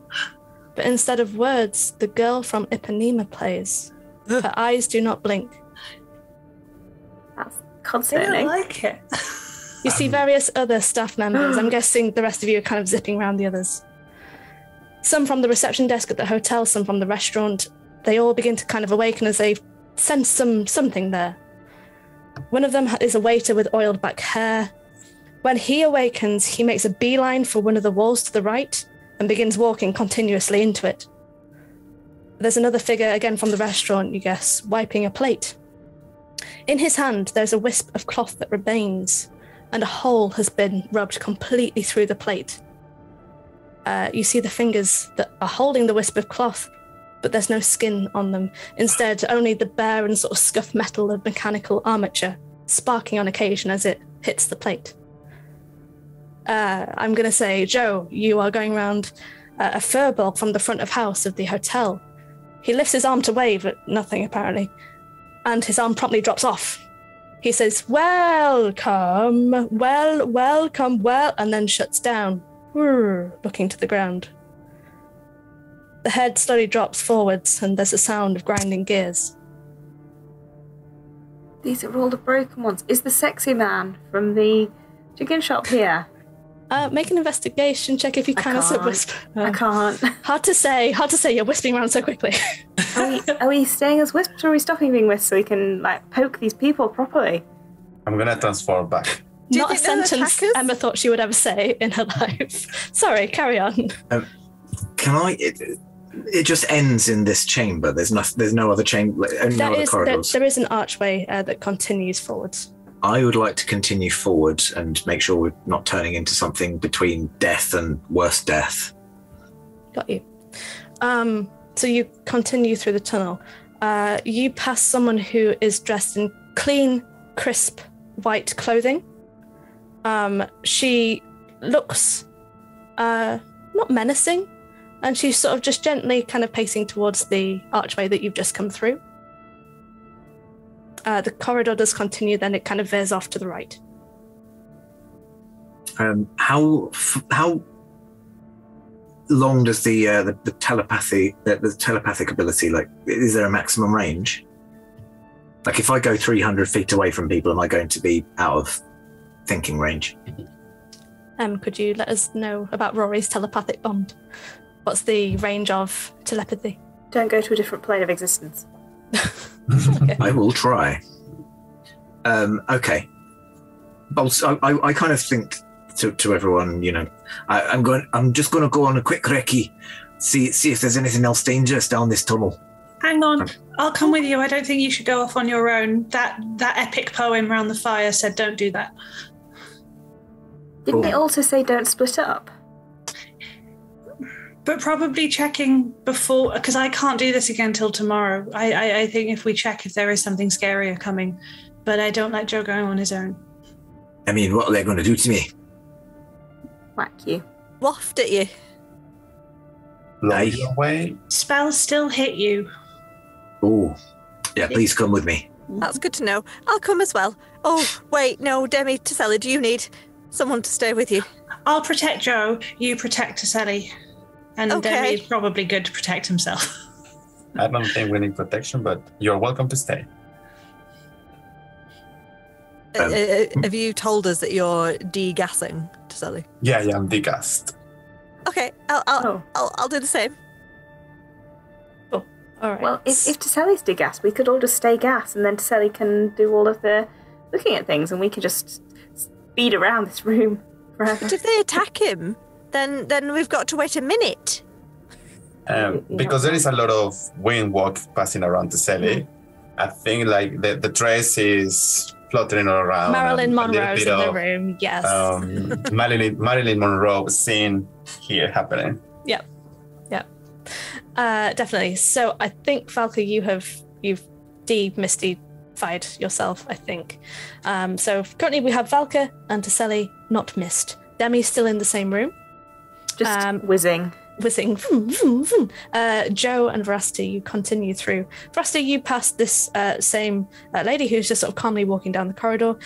but instead of words, the girl from Ipanema plays. Her eyes do not blink. That's concerning. I don't like it. You see various other staff members. I'm guessing the rest of you are kind of zipping around the others. Some from the reception desk at the hotel, some from the restaurant. They all begin to kind of awaken as they sense something there. One of them is a waiter with oiled back hair. When he awakens, he makes a beeline for one of the walls to the right and begins walking continuously into it. There's another figure, again from the restaurant, you guess, wiping a plate. In his hand, there's a wisp of cloth that remains, and a hole has been rubbed completely through the plate. You see the fingers that are holding the wisp of cloth, but there's no skin on them. Instead, only the bare and sort of scuffed metal of mechanical armature, sparking on occasion as it hits the plate. I'm going to say, Joe, you are going around a furball from the front of house of the hotel. He lifts his arm to wave at nothing, apparently, and his arm promptly drops off. He says, welcome, and then shuts down, looking to the ground. The head slowly drops forwards, and there's a sound of grinding gears. These are all the broken ones. Is the sexy man from the chicken shop here? Make an investigation check if you can. As a whisper. I can't. Hard to say. You're whispering around so quickly. Are we staying as wisps, or are we stopping being wisps so we can poke these people properly? I'm gonna transform back. Not a sentence Emma thought she would ever say in her life. Sorry, carry on. Can I? It just ends in this chamber. There's no other chamber. No other corridors. There is an archway that continues forwards. I would like to continue forward and make sure we're not turning into something between death and worse death. Got you. So you continue through the tunnel. You pass someone who is dressed in clean, crisp, white clothing. She looks not menacing, and she's sort of just gently kind of pacing towards the archway that you've just come through. The corridor does continue, then it kind of veers off to the right. How long does the telepathic ability, is there a maximum range? Like if I go 300 feet away from people, am I going to be out of thinking range? Could you let us know about Rory's telepathic bond? What's the range of telepathy? Don't go to a different plane of existence. Okay. I will try. Okay. I kind of think to everyone, I'm just going to go on a quick recce, see if there's anything else dangerous down this tunnel. Hang on, I'll come with you. I don't think you should go off on your own. That epic poem around the fire said don't do that. Didn't they also say don't split up? But probably checking before, because I can't do this again till tomorrow. I think if we check if there is something scarier coming, but I don't like Joe going on his own. I mean, what are they going to do to me? Whack you. Waft at you. Blow you away. Spells still hit you. Oh, yeah, please come with me. That's good to know. I'll come as well. Oh, wait, no, Demi, Taselli, do you need someone to stay with you? I'll protect Joe, you protect Taselli. And okay. Demi is probably good to protect himself. I don't think we need protection, but you're welcome to stay. Have you told us that you're degassing, Taselli? Yeah, I'm degassed. Okay, I'll do the same. Oh, all right. Well, if Taselli's degassed, we could all just stay gas, and then Taselli can do all of the looking at things, and we can just speed around this room forever. But if they attack him, then we've got to wait a minute. Because there is a lot of wind walk passing around Taselli, I think the dress is fluttering all around. Marilyn Monroe's in the room, yes. Marilyn Monroe scene here happening. Yep. Definitely. So I think, Valka, you've demystified yourself, I think. So currently we have Valka and Taselli not missed. Demi's still in the same room. Just whizzing. Vroom, vroom, vroom. Joe and Veracity, you continue through. Veracity, you pass this same lady who's just sort of calmly walking down the corridor.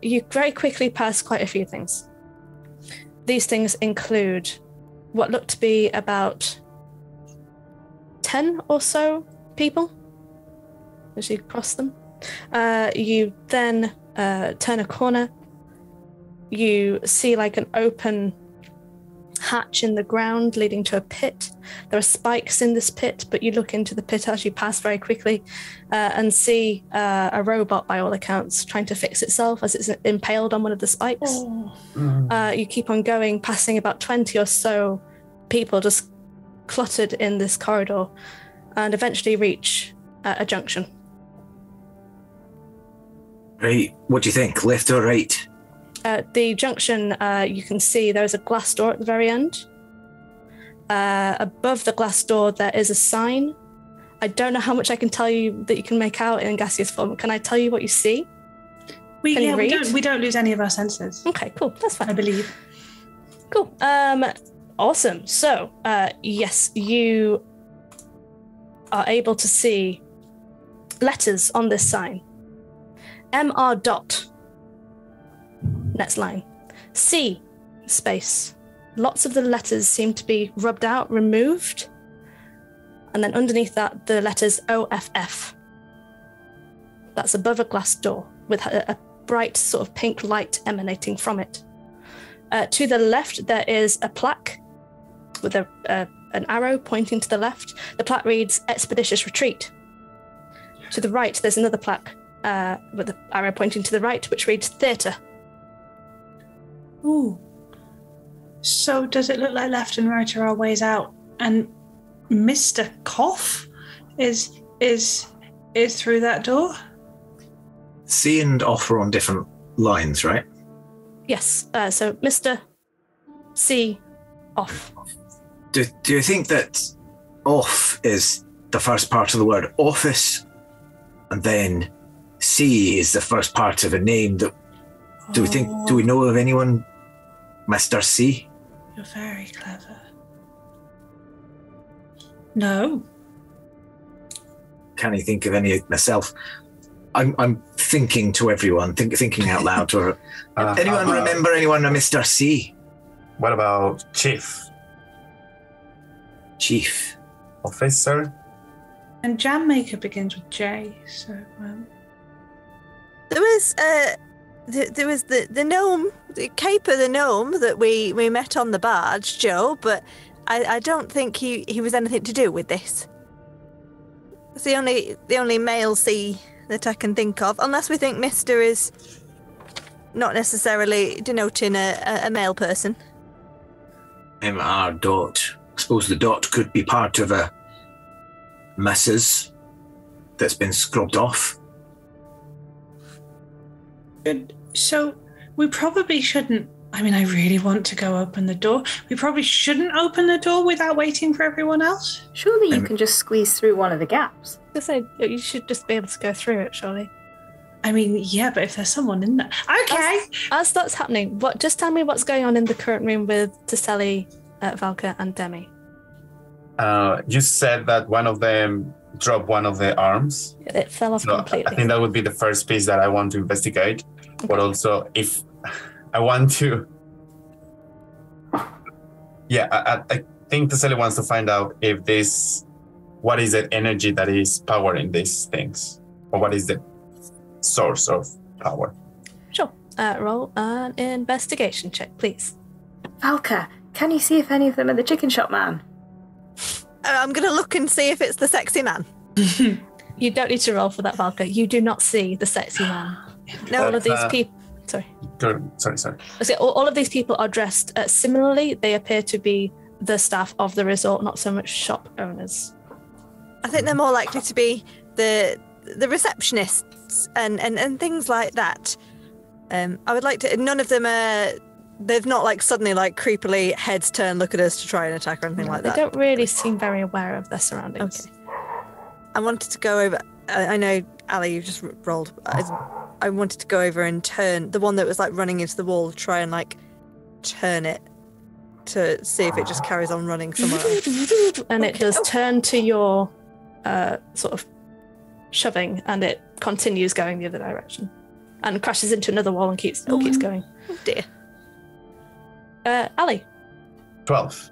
You very quickly pass quite a few things. These things include what look to be about 10 or so people as you cross them. You then turn a corner. You see an open hatch in the ground leading to a pit. There are spikes in this pit, but you look into the pit as you pass very quickly and see a robot, by all accounts, trying to fix itself as it's impaled on one of the spikes. You keep on going, passing about 20 or so people just cluttered in this corridor, and eventually reach a junction. Right, what do you think? Left or right? The junction, you can see there's a glass door at the very end. Above the glass door, there is a sign. I don't know how much I can tell you that you can make out in gaseous form. Can I tell you what you see? We don't lose any of our senses. Okay, cool. That's fine. I believe. Cool. Awesome. So, yes, you are able to see letters on this sign. MR dot. Next line. C space. Lots of the letters seem to be rubbed out, removed. And then underneath that, the letters OFF. that's above a glass door with a bright sort of pink light emanating from it. To the left, there is a plaque with an arrow pointing to the left. The plaque reads Expeditious Retreat. To the right, there's another plaque with the arrow pointing to the right, which reads Theatre. Ooh. So does it look like left and right are our ways out? And Mr. Cough is through that door? C and off are on different lines, right? Yes. So Mr. C off. Do you think that off is the first part of the word office, and then C is the first part of a name that? Do we know of anyone, Mr. C? You're very clever. No. Can't think of any myself. I'm thinking to everyone, thinking out loud to her. Anyone remember anyone, a Mr. C? What about Chief? Chief. Officer? And Jam Maker begins with J, so... There was the gnome, the Caper the gnome that we met on the barge, Joe, but I don't think he was anything to do with this. It's the only male C that I can think of, unless we think Mr. is not necessarily denoting a male person. MR dot. I suppose the dot could be part of a Mrs. that's been scrubbed off. So we probably shouldn't. I mean, I really want to go open the door. We probably shouldn't open the door without waiting for everyone else. Surely you can just squeeze through one of the gaps. I was gonna say, you should just be able to go through it, surely. I mean, yeah, but if there's someone in there. Okay. As that's happening, just tell me what's going on in the current room with Tiseli, Valka, and Demi. You said that one of them dropped one of the arms. It fell off completely. I think that would be the first piece that I want to investigate. Okay. But also, if I want to... Yeah, I think Tiseli wants to find out if what is the energy that is powering these things? Or what is the source of power? Sure. Roll an investigation check, please. Valka, can you see if any of them are the chicken shop man? I'm going to look and see if it's the sexy man. You don't need to roll for that, Valka. You do not see the sexy man. No, all of these people... Sorry. Sorry. Okay, all of these people are dressed similarly. They appear to be the staff of the resort, not so much shop owners. I think they're more likely to be the receptionists and things like that. I would like to... None of them are... They've not suddenly creepily heads turn, look at us to try and attack or anything like that. They don't really seem very aware of their surroundings. Okay. I wanted to go over... I know, Ali, you've just rolled. I wanted to go over and turn the one that was running into the wall, try and turn it to see if it just carries on running somewhere else. And it does turn to your sort of shoving, and it continues going the other direction and crashes into another wall and keeps going. Oh dear. Ali. 12.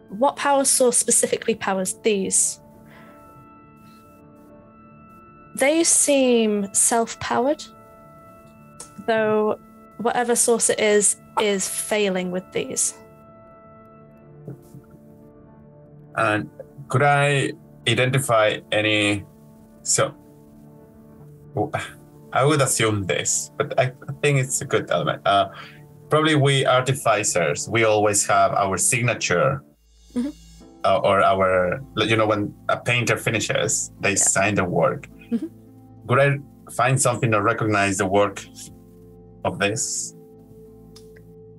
What power source specifically powers these? They seem self-powered, though whatever source it is failing with these. And could I identify any... So, I would assume this, but I think it's a good element. Probably we artificers, we always have our signature, mm-hmm. Or our, when a painter finishes, they sign the work. Mm-hmm. Could I find something to recognize the work of this?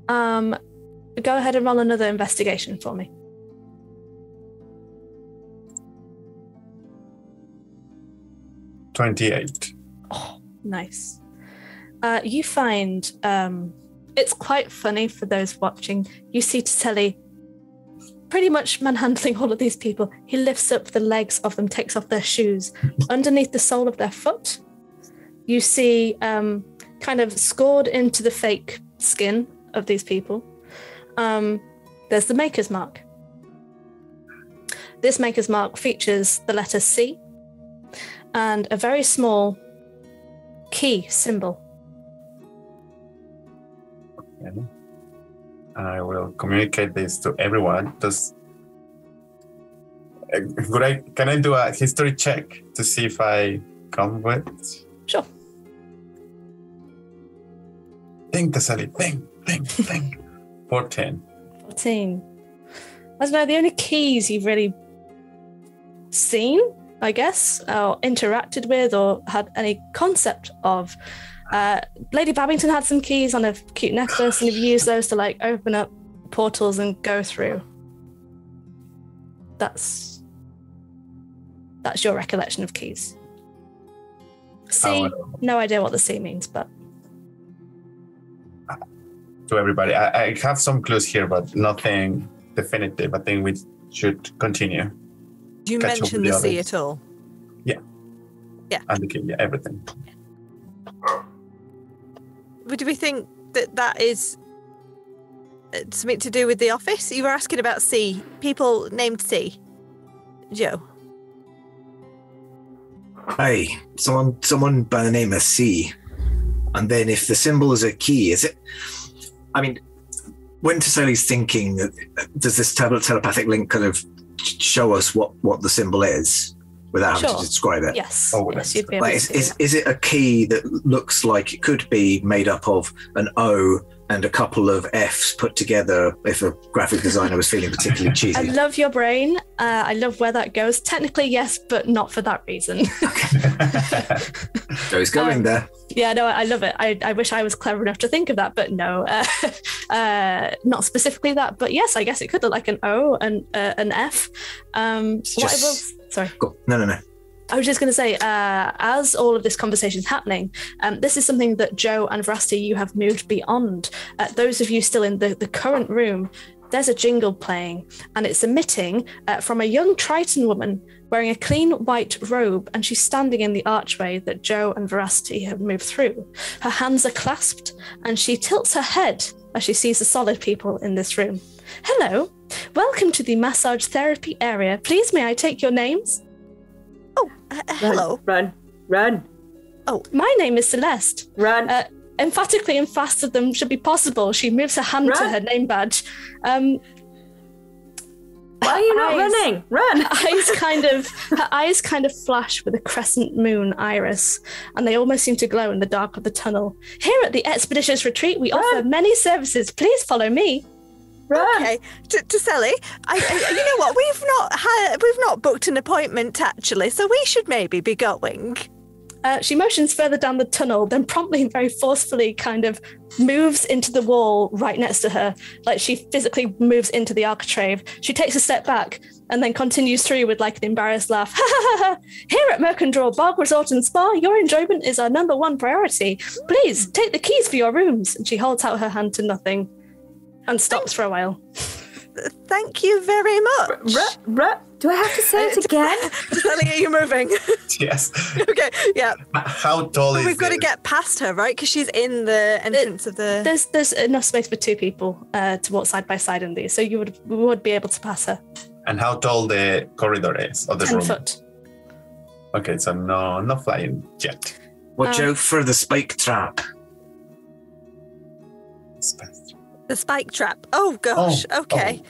Go ahead and roll another investigation for me. 28. Oh, nice. You find it's quite funny for those watching. You see Tiseli pretty much manhandling all of these people. He lifts up the legs of them, takes off their shoes. Underneath the sole of their foot, you see kind of scored into the fake skin of these people. There's the maker's mark. This maker's mark features the letter C and a very small key symbol. Okay. I will communicate this to everyone. Can I do a history check to see if I come with? Sure. Think, Casali. Think. 14. 14. I don't know, the only keys you've really seen, I guess, or interacted with, or had any concept of. Lady Babington had some keys on a cute necklace, and you've used those to like open up portals and go through. That's your recollection of keys. C, no idea what the C means, but to everybody, I have some clues here, but nothing definitive. I think we should continue. Do you mention the C at all? Yeah. Yeah. And the key, yeah, everything. Do we think that is something to do with the office? You were asking about C. People named C. Joe. Hey, someone by the name of C. And then if the symbol is a key, is it... I mean, when Taseli's thinking, does this telepathic link kind of show us what the symbol is without having to describe it? Yes. Yes, you'd be able to see is it a key that looks like it could be made up of an O and a couple of Fs put together if a graphic designer was feeling particularly cheesy? I love your brain. I love where that goes. Technically, yes, but not for that reason. So he's going there. Yeah, no, I love it. I wish I was clever enough to think of that, but no, not specifically that. But yes, I guess it could look like an O and an F. Sorry. Cool. No. I was just going to say, as all of this conversation is happening, this is something that Joe and Veracity, you have moved beyond. Those of you still in the current room, there's a jingle playing, and it's emitting from a young Triton woman wearing a clean white robe, and she's standing in the archway that Joe and Veracity have moved through. Her hands are clasped, and she tilts her head as she sees the solid people in this room. Hello, welcome to the massage therapy area. Please, may I take your names? Oh, hello. Run. Oh, my name is Celeste. Run. Emphatically and faster than should be possible. She moves her hand to her name badge. Why are you not running? Run. Her eyes kind of flash with a crescent moon iris, and they almost seem to glow in the dark of the tunnel. Here at the Expeditious Retreat, we offer many services. Please follow me. Run. Okay, Taseli, you know what? We've not booked an appointment actually, so we should maybe be going. She motions further down the tunnel, then promptly and very forcefully kind of moves into the wall right next to her. Like she physically moves into the architrave. She takes a step back and then continues through with like an embarrassed laugh. Here at Murkendraw Bog Resort and Spa, your enjoyment is our number one priority. Please take the keys for your rooms. And she holds out her hand to nothing and stops for a while. Thank you very much. Do I have to say it again? Taseli, are you moving? Yes. Okay, yeah. How tall is We've got to get past her, right? Because she's in the entrance of the... There's enough space for two people to walk side by side in these, so we would be able to pass her. And how tall the corridor is of the 10 room? foot. Okay, so no flying jet. Watch out for the spike trap. The spike trap. Oh, gosh. Oh, okay.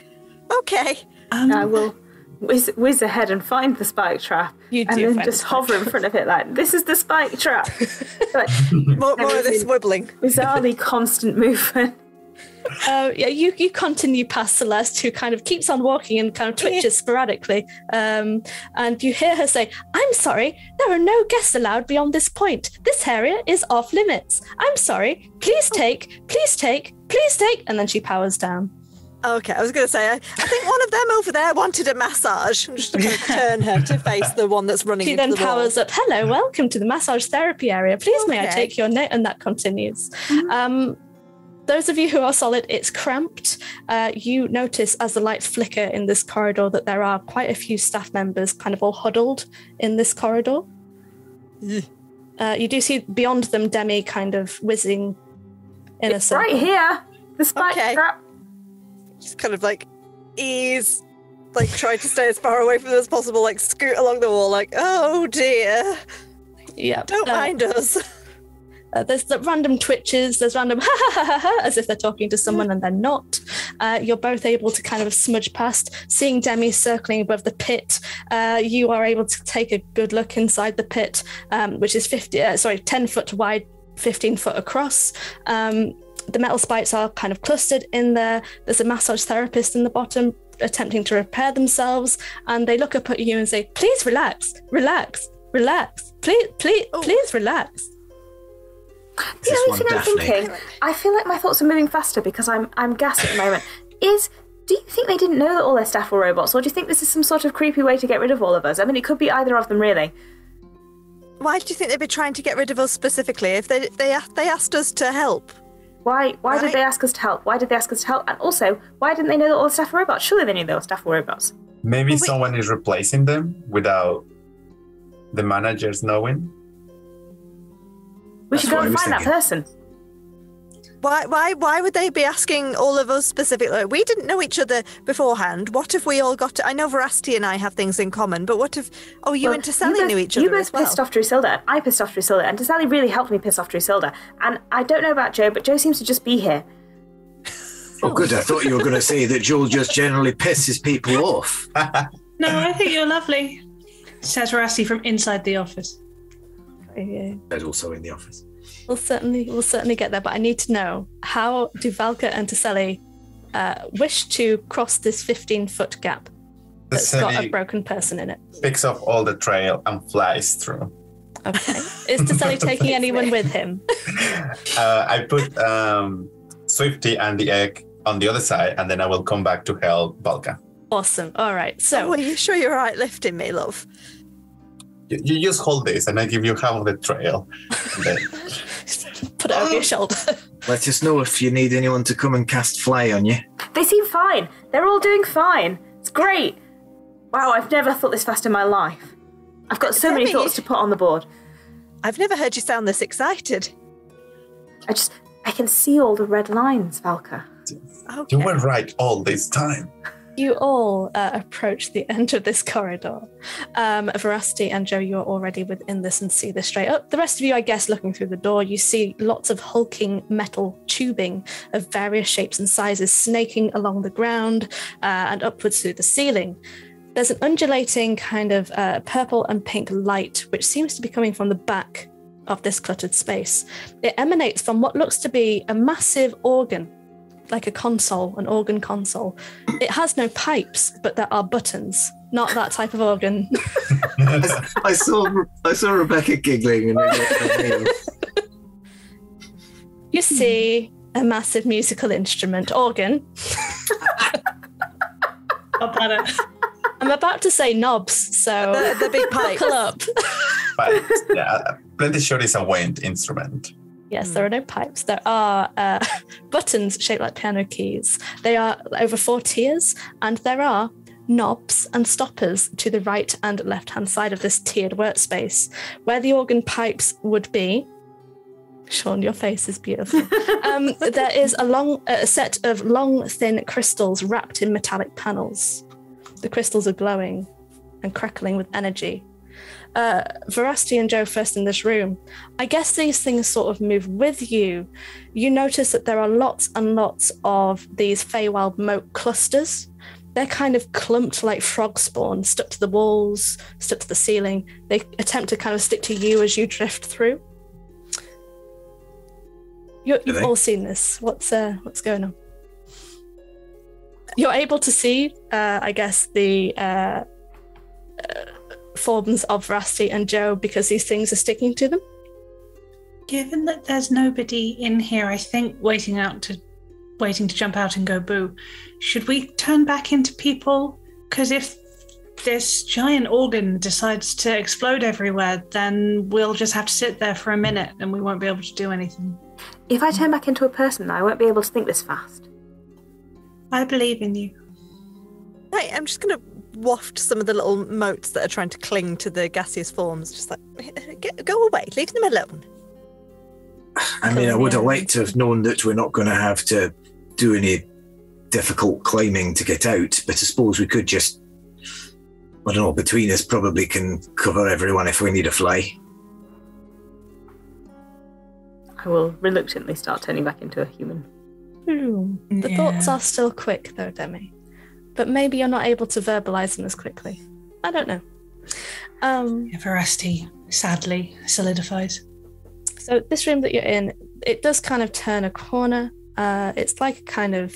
Okay. I will whiz ahead and find the spike trap. And then just hover in front of it like, this is the spike trap. Like, more of this wibbling. Bizarrely constant movement. You continue past Celeste, who kind of keeps on walking and kind of twitches sporadically. And you hear her say, I'm sorry, there are no guests allowed beyond this point. This area is off limits. I'm sorry. Please take. And then she powers down. Okay, I was going to say, I think one of them over there wanted a massage. I'm just going to turn her to face the one that's running into the wall. She then powers up. Hello, welcome to the massage therapy area. Please, may I take your note? And that continues. Those of you who are solid, it's cramped. You notice as the lights flicker in this corridor that there are quite a few staff members kind of all huddled in this corridor. You do see beyond them Demi kind of whizzing in a circle. Right here, the spike trap. Just kind of like ease like try to stay as far away from them as possible, like scoot along the wall, like, oh dear. Yeah. Don't mind us. There's the random twitches, there's random ha ha ha ha, as if they're talking to someone and they're not. You're both able to kind of smudge past. Seeing Demi circling above the pit, you are able to take a good look inside the pit, which is 10 foot wide, 15 foot across. The metal spikes are kind of clustered in there. There's a massage therapist in the bottom attempting to repair themselves, and they look up at you and say, please relax, please relax. The only thing I'm thinking, I feel like my thoughts are moving faster because I'm gassed at the moment, is do you think they didn't know that all their staff were robots, or do you think this is some sort of creepy way to get rid of all of us? I mean, it could be either of them, really. Why do you think they'd be trying to get rid of us specifically if they asked us to help? Why did they ask us to help? Why did they ask us to help? And also, why didn't they know that all the staff were robots? Surely they knew their staff were robots. Maybe someone is replacing them without the managers knowing. We should go and find that person. Why would they be asking all of us specifically? We didn't know each other beforehand. What if we all got to... I know Veracity and I have things in common, but what if... Oh, you and Tasselli knew each other as well. You both pissed off Drusilda. I pissed off Drusilda, and Tasselli really helped me piss off Drusilda. And I don't know about Joe, but Joe seems to just be here. Oh, good. I thought you were going to say that Joel just generally pisses people off. No, I think you're lovely, says Veracity from inside the office. There's also in the office. We'll certainly get there, but I need to know, how do Valka and Tasselli wish to cross this 15-foot gap that's got a broken person in it? Picks up all the trail and flies through. Okay. Is Tasselli taking anyone with him? I put Swifty and the egg on the other side, and then I will come back to help Valka. Awesome. All right. So, are you sure you're all right lifting me, love? You just hold this, and I give you half of the trail. Put it over your shoulder. Let us know if you need anyone to come and cast fly on you. They seem fine. They're all doing fine. It's great. Wow, I've never thought this fast in my life. I've got so many thoughts to put on the board. I've never heard you sound this excited. I can see all the red lines, Valka. Okay. You were right all this time. You all approach the end of this corridor. Veracity and Joe, you're already within this and see this straight up. The rest of you, I guess, looking through the door, you see lots of hulking metal tubing of various shapes and sizes snaking along the ground and upwards through the ceiling. There's an undulating kind of purple and pink light, which seems to be coming from the back of this cluttered space. It emanates from what looks to be a massive organ, like a console, an organ console. It has no pipes, but there are buttons. Not that type of organ. I saw Rebecca giggling. And you see a massive musical instrument, organ. I'm about to say knobs, so the big pipes. Buckle up. But yeah, plenty sure it's a wind instrument. Yes, there are no pipes. There are buttons shaped like piano keys. They are over 4 tiers, and there are knobs and stoppers to the right and left-hand side of this tiered workspace. Where the organ pipes would be, Sean, your face is beautiful. There is a set of long, thin crystals wrapped in metallic panels. The crystals are glowing and crackling with energy. Veracity and Joe first in this room. I guess these things sort of move with you. You notice that there are lots and lots of these Feywild moat clusters. They're kind of clumped like frog spawn, stuck to the walls, stuck to the ceiling. They attempt to kind of stick to you as you drift through. You've all seen this. What's going on? You're able to see, I guess, the forms of Veracity and Joe because these things are sticking to them. Given that there's nobody in here, I think waiting to jump out and go boo, should we turn back into people? Because if this giant organ decides to explode everywhere, then we'll just have to sit there for a minute and we won't be able to do anything. If I turn back into a person, I won't be able to think this fast. I believe in you. Right, I'm just going to waft some of the little motes that are trying to cling to the gaseous forms, just like, go away, leave them alone. I mean, I would have liked to have known that we're not going to have to do any difficult climbing to get out, but I suppose we could just, I don't know, between us probably can cover everyone if we need a fly. I will reluctantly start turning back into a human. The thoughts are still quick, though, Demi. But maybe you're not able to verbalize them as quickly. I don't know. Veracity, sadly, solidifies. So this room that you're in, it does kind of turn a corner. It's like kind of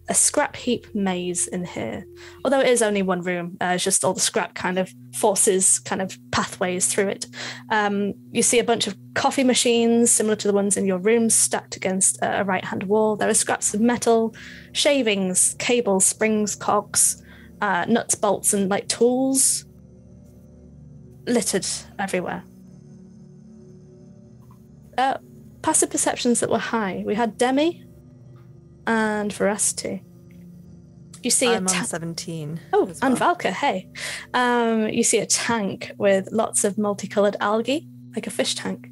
a scrap heap maze in here. Although it is only one room, it's just all the scrap kind of forces, kind of pathways through it. You see a bunch of coffee machines, similar to the ones in your room, stacked against a right-hand wall. There are scraps of metal, shavings, cables, springs, cogs, nuts, bolts, and like tools littered everywhere. Passive perceptions that were high. We had Demi and Veracity. You see I'm on 17. Oh, and Valka, hey. You see a tank with lots of multicolored algae, like a fish tank.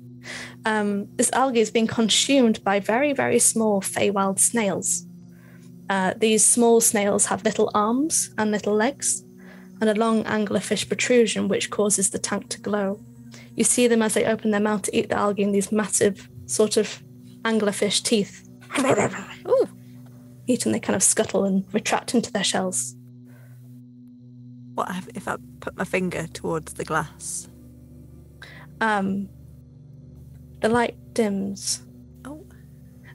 This algae is being consumed by very, very small Feywild snails. These small snails have little arms and little legs, and a long anglerfish protrusion which causes the tank to glow. You see them as they open their mouth to eat the algae in these massive sort of anglerfish teeth. Ooh. Eat, and they kind of scuttle and retract into their shells. What if I put my finger towards the glass? The light dims. Oh.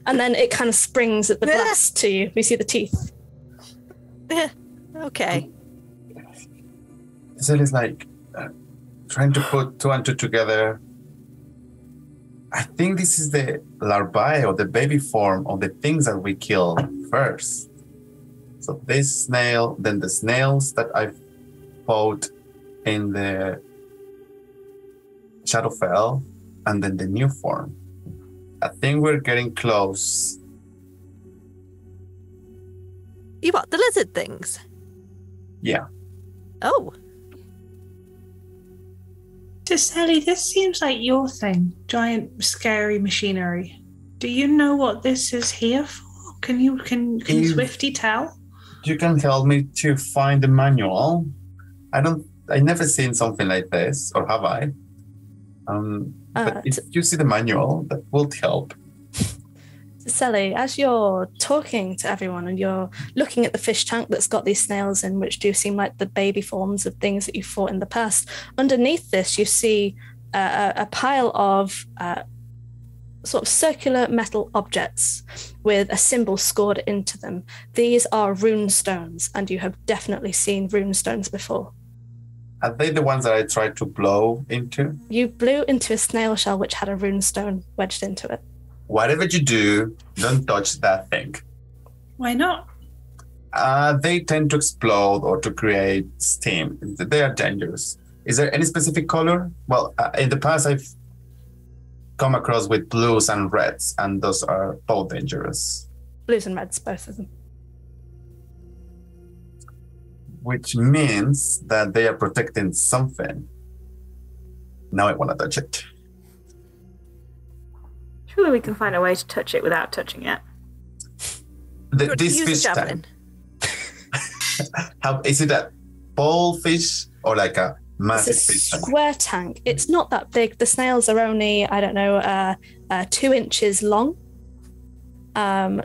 And then it kind of springs at the glass to you. You see the teeth. Okay. So it's like trying to put two and two together. I think this is the larvae or the baby form of the things that we kill first. So this snail, then the snails that I've fought in the Shadowfell, and then the new form. I think we're getting close. You what, the lizard things? Yeah. Oh. So Sally, this seems like your thing. Giant, scary machinery. Do you know what this is here for? Can Swifty tell? You can help me to find the manual. I never seen something like this, or have I? But if you see the manual, that will help. Sally, as you're talking to everyone and you're looking at the fish tank that's got these snails in, which do seem like the baby forms of things that you fought in the past, underneath this you see a pile of sort of circular metal objects with a symbol scored into them. These are rune stones, and you have definitely seen rune stones before. Are they the ones that I tried to blow into? You blew into a snail shell which had a rune stone wedged into it. Whatever you do, don't touch that thing. Why not? They tend to explode or to create steam. They are dangerous. Is there any specific color? Well, in the past I've come across with blues and reds, and those are both dangerous. Blues and reds, both of them. Which means that they are protecting something. Now I want to touch it. Surely we can find a way to touch it without touching it. This fish tank. Is it a ball fish or like a massive it's a fish tank? Square tank. It's not that big. The snails are only, 2 inches long.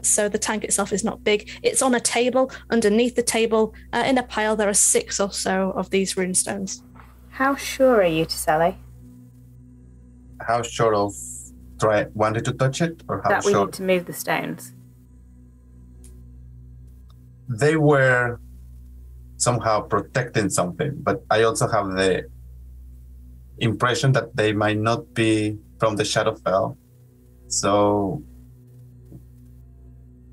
So the tank itself is not big. It's on a table. Underneath the table, in a pile, there are 6 or so of these runestones. How sure are you, Sally? How sure of wanted to touch it, or how that we sure need to move the stones? They were somehow protecting something, but I also have the impression that they might not be from the Shadowfell. So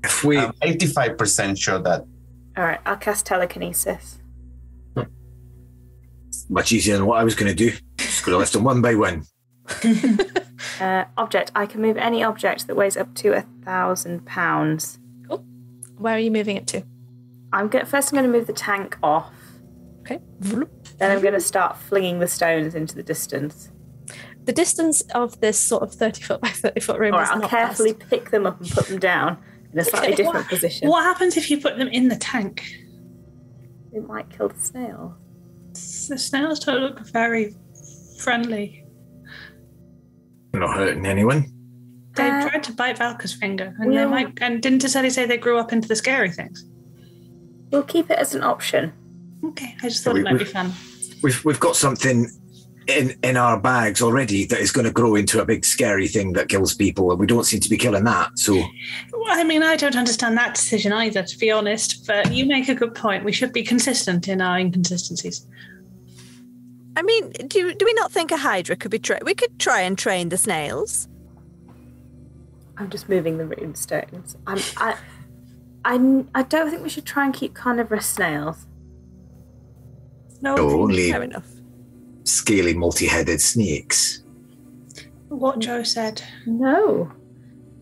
I'm 85% sure that. All right, I'll cast telekinesis. Much easier than what I was going to do. Just got to list them one by one. Object. I can move any object that weighs up to 1,000 pounds. Cool. Where are you moving it to? First I'm going to move the tank off. Okay. Then I'm going to start flinging the stones into the distance. The distance of this sort of 30 foot by 30 foot room All is right, I'll not carefully pick them up and put them down, in a slightly different position. What happens if you put them in the tank? It might kill the snail. The snails don't look very friendly. You're not hurting anyone. They tried to bite Valka's finger, and they might. And didn't Taseli say they grew up into the scary things? We'll keep it as an option. Okay, I just thought it might be fun. We've got something in our bags already that is going to grow into a big scary thing that kills people, and we don't seem to be killing that. So, Well, I mean, I don't understand that decision either, to be honest. But you make a good point. We should be consistent in our inconsistencies. I mean, do we not think a hydra could be we could try and train the snails? I'm just moving the rune stones. I don't think we should try and keep carnivorous snails. No, only fair enough. Scaly, multi-headed snakes. What Joe said. No,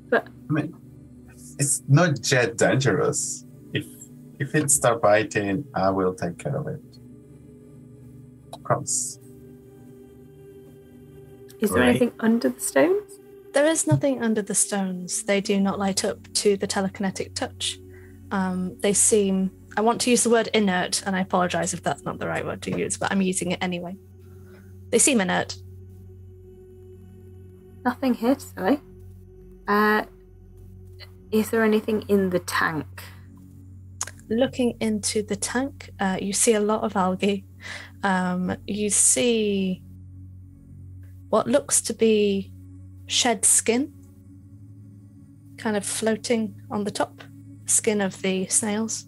but I mean, it's not yet dangerous. If it start biting, I will take care of it. Promise. Is there anything under the stones? There is nothing under the stones. They do not light up to the telekinetic touch. They seem... I want to use the word inert, and I apologise if that's not the right word to use, but I'm using it anyway. They seem inert. Nothing here, sorry. Is there anything in the tank? Looking into the tank, you see a lot of algae. You see what looks to be shed skin, kind of floating on the top, skin of the snails,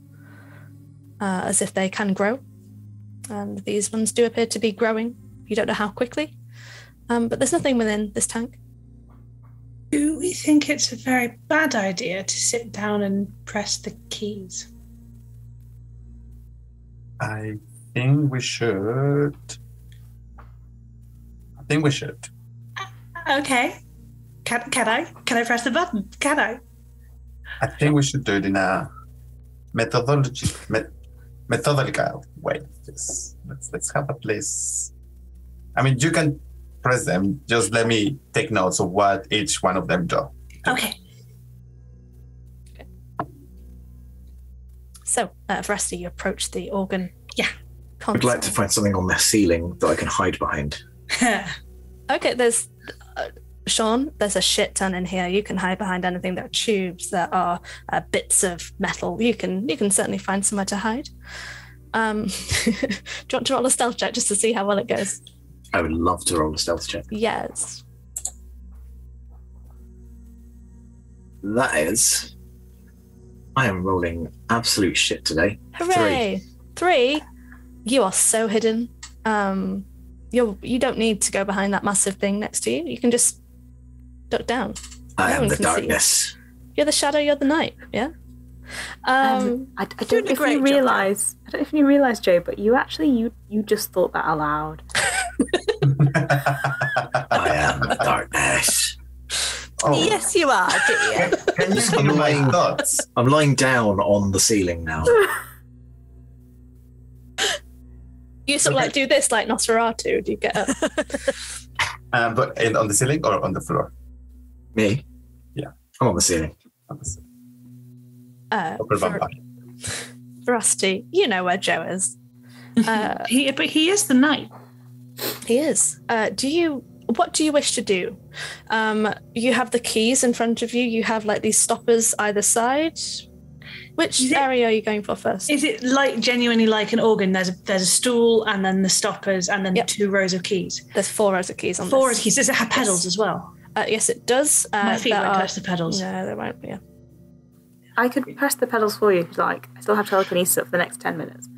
as if they can grow. And these ones do appear to be growing. You don't know how quickly, but there's nothing within this tank. Do we think it's a very bad idea to sit down and press the keys? I think we should. Okay. Can I press the button? Can I? I think we should do it in a methodical way. Let's have a place. I mean, you can press them. Just let me take notes of what each one of them do. Okay. So, Veracity, you approach the organ. Yeah. I'd like to find something on the ceiling that I can hide behind. Okay, there's... Sean, there's a shit ton in here. You can hide behind anything. There are tubes, there are bits of metal. You can certainly find somewhere to hide. Do you want to roll a stealth check just to see how well it goes? I would love to roll a stealth check. Yes. That is... I am rolling absolute shit today. Hooray! 3. You are so hidden. You don't need to go behind that massive thing next to you. You can just duck down. I am the darkness. You're the shadow, you're the night, yeah? I don't know if you realise, Joe, but you just thought that aloud. I am the darkness. Oh. Yes, you are, dear. Can you see my thoughts? I'm lying down on the ceiling now. You sort of like do this like Nosferatu. Do you get up? But on the ceiling or on the floor? Me? Yeah. I'm on the ceiling. Veracity, you know where Joe is. But he is the knight. He is. What do you wish to do? You have the keys in front of you. You have like these stoppers either side. Which area are you going for first? Is it like genuinely like an organ? There's a stool and then the stoppers and then 2 rows of keys. There's 4 rows of keys on this. 4 rows of keys. Does it have pedals as well? Yes, it does. My feet won't touch the pedals. No, they won't. Yeah. I could press the pedals for you if you like. I still have telekinesis for the next 10 minutes.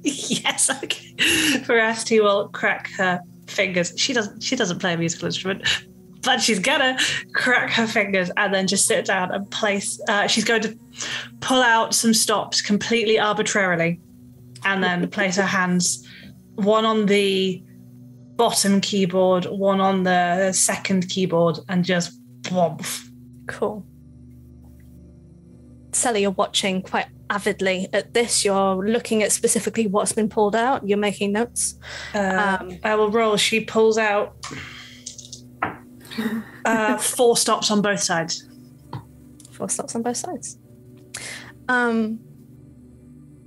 Yes, okay. Veracity will crack her fingers. She doesn't play a musical instrument, but she's gonna crack her fingers and then just sit down and place. She's going to pull out some stops completely arbitrarily, and then place her hands, one on the bottom keyboard, one on the second keyboard, and just whomp. Cool. Sally, you're watching quite avidly at this. You're looking at specifically what's been pulled out. You're making notes. I will roll. She pulls out 4 stops on both sides. 4 slots on both sides.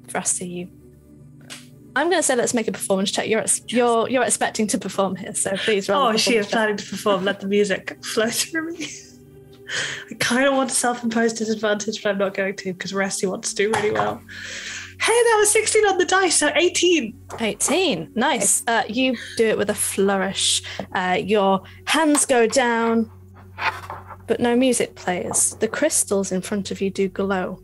Veracity, I'm going to say let's make a performance check. You're expecting to perform here, so please roll. Oh, she is planning to perform. Let the music flow through me. I kind of want a self-imposed disadvantage, but I'm not going to because Veracity wants to do really well. Hey, that was 16 on the dice, so 18. 18, nice. You do it with a flourish. Your hands go down, but no music plays. The crystals in front of you do glow.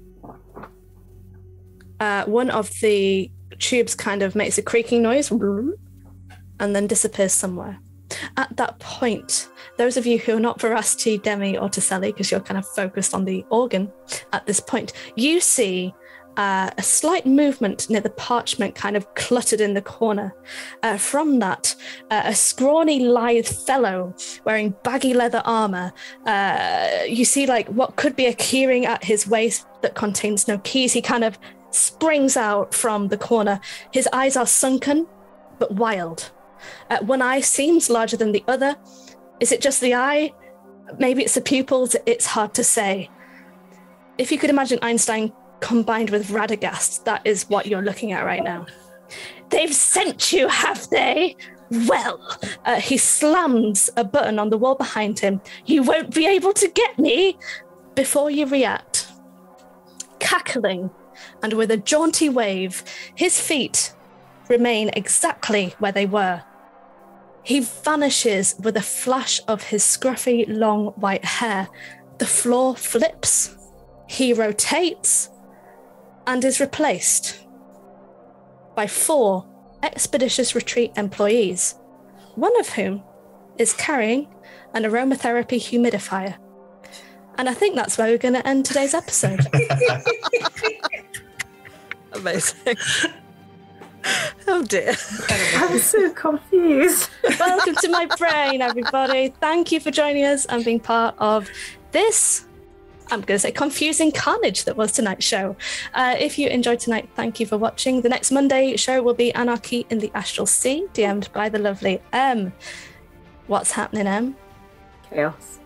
One of the tubes kind of makes a creaking noise and then disappears somewhere. At that point, those of you who are not Veracity, Demi, or Taselli, because you're kind of focused on the organ at this point, you see a slight movement near the parchment kind of cluttered in the corner. From that, a scrawny, lithe fellow wearing baggy leather armor. You see like what could be a keyring at his waist that contains no keys. He kind of springs out from the corner. His eyes are sunken, but wild. One eye seems larger than the other. Is it just the eye? Maybe it's the pupils. It's hard to say. If you could imagine Einstein combined with Radagast, that is what you're looking at right now. They've sent you, have they? Well, he slams a button on the wall behind him. You won't be able to get me before you react. Cackling and with a jaunty wave, his feet remain exactly where they were. He vanishes with a flash of his scruffy, long white hair. The floor flips. He rotates and is replaced by 4 Expeditious Retreat employees, one of whom is carrying an aromatherapy humidifier. And I think that's where we're going to end today's episode. Amazing. Oh dear. I'm so confused. Welcome to my brain, everybody. Thank you for joining us and being part of this, I'm going to say, confusing carnage that was tonight's show. If you enjoyed tonight, thank you for watching. The next Monday show will be Anarchy in the Astral Sea, DM'd by the lovely M. What's happening, M? Chaos.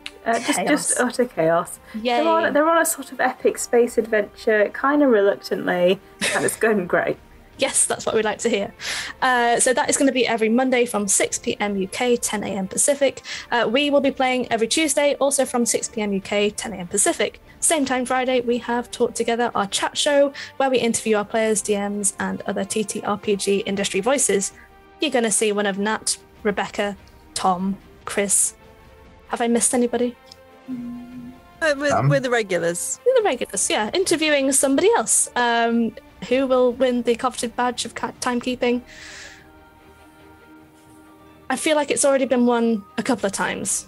Just utter chaos. Yay. They're on a sort of epic space adventure, kind of reluctantly, and it's going great. Yes, that's what we'd like to hear. So that is going to be every Monday from 6 p.m. UK, 10 a.m. Pacific. We will be playing every Tuesday, also from 6 p.m. UK, 10 a.m. Pacific. Same time Friday, we have Talk Together, our chat show, where we interview our players, DMs, and other TTRPG industry voices. You're going to see one of Nat, Rebecca, Tom, Chris. Have I missed anybody? We're the regulars. We're the regulars, yeah. Interviewing somebody else. Who will win the coveted badge of timekeeping? I feel like it's already been won a couple of times.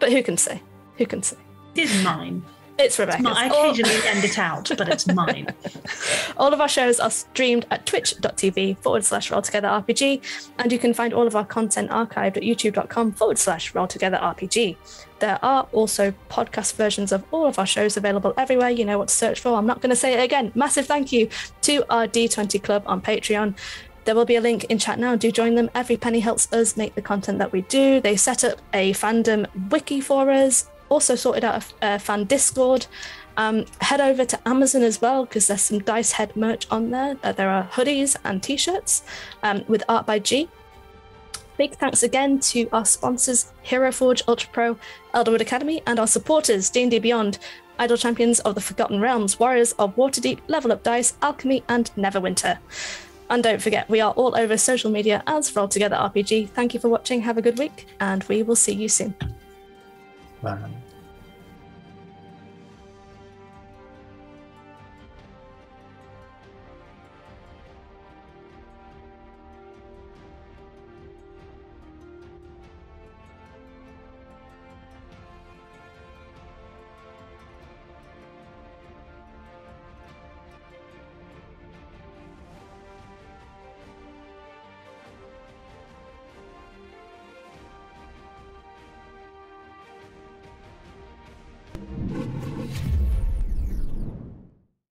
But who can say? Who can say? It's mine. It's Rebecca's. I occasionally end it out, but it's mine. All of our shows are streamed at twitch.tv/rolltogetherrpg, and you can find all of our content archived at youtube.com/rolltogetherrpg. There are also podcast versions of all of our shows available everywhere. You know what to search for. I'm not going to say it again. Massive thank you to our D20 Club on Patreon. There will be a link in chat now. Do join them. Every penny helps us make the content that we do. They set up a fandom wiki for us, also sorted out a fan Discord. Head over to Amazon as well, because there's some Dice Head merch on there. There are hoodies and t-shirts with art by G. Big thanks again to our sponsors, Hero Forge, Ultra Pro, Elderwood Academy, and our supporters, D&D Beyond, Idle Champions of the Forgotten Realms, Warriors of Waterdeep, Level Up Dice, Alchemy, and Neverwinter. And don't forget, we are all over social media as Roll Together RPG. Thank you for watching. Have a good week, and we will see you soon. Bye.